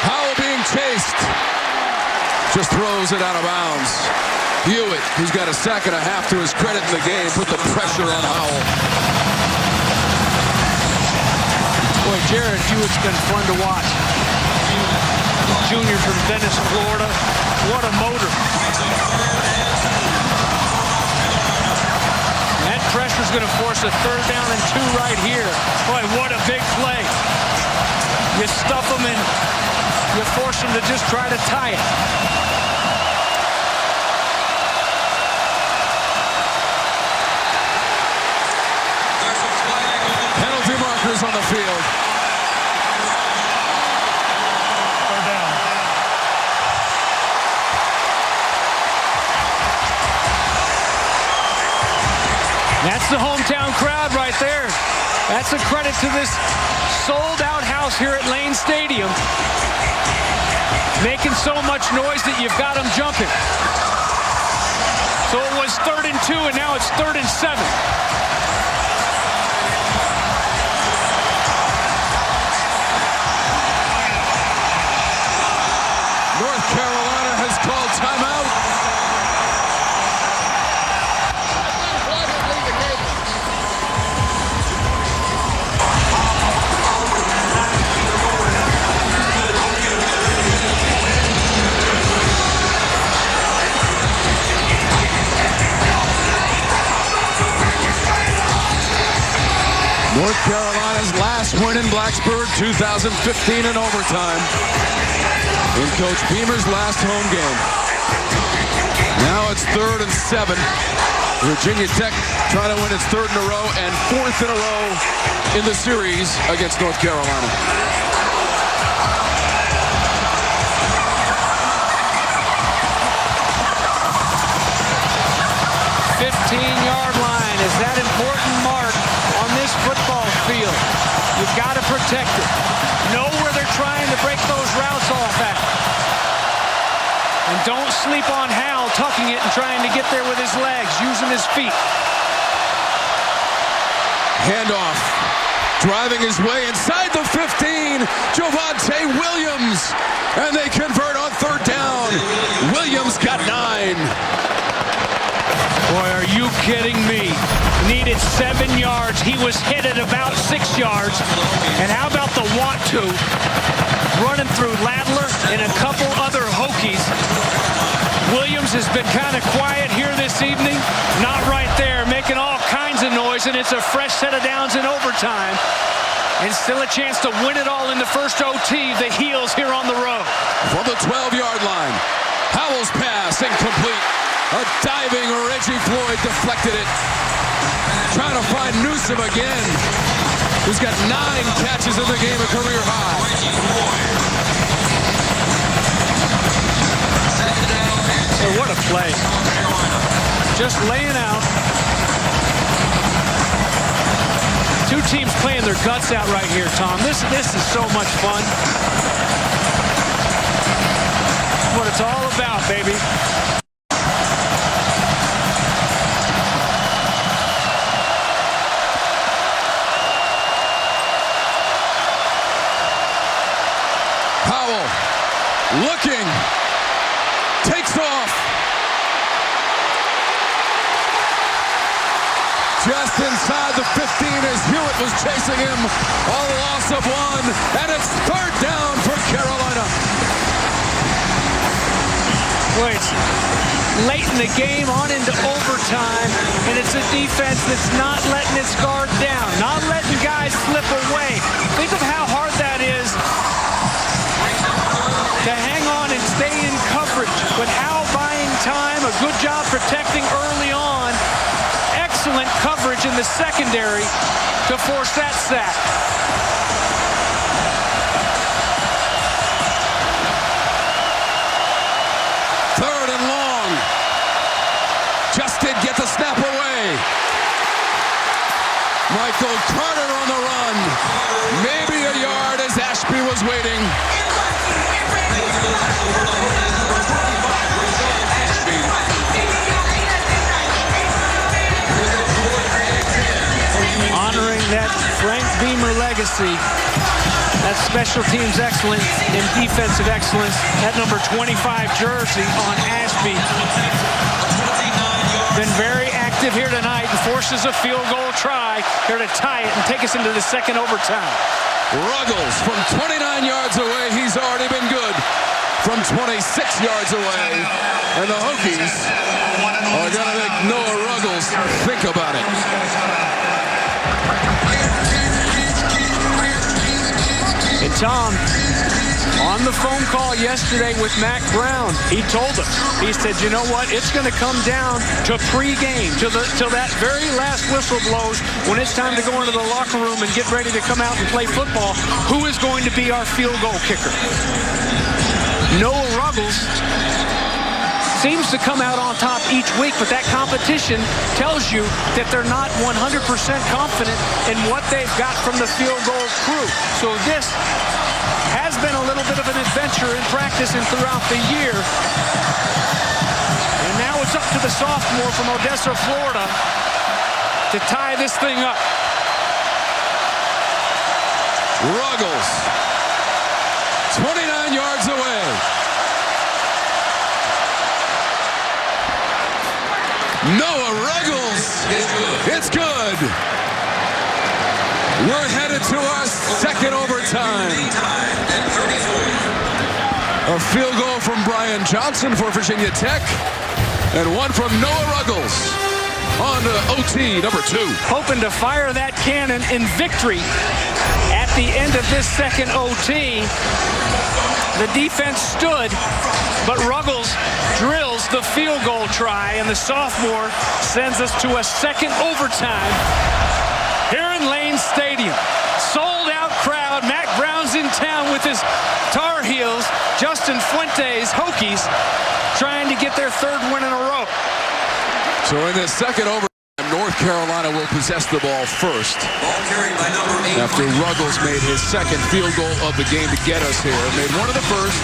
Howell being chased. Just throws it out of bounds. Hewitt, who's got a sack and a half to his credit in the game, put the pressure on Howell. Boy, Jared Hewitt's been fun to watch. Junior from Venice, Florida. What a motor. That pressure's going to force a 3rd down and 2 right here. Boy, what a big play. You stuff them and you force them to just try to tie it. Penalty markers on the field. 3rd down. That's the hometown crowd right there. That's a credit to this sold-out house here at Lane Stadium. Making so much noise that you've got them jumping. So it was 3rd and 2, and now it's 3rd and 7. North Carolina has called timeout. North Carolina's last win in Blacksburg, 2015 in overtime. In Coach Beamer's last home game. Now it's 3rd and 7. Virginia Tech trying to win its 3rd in a row and 4th in a row in the series against North Carolina. Yard line is that important mark on this football field. You've got to protect it. Know where they're trying to break those routes off at. And don't sleep on Howell tucking it and trying to get there with his legs, using his feet. Handoff. Driving his way inside the 15. Javonte Williams. And they convert on 3rd down. Williams got 9. Boy, are you kidding me? Needed 7 yards. He was hit at about 6 yards. And how about the want to? Running through Ladler and a couple other Hokies. Williams has been kind of quiet here this evening. Not right there, making all kinds of noise. And gets a fresh set of downs in overtime. And still a chance to win it all in the first OT. The Heels here on the road. From the 12-yard line. Howell's pass incomplete. A diving Reggie Floyd deflected it. Trying to find Newsom again. He's got 9 catches in the game, a career high. Oh, what a play. Just laying out. Two teams playing their guts out right here, Tom. This is so much fun. What it's all about, baby. Howell looking, takes off. Just inside the 15 as Hewitt was chasing him. A loss of 1, and it's 3rd down for Carolina. Wait, late in the game, on into overtime, and it's a defense that's not letting its guard down, not letting guys slip away. Think of how hard that is to hang on and stay in coverage, but Howell buying time, a good job protecting early on. Excellent coverage in the secondary to force that sack. Third and long. Just did get the snap away. Michael Carter on the run. Maybe a yard as Ashby was waiting. Honoring that Frank Beamer legacy, that special teams excellence and defensive excellence, that number 25 jersey on Ashby. Been very active here tonight and forces a field goal try here to tie it and take us into the second overtime. Ruggles from 29 yards away. He's already been good from 26 yards away. And the Hokies are going to make Noah Ruggles think about it. And Tom, on the phone call yesterday with Mac Brown, he told us, he said, you know what, it's going to come down to pregame, till that very last whistle blows, when it's time to go into the locker room and get ready to come out and play football. Who is going to be our field goal kicker? Noah Ruggles seems to come out on top each week, but that competition tells you that they're not 100% confident in what they've got from the field goal crew. So this has been a little bit of an adventure in practice and throughout the year. And now it's up to the sophomore from Odessa, Florida, to tie this thing up. Ruggles, 29 yards away. Noah Ruggles, it's good. We're headed to our second overtime. A field goal from Brian Johnson for Virginia Tech, and one from Noah Ruggles on to OT number 2. Hoping to fire that cannon in victory at the end of this second OT. The defense stood, but Ruggles drills the field goal try, and the sophomore sends us to a second overtime here in Lane Stadium. Sold out crowd. Mac Brown's in town with his Tar Heels. Justin Fuentes, Hokies, trying to get their 3rd win in a row. So in this second overtime, North Carolina will possess the ball first. After Ruggles made his second field goal of the game to get us here. Made one of the first,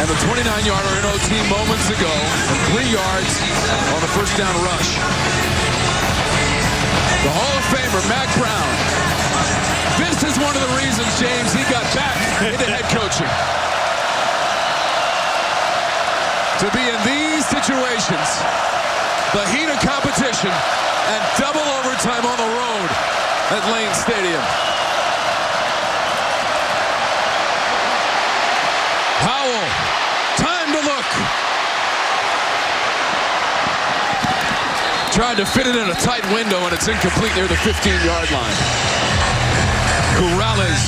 and the 29-yarder in OT moments ago, and 3 yards on the first down rush. The Hall of Famer, Mac Brown. This is one of the reasons, James, he got back into head coaching. To be in these situations, the heat of competition, and double overtime on the road at Lane Stadium. Howell, time to look. Tried to fit it in a tight window, and it's incomplete near the 15-yard line. Corrales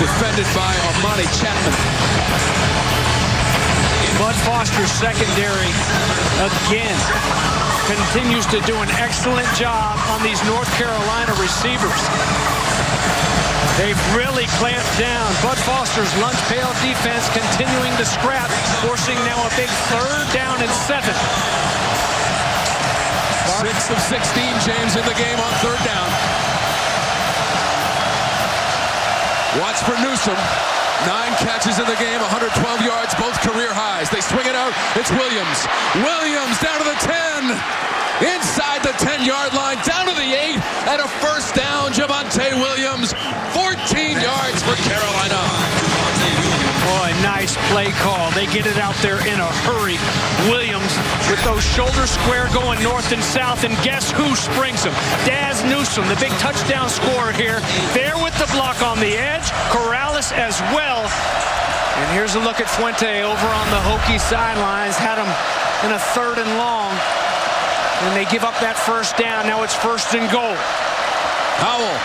defended by Armani Chapman. Bud Foster's secondary again continues to do an excellent job on these North Carolina receivers. They've really clamped down. Bud Foster's lunch pail defense continuing to scrap, forcing now a big 3rd down and 7. 6 of 16, James, in the game on 3rd down. Watch for Newsome. 9 catches in the game, 112 yards, both career highs. They swing it out. It's Williams. Williams down to the 10. Inside the 10-yard line, down to the 8, and a 1st down. Javonte Williams, 14 yards for Carolina. Boy, nice play call. They get it out there in a hurry. Williams with those shoulders square going north and south, and guess who springs them? Daz Newsome, the big touchdown scorer here. There with the block on the edge. Corrales as well. And here's a look at Fuente over on the Hokies sidelines. Had him in a 3rd and long. And they give up that 1st down. Now it's 1st and goal. Howell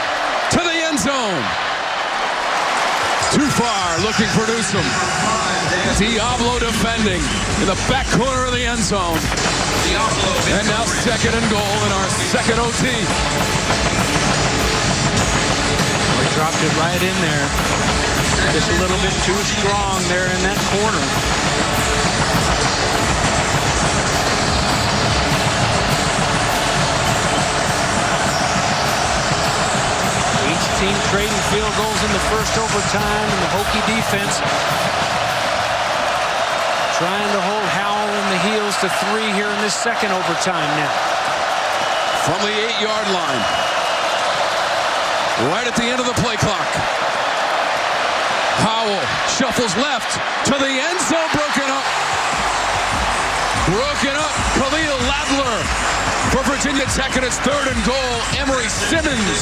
to the end zone. Too far, looking for Newsome. Diablo defending in the back corner of the end zone. And now 2nd and goal in our 2nd OT. They dropped it right in there. Just a little bit too strong there in that corner. Team trading field goals in the 1st overtime, and the Hokie defense trying to hold Howell in the heels to 3 here in this 2nd overtime now. From the 8-yard line. Right at the end of the play clock. Howell shuffles left to the end zone, broken up. Broken up, Khalil Ladler for Virginia Tech, and it's 3rd and goal. Emory Simmons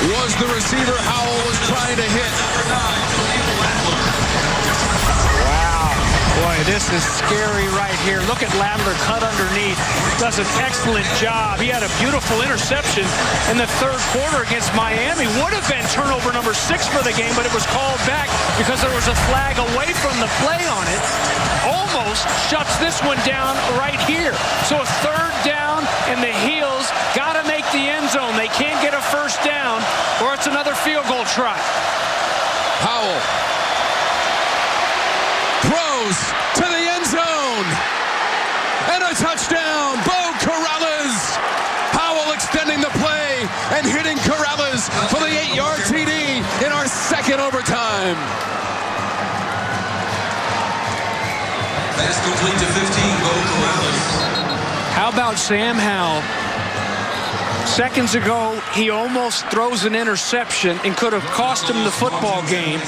was the receiver Howell was trying to hit. Wow. Boy, this is scary right here. Look at Ladler cut underneath. Does an excellent job. He had a beautiful interception in the 3rd quarter against Miami. Would have been turnover number 6 for the game, but it was called back because there was a flag away from the play on it. Almost shuts this one down right here. So a 3rd down, and the Heels got to make the end zone. They can't get a 1st down, or it's another field goal try. Howell throws to the end zone, and a touchdown. Bo Corrales. Howell extending the play and hitting Corrales for the 8-yard TD in our 2nd overtime. Pass complete to 15, Bo Corrales. How about Sam Howell? Seconds ago, he almost throws an interception and could have cost him the football game.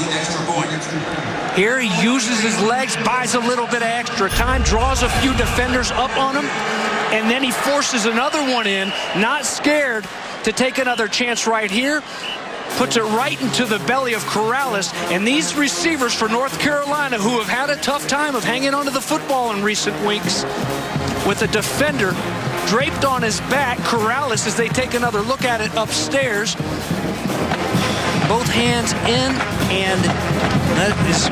Here he uses his legs, buys a little bit of extra time, draws a few defenders up on him, and then he forces another one in, not scared to take another chance right here. Puts it right into the belly of Corrales, and these receivers for North Carolina, who have had a tough time of hanging onto the football in recent weeks, with a defender draped on his back, Corrales, as they take another look at it upstairs. Both hands in, and that is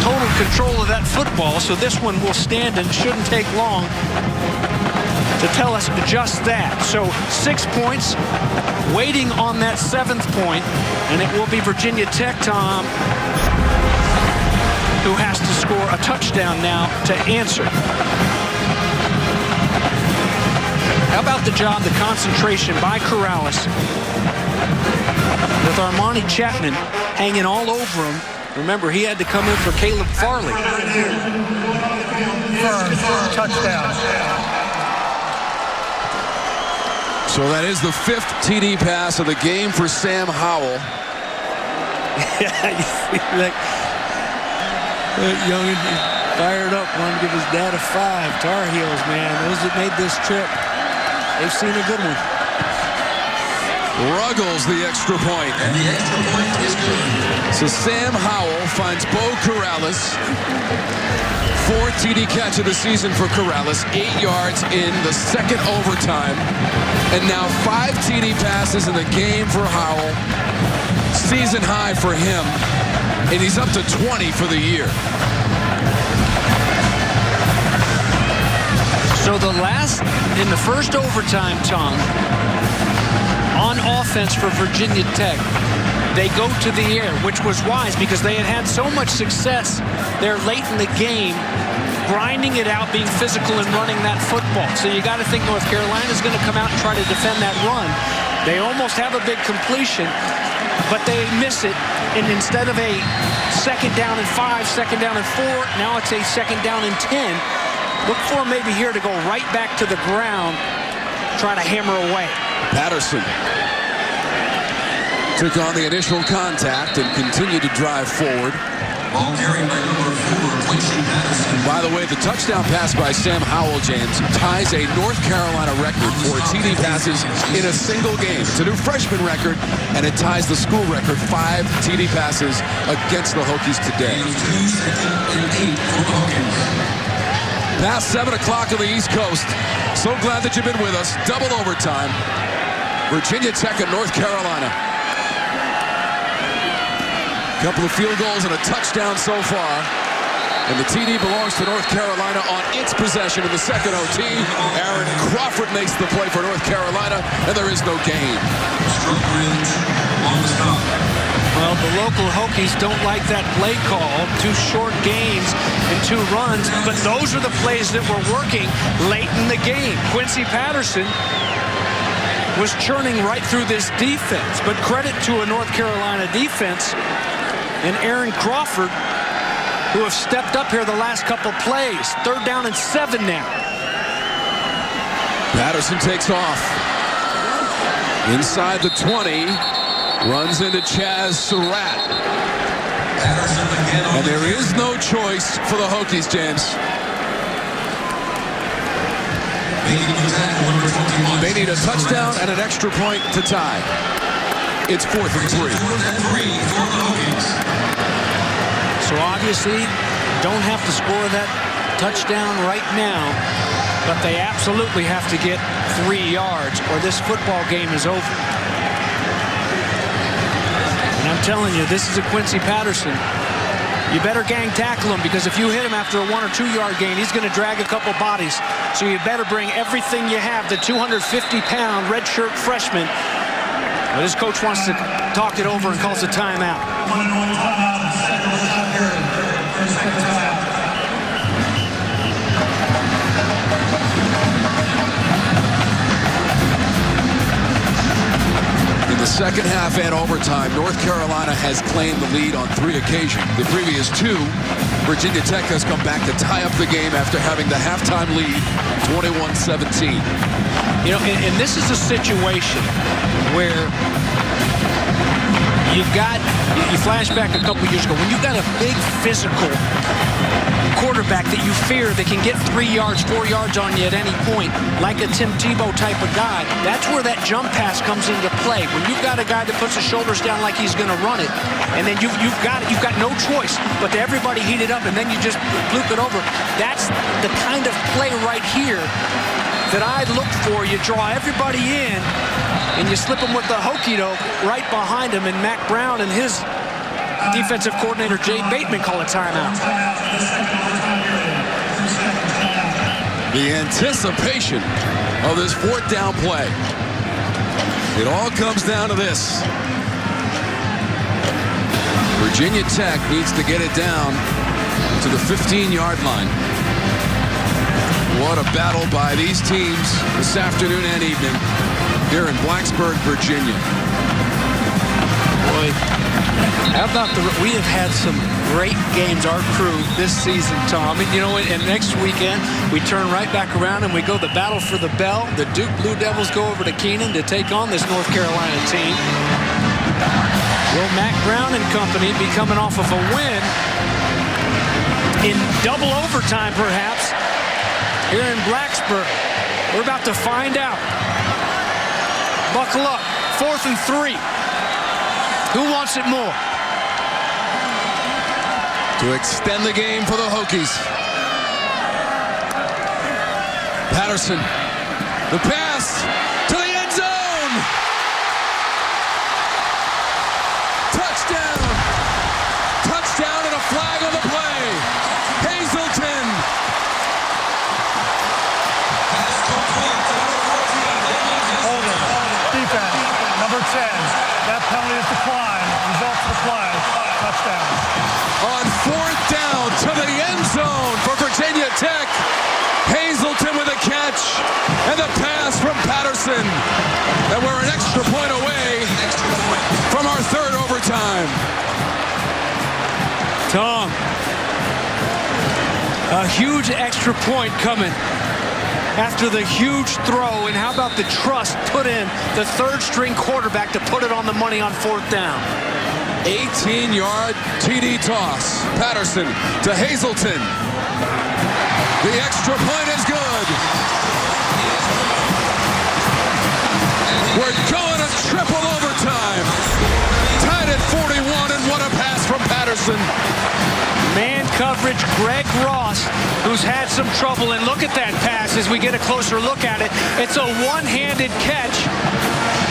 total control of that football, so this one will stand and shouldn't take long to tell us just that. So 6 points, waiting on that 7th point, and it will be Virginia Tech, Tom, who has to score a touchdown now to answer. How about the job, the concentration by Corrales, with Armani Chapman hanging all over him. Remember, he had to come in for Caleb Farley. Touchdown. So that is the 5th TD pass of the game for Sam Howell. Yeah, you see that youngin fired up, wanted to give his dad a 5. Tar Heels, man, those that made this trip, they've seen a good one. Ruggles the extra point. And the extra point is good. So Sam Howell finds Bo Corrales. Fourth TD catch of the season for Corrales, 8 yards in the second overtime. And now 5 TD passes in the game for Howell. Season high for him. And he's up to 20 for the year. So in the first overtime, Tom, on offense for Virginia Tech, they go to the air, which was wise because they had so much success there late in the game, grinding it out, being physical and running that football. So you got to think North Carolina is going to come out and try to defend that run. They almost have a big completion, but they miss it. And instead of a 2nd down and 5, 2nd down and 4, now it's a 2nd down and 10. Look for maybe here to go right back to the ground, try to hammer away. Patterson took on the initial contact and continued to drive forward. Ball carried by number 4, Quincy Patterson. By the way, the touchdown pass by Sam Howell, James, ties a North Carolina record for TD passes in a single game. It's a new freshman record, and it ties the school record, 5 TD passes against the Hokies today. 2 second and 8 for the Hokies. Past 7 o'clock on the East Coast. So glad that you've been with us. Double overtime. Virginia Tech and North Carolina. Couple of field goals and a touchdown so far. And the TD belongs to North Carolina on its possession in the second OT. Aaron Crawford makes the play for North Carolina, and there is no gain. Struckbridge on the stop. Well, the local Hokies don't like that play call. 2 short gains and 2 runs, but those are the plays that were working late in the game. Quincy Patterson was churning right through this defense, but credit to a North Carolina defense and Aaron Crawford, who have stepped up here the last couple plays. 3rd down and 7 now. Patterson takes off. Inside the 20. Runs into Chaz Surratt. Patterson again on And there is no choice for the Hokies, James. making the tackle, number 21. They need a touchdown and an extra point to tie. It's 4th and 3. 4th and 3 for the Hokies. So obviously, don't have to score that touchdown right now, but they absolutely have to get 3 yards or this football game is over. And I'm telling you, this is a Quincy Patterson. You better gang tackle him, because if you hit him after a 1 or 2 yard gain, he's going to drag a couple bodies. So you better bring everything you have. The 250-pound redshirt freshman. But his coach wants to talk it over and calls a timeout. In the second half and overtime, North Carolina has claimed the lead on 3 occasions. The previous 2, Virginia Tech has come back to tie up the game after having the halftime lead, 21-17. You know, and this is a situation where you flash back a couple years ago, when you got a big physical quarterback that you fear that can get 3 yards, 4 yards on you at any point, like a Tim Tebow type of guy, that's where that jump pass comes into play. When you've got a guy that puts his shoulders down like he's going to run it, and then you've got no choice but to everybody heat it up, and then you just fluke it over. That's the kind of play right here that I look for. You draw everybody in, and you slip them with the Hokies right behind him, and Mac Brown and his defensive coordinator, Jay Bateman, call a timeout. The anticipation of this 4th down play. It all comes down to this. Virginia Tech needs to get it down to the 15-yard line. What a battle by these teams this afternoon and evening here in Blacksburg, Virginia. Boy, how about we have had some great games, our crew, this season, Tom. And, you know, and next weekend, we turn right back around and we go the battle for the bell. The Duke Blue Devils go over to Keenan to take on this North Carolina team. Will Mac Brown and company be coming off of a win in double overtime, perhaps, here in Blacksburg? We're about to find out. Buckle up. 4th and 3. Who wants it more? To extend the game for the Hokies. Patterson, the pass to the end zone. Touchdown. Touchdown and a flag on the play. Hazelton. Holden, defense, number 10. That penalty is declined. Results of the play. Touchdown. On fourth down to the end zone for Virginia Tech. Hazelton with a catch and the pass from Patterson. And we're an extra point away from our third overtime. Tom, a huge extra point coming after the huge throw. And how about the trust put in the third-string quarterback to put it on the money on fourth down? 18-yard TD toss. Patterson to Hazelton. The extra point is good. We're going to triple overtime. Tied at 41, and what a pass from Patterson. Man coverage, Greg Ross, who's had some trouble. And look at that pass as we get a closer look at it. It's a one-handed catch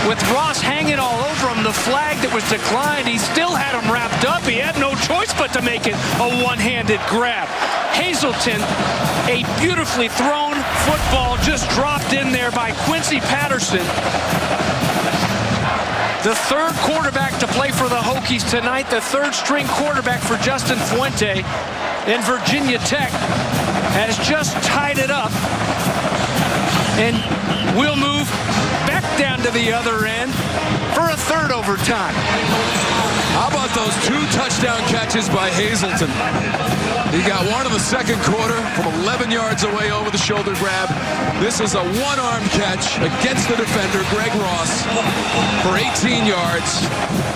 with Ross hanging all over him. The flag that was declined, he still had him wrapped up. He had no choice but to make it a one-handed grab. Hazelton, a beautifully thrown football just dropped in there by Quincy Patterson. The third quarterback to play for the Hokies tonight, the third-string quarterback for Justin Fuente. And Virginia Tech has just tied it up. And we'll move back down to the other end for a third overtime. How about those two touchdown catches by Hazelton? He got one in the second quarter from 11 yards away over the shoulder grab. This is a one-arm catch against the defender, Greg Ross, for 18 yards.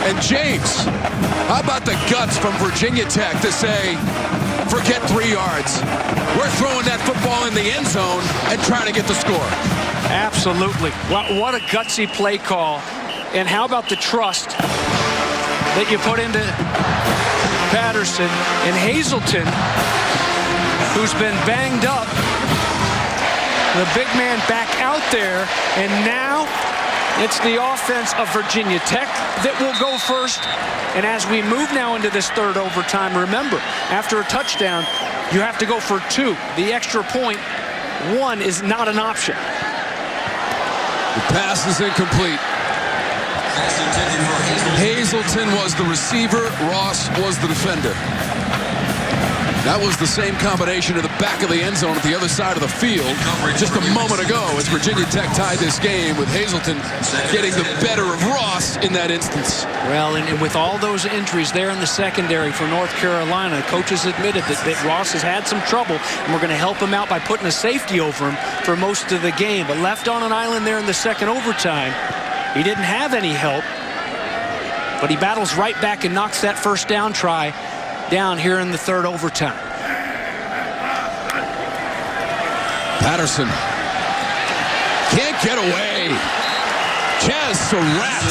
And James, how about the guts from Virginia Tech to say, forget 3 yards. We're throwing that football in the end zone and trying to get the score. Absolutely. What a gutsy play call. And how about the trust that you put into Patterson and Hazelton, who's been banged up. The big man back out there, and now it's the offense of Virginia Tech that will go first. And as we move now into this third overtime, remember, after a touchdown, you have to go for 2. The extra point, 1 is not an option. The pass is incomplete. Hazelton was the receiver, Ross was the defender. That was the same combination to the back of the end zone at the other side of the field just a moment ago as Virginia Tech tied this game with Hazelton getting the better of Ross in that instance. Well, and with all those injuries there in the secondary for North Carolina, coaches admitted that Ross has had some trouble, and we're going to help him out by putting a safety over him for most of the game. But left on an island there in the second overtime, he didn't have any help, but he battles right back and knocks that first down try down here in the third overtime. Patterson can't get away. Chaz Surratt,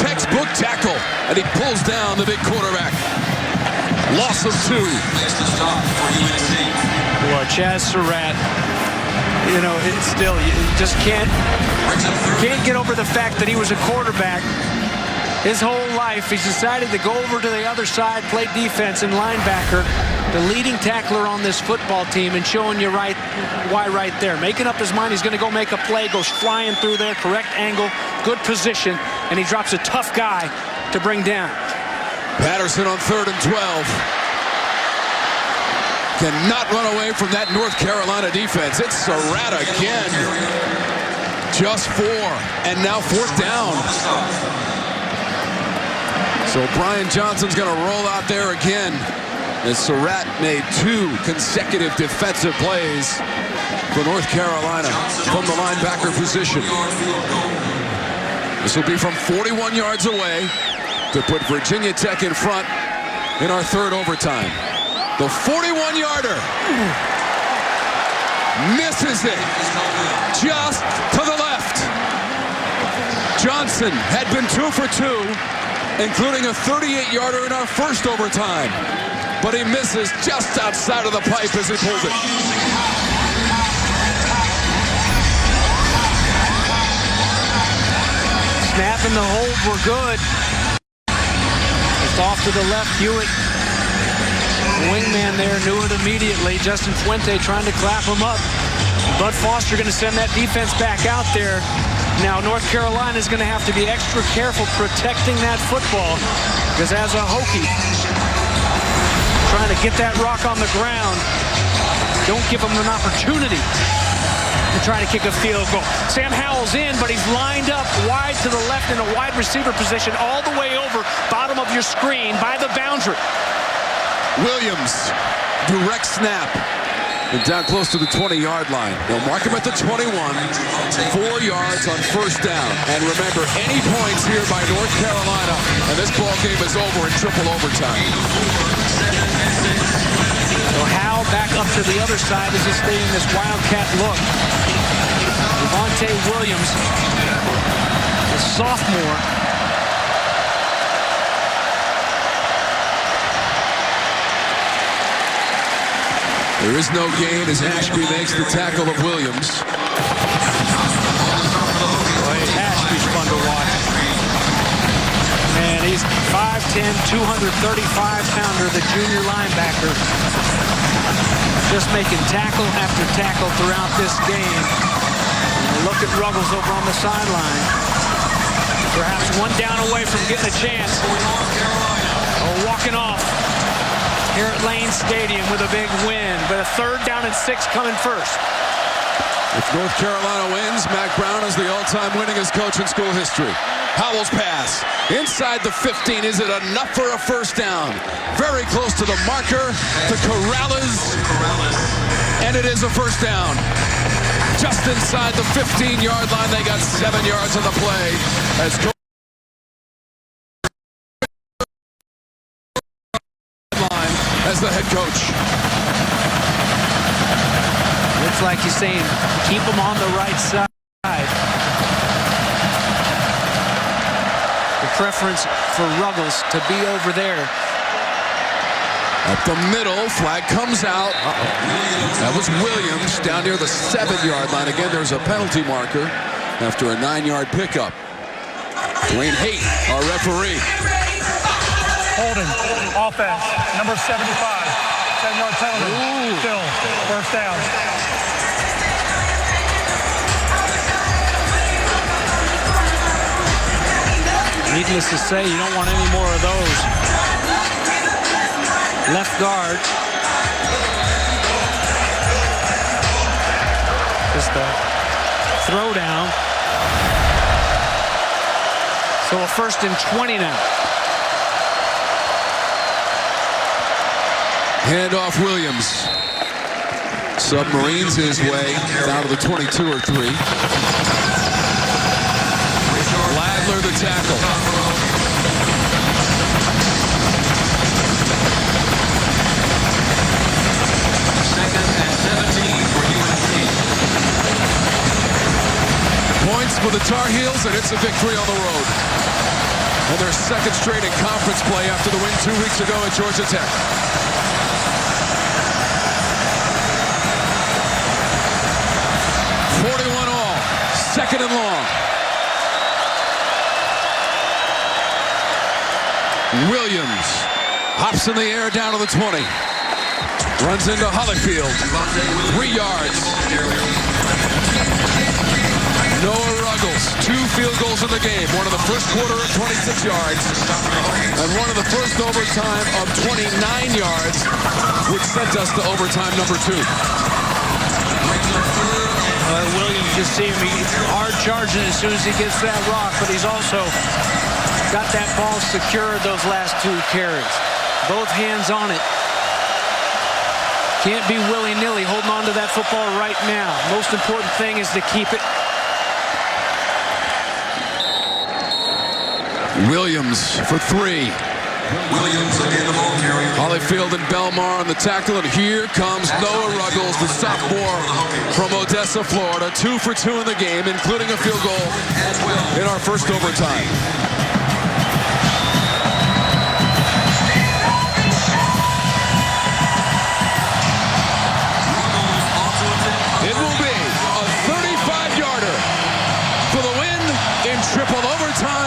textbook tackle, and he pulls down the big quarterback. Loss of 2. Well, Chaz Surratt, you know, it's still, you just can't get over the fact that he was a quarterback his whole life. He's decided to go over to the other side, play defense and linebacker, the leading tackler on this football team, and showing you why right there. Making up his mind he's going to go make a play, goes flying through there, correct angle, good position, and he drops a tough guy to bring down. Patterson on 3rd and 12. Cannot run away from that North Carolina defense. It's Surratt again. Just 4, and now 4th down. So Brian Johnson's going to roll out there again as Surratt made 2 consecutive defensive plays for North Carolina from the linebacker position. This will be from 41 yards away to put Virginia Tech in front in our third overtime. The 41-yarder misses it just to the left. Johnson had been 2 for 2, including a 38-yarder in our first overtime. But he misses just outside of the pipe as he pulls it. snap and the hold were good. It's off to the left. Hewitt, wingman there, knew it immediately. Justin Fuente trying to clap him up. Bud Foster going to send that defense back out there. Now North Carolina is going to have to be extra careful protecting that football, because as a Hokie, trying to get that rock on the ground, don't give them an opportunity to try to kick a field goal. Sam Howell's in, but he's lined up wide to the left in a wide receiver position all the way over bottom of your screen by the boundary. Williams, direct snap. And down close to the 20-yard line. They'll mark him at the 21. 4 yards on first down. And remember, any points here by North Carolina, and this ball game is over in triple overtime. So Howell back up to the other side as he's staying this wildcat look. Devontae Williams, the sophomore. There is no gain as Ashby makes the tackle of Williams. Boy, Ashby's fun to watch. And he's 5'10", 235-pounder, the junior linebacker. Just making tackle after tackle throughout this game. And look at Ruggles over on the sideline. Perhaps one down away from getting a chance. Oh, walking off here at Lane Stadium with a big win, but a 3rd down and 6 coming first. If North Carolina wins, Mack Brown is the all-time winningest coach in school history. Howell's pass inside the 15. Is it enough for a first down? Very close to the marker, to Corrales, and it is a first down. Just inside the 15-yard line, they got 7 yards on the play as as the head coach. Looks like he's saying, keep them on the right side. The preference for Ruggles to be over there. Up the middle, flag comes out. That was Williams down near the 7-yard line. Again, there's a penalty marker after a 9-yard pickup. Dwayne Haight, our referee. Holding, offense, number 75, 10-yard penalty, still, first down. Needless to say, you don't want any more of those. Left guard. Just a throwdown. So a 1st and 20 now. Handoff Williams. Submarines his way down to the 22 or 3. Ladler the tackle. Second and 17 for UNC. Points for the Tar Heels, and it's a victory on the road. And their 2nd straight in conference play after the win 2 weeks ago at Georgia Tech. 41 all, 2nd and long. Williams hops in the air down to the 20. Runs into Holyfield. 3 yards. Noah Ruggles, 2 field goals in the game. One of the first quarter of 26 yards. And one of the first overtime of 29 yards, which sent us to overtime number 2. Williams, just see him, he's hard charging as soon as he gets that rock, but he's also got that ball secured those last 2 carries. Both hands on it. Can't be willy-nilly holding on to that football right now. Most important thing is to keep it. Williams for 3. Williams again the ball carrier. Holyfield and Belmar on the tackle, and here comes Noah Ruggles, the sophomore from Odessa, Florida. 2 for 2 in the game, including a field goal in our first overtime. It will be a 35-yarder for the win in triple overtime.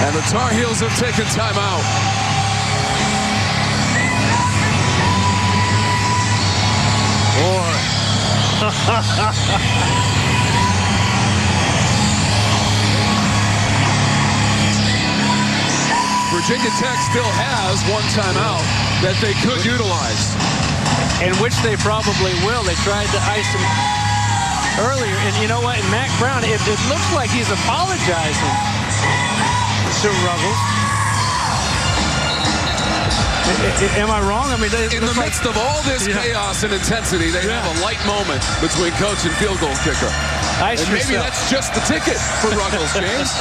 And the Tar Heels have taken timeout. Virginia Tech still has one timeout that they could utilize. And which they probably will. They tried to ice him earlier. And you know what? And Mac Brown, it looks like he's apologizing to Ruggles. Am I wrong? I mean, in the midst of all this chaos and intensity, they have a light moment between coach and field goal kicker. Ice and maybe yourself. that's just the ticket for Ruggles, James.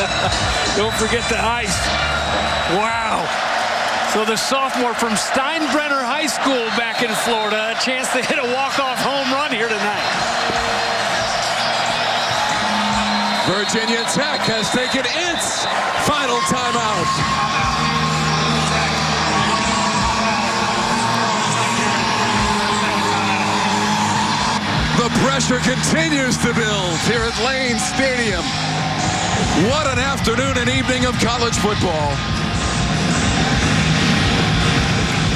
Don't forget the ice. Wow. So the sophomore from Steinbrenner High School back in Florida, a chance to hit a walk-off home run here tonight. Virginia Tech has taken its final timeout. The pressure continues to build here at Lane Stadium. What an afternoon and evening of college football.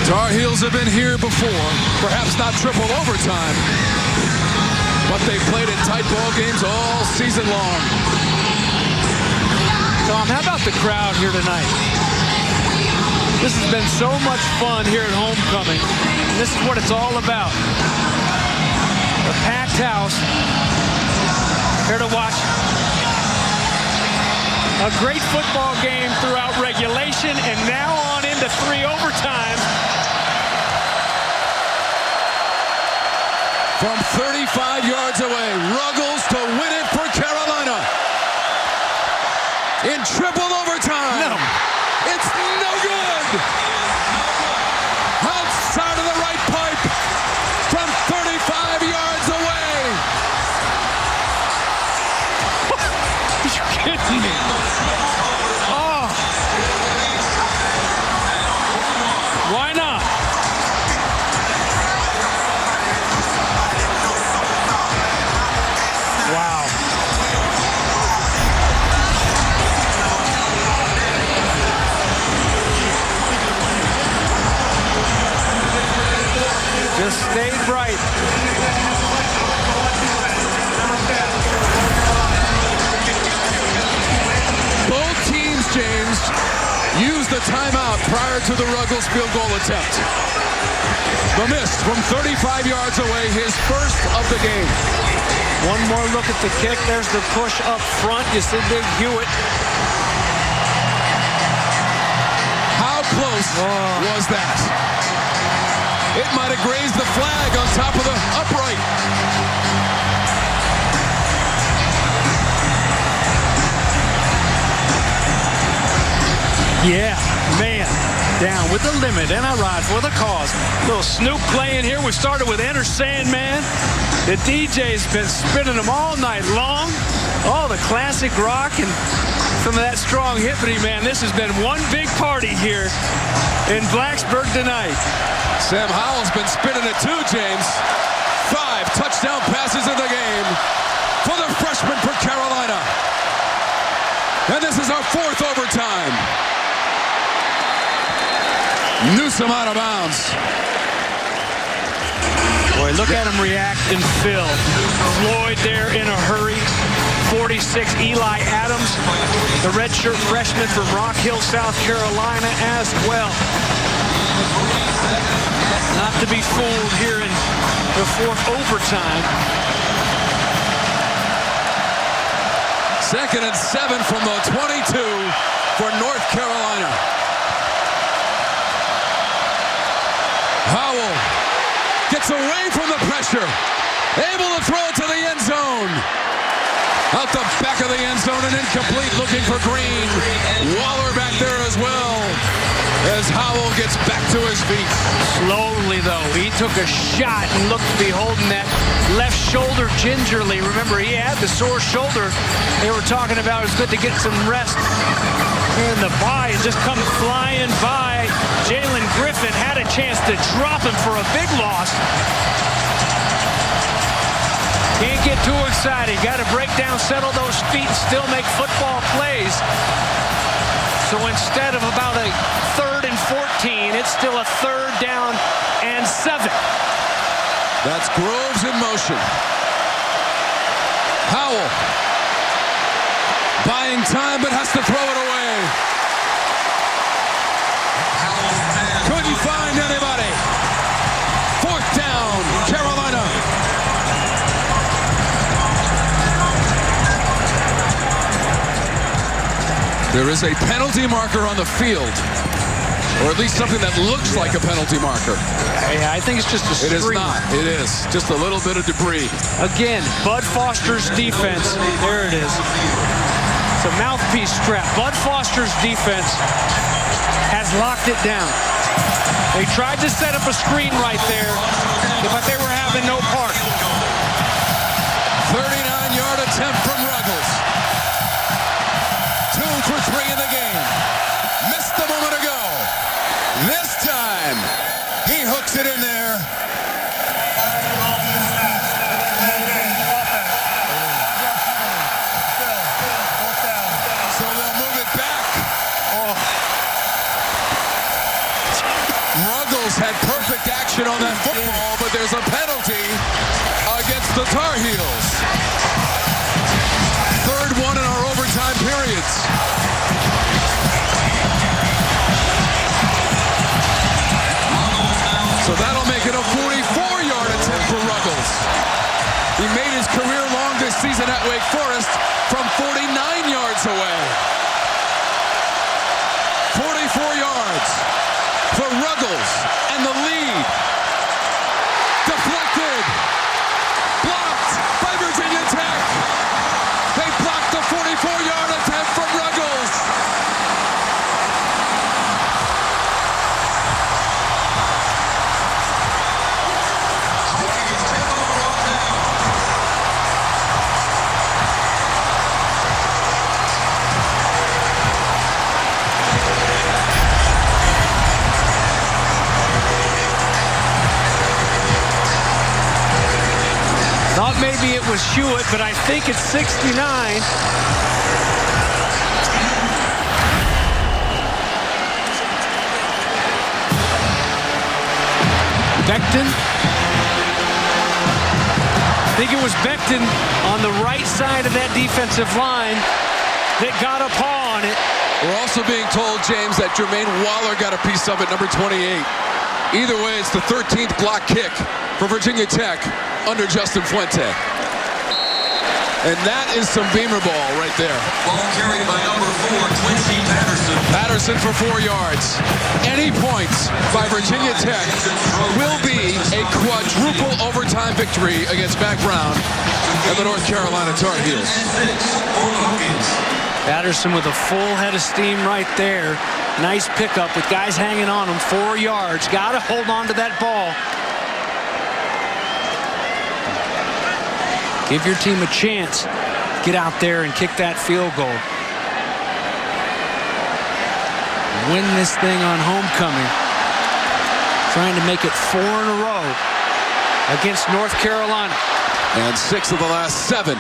Tar Heels have been here before, perhaps not triple overtime, but they've played in tight ball games all season long. Tom, how about the crowd here tonight? This has been so much fun here at homecoming. And this is what it's all about. A packed house. Here to watch a great football game throughout regulation and now on into 3 overtimes. From 35 yards away, Ruggles to win it for Carolina. In triple overtime. No. It's no good. Outside of the right pipe from 35 yards away. Are you kidding me? Oh. Why not? Wow. Just stayed bright. Both teams, James, used the timeout prior to the Ruggles field goal attempt. The miss from 35 yards away, his first of the game. One more look at the kick. There's the push up front. You see Big Hewitt. How close was that? It might have grazed the flag on top of the upright. Yeah, man. Down with the limit, and I ride for the cause. Little Snoop playing here. We started with Enter Sandman. The DJ's been spinning them all night long. All the classic rock and some of that strong hippity, man. This has been one big party here in Blacksburg tonight. Sam Howell's been spinning it too, James. 5 touchdown passes in the game for the freshman for Carolina. And this is our 4th overtime. Newsome out of bounds. Boy, look at him react and fill. Floyd there in a hurry. 46, Eli Adams, the redshirt freshman from Rock Hill, South Carolina as well. Not to be fooled here in the 4th overtime. 2nd and 7 from the 22 for North Carolina. Howell gets away from the pressure. Able to throw it to the end zone. Out the back of the end zone and incomplete, looking for Green. Waller back there as well as Howell gets back to his feet. Slowly, though, he took a shot and looked to be holding that left shoulder gingerly. Remember, he had the sore shoulder. They were talking about it was good to get some rest. And the bye just come flying by. Jalen Griffin had a chance to drop him for a big loss. Can't get too excited. Got to break down, settle those feet, and still make football plays. So instead of about a 3rd and 14, it's still a 3rd down and 7. That's Groves in motion. Howell buying time, but has to throw it away. Couldn't find anybody. 4th down, Carolina. There is a penalty marker on the field, or at least something that looks like a penalty marker. Yeah, I think it's just a screen. It is not. It is just a little bit of debris. Again, Bud Foster's defense. There it is. It's a mouthpiece strap. Bud Foster's defense has locked it down. They tried to set up a screen right there, but they were having no part. 39-yard attempt from Ruggles. 2 for 3 in the game. Missed a moment ago. This time, he hooks it in there. So they'll move it back. Ruggles had perfect action on that football, but there's a penalty against the Tar Heels. 3rd one in our overtime periods. So that'll make it a 44-yard attempt for Ruggles. He made his career long this season at Wake Forest from 49 yards away. 44 yards for Ruggles, and the lead. Deflected. Blocked by Virginia Tech. They blocked the 44-yard attempt from Ruggles. Thought maybe it was Hewitt, but I think it's 69. Becton. I think it was Becton on the right side of that defensive line that got a paw on it. We're also being told, James, that Jermaine Waller got a piece of it, number 28. Either way, it's the 13th block kick for Virginia Tech under Justin Fuente. And that is some beamer ball right there. Ball carried by number 4, Quincy Patterson. Patterson for 4 yards. Any points by Virginia Tech will be a quadruple overtime victory against Mac Brown and the North Carolina Tar Heels. Patterson with a full head of steam right there. Nice pickup with guys hanging on him. 4 yards. Got to hold on to that ball. Give your team a chance. Get out there and kick that field goal. Win this thing on homecoming. Trying to make it 4 in a row against North Carolina. And 6 of the last 7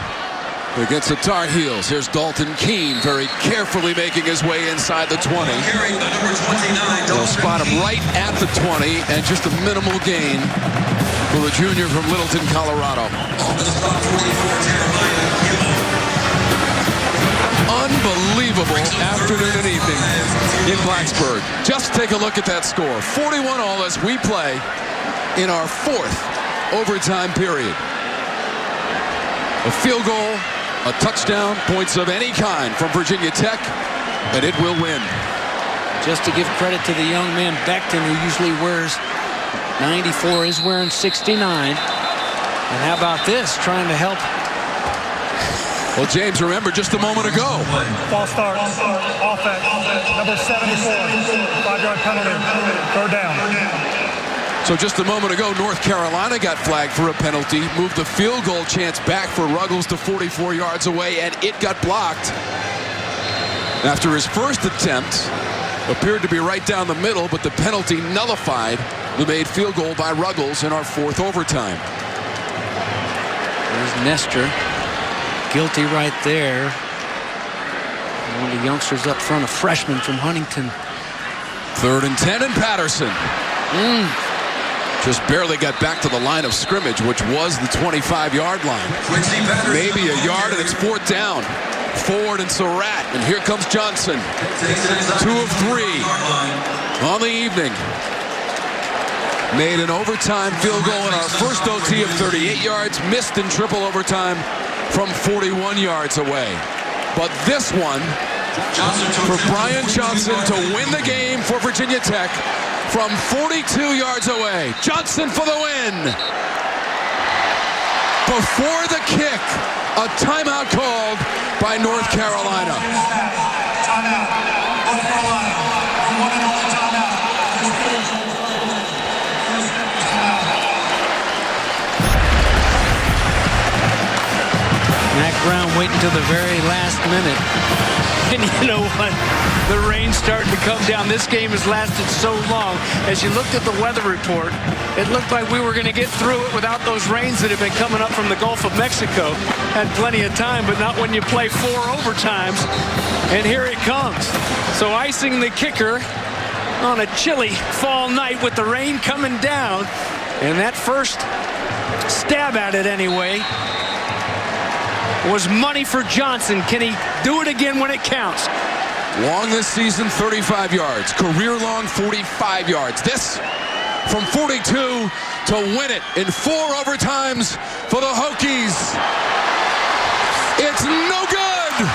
against the Tar Heels. Here's Dalton Keene very carefully making his way inside the 20. They'll spot him right at the 20 and just a minimal gain for the junior from Littleton, Colorado. Unbelievable afternoon and evening in Blacksburg. Just take a look at that score. 41 all as we play in our 4th overtime period. A field goal, a touchdown, points of any kind from Virginia Tech, and it will win. Just to give credit to the young man Becton, who usually wears 94, is wearing 69. And how about this, trying to help? Well, James, remember just a moment ago. False start. Offense. Number 74. 5-yard penalty. 3rd down. So just a moment ago, North Carolina got flagged for a penalty, moved the field goal chance back for Ruggles to 44 yards away, and it got blocked. After his first attempt, appeared to be right down the middle, but the penalty nullified the made field goal by Ruggles in our 4th overtime. There's Nestor. Guilty right there. One of the youngsters up front, a freshman from Huntington. 3rd and 10, and Patterson just barely got back to the line of scrimmage, which was the 25-yard line. Maybe a yard, and it's 4th down. Ford and Surratt, and here comes Johnson. 2 of 3 on the evening. Made an overtime field goal in our first OT of 38 yards, missed in triple overtime from 41 yards away. But this one for Brian Johnson to win the game for Virginia Tech from 42 yards away. Johnson for the win. Before the kick, a timeout called by North Carolina. Timeout. North Carolina. You want to know the timeout? Mac Brown waiting till the very last minute. And you know what? The rain's starting to come down. This game has lasted so long. As you looked at the weather report, it looked like we were going to get through it without those rains that have been coming up from the Gulf of Mexico. Had plenty of time, but not when you play 4 overtimes. And here it comes. So icing the kicker on a chilly fall night with the rain coming down. And that first stab at it anyway was money for Johnson. Can he do it again when it counts? Long this season, 35 yards. Career long, 45 yards. This from 42 to win it in 4 overtimes for the Hokies. It's no good.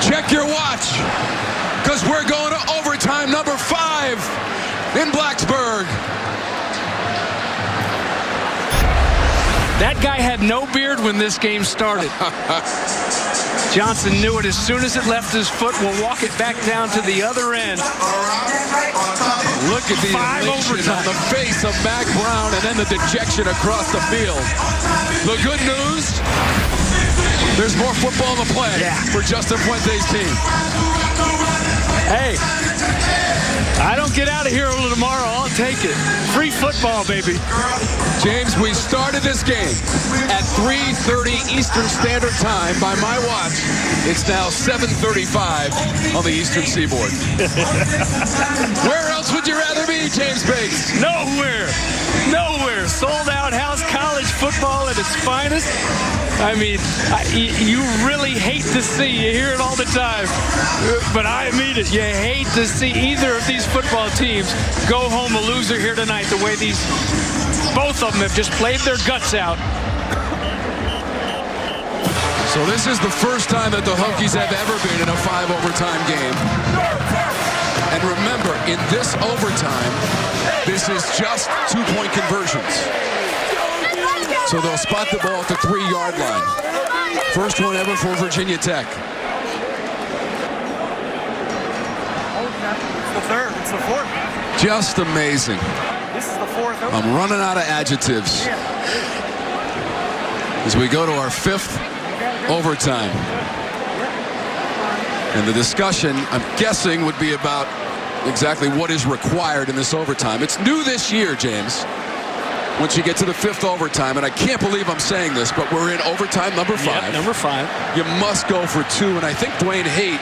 Check your watch, because we're going to overtime number 5 in Blacksburg. That guy had no beard when this game started. Johnson knew it as soon as it left his foot. We'll walk it back down to the other end. Look at the 5 elation on the face of Mac Brown, and then the dejection across the field. The good news, there's more football to play for Justin Fuente's team. Hey, I don't get out of here until tomorrow. I'll take it. Free football, baby. James, we started this game at 3:30 Eastern Standard Time. By my watch, it's now 7:35 on the Eastern Seaboard. Where else would you rather be, James Bates? Nowhere. Nowhere. Sold out house, college football at its finest. I mean, you really hate to see, you hear it all the time, but I mean it. You hate to see either of these football teams go home a loser here tonight, the way both of them have just played their guts out. So this is the first time that the Hokies have ever been in a 5 overtime game. And remember, in this overtime, this is just 2-point conversions. So they'll spot the ball at the 3-yard line. First one ever for Virginia Tech. It's the 3rd. It's the 4th. Just amazing. This is the 4th. I'm running out of adjectives as we go to our 5th overtime. And the discussion, I'm guessing, would be about exactly what is required in this overtime. It's new this year, James, once you get to the 5th overtime, and I can't believe I'm saying this, but we're in overtime number 5. Yep, number 5. You must go for 2, and I think Dwayne Haight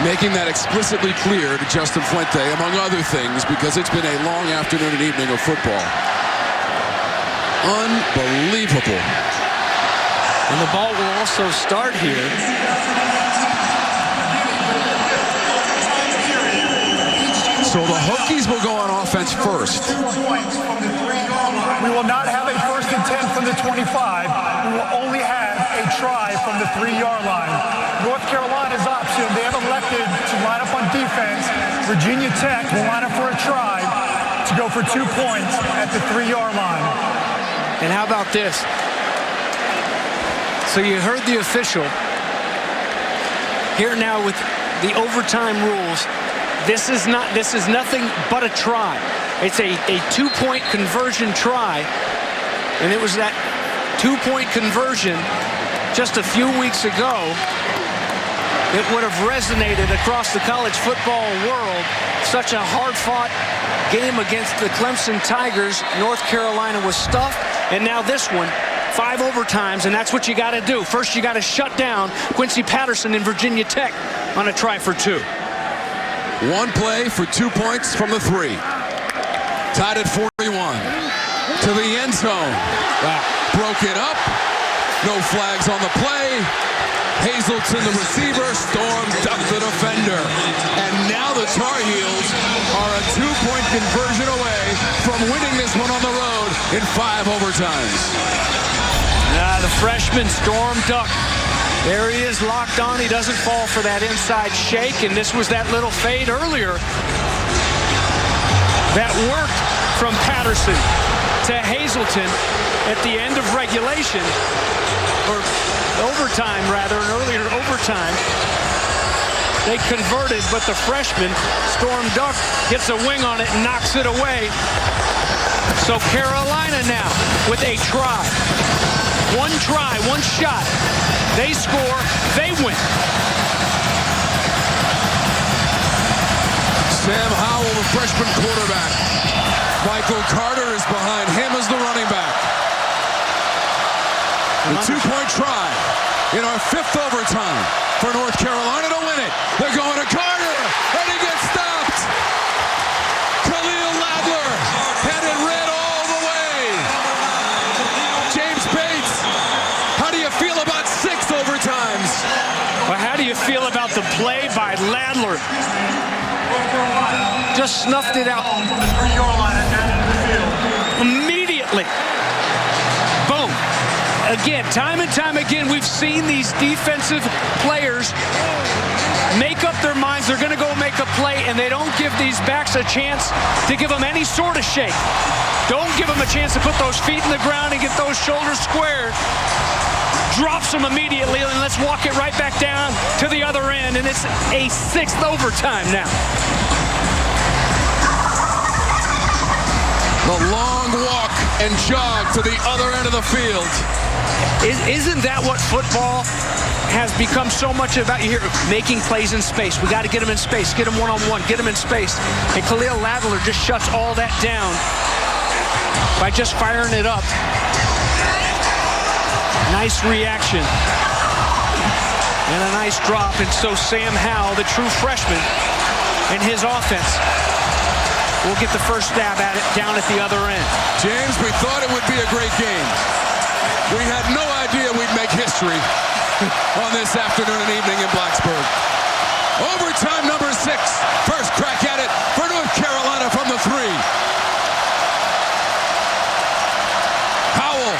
making that explicitly clear to Justin Fuente, among other things, because it's been a long afternoon and evening of football. Unbelievable. And the ball will also start here. So the Hokies will go on offense first. We will not have a 1st and 10 from the 25. We will only have a try from the 3-yard line. North Carolina's option, they have elected to line up on defense. Virginia Tech will line up for a try to go for 2 points at the 3-yard line. And how about this? So you heard the official. Here now with the overtime rules. This is nothing but a try. It's a 2-point conversion try. And it was that 2-point conversion just a few weeks ago that would have resonated across the college football world. such a hard-fought game against the Clemson Tigers. North Carolina was stuffed, and now this one, 5 overtimes, and that's what you got to do. First, you got to shut down Quincy Patterson in Virginia Tech on a try for 2. One play for 2 points from the 3. Tied at 41. To the end zone. Wow. Broke it up. No flags on the play. Hazelton, the receiver, Storm ducked the defender. And now the Tar Heels are a 2-point conversion away from winning this one on the road in 5 overtimes. The freshman Storm duck. There he is locked on. He doesn't fall for that inside shake. And this was that little fade earlier that worked from Patterson to Hazelton at the end of regulation. Or overtime, rather, an earlier overtime. They converted, but the freshman, Storm Duck, gets a wing on it and knocks it away. So Carolina now with a try. One try, one shot. They score, they win. Sam Howell, the freshman quarterback. Michael Carter is behind him as the running back. The 2-point try in our 5th overtime for North Carolina to win it. They're going to Carter, and he gets stopped. Khalil Ladler had it red all the way. James Bates, how do you feel about 6 overtimes? Well, how do you feel about the play by Ladler? Just snuffed it out immediately. Boom. Again, time and time again, we've seen these defensive players make up their minds. They're going to go make a play, and they don't give these backs a chance to give them any sort of shake. Don't give them a chance to put those feet in the ground and get those shoulders squared. Drops them immediately, and let's walk it right back down to the other end, and it's a 6th overtime now. The long walk and jog to the other end of the field. Isn't that what football has become so much about? You hear making plays in space. We got to get them in space. Get them one-on-one. Get them in space. And Khalil Ladler just shuts all that down by just firing it up. Nice reaction. And a nice drop. And so Sam Howell, the true freshman, and his offense will get the first stab at it down at the other end. James, we thought it would be a great game. We had no idea we'd make history on this afternoon and evening in Blacksburg. Overtime number 6. First crack at it for North Carolina from the 3. Howell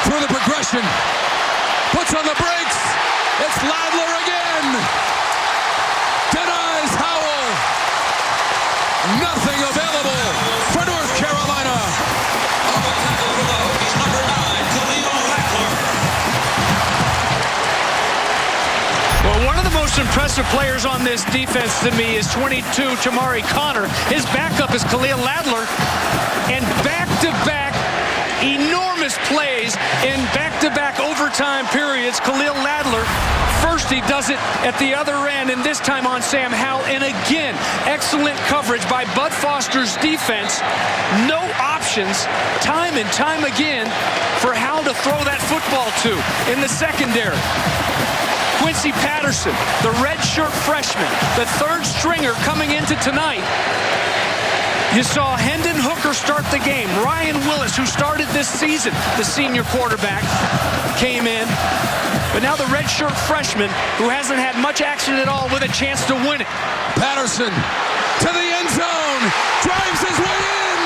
through the progression. Puts on the brakes. It's Ladler again. Denies Howell. Nothing available for North Carolina. Well, one of the most impressive players on this defense to me is 22, Tamari Connor. His backup is Khalil Ladler. And back-to-back enormous plays in back-to-back overtime periods. Khalil Ladler, first he does it at the other end, and this time on Sam Howell. And again, excellent coverage by Bud Foster's defense. No options, time and time again, for Howell to throw that football to in the secondary. Quincy Patterson, the redshirt freshman, the 3rd stringer coming into tonight. You saw Hendon Hooker start the game. Ryan Willis, who started this season, the senior quarterback, came in. But now the redshirt freshman, who hasn't had much action at all, with a chance to win it. Patterson to the end zone, drives his way in.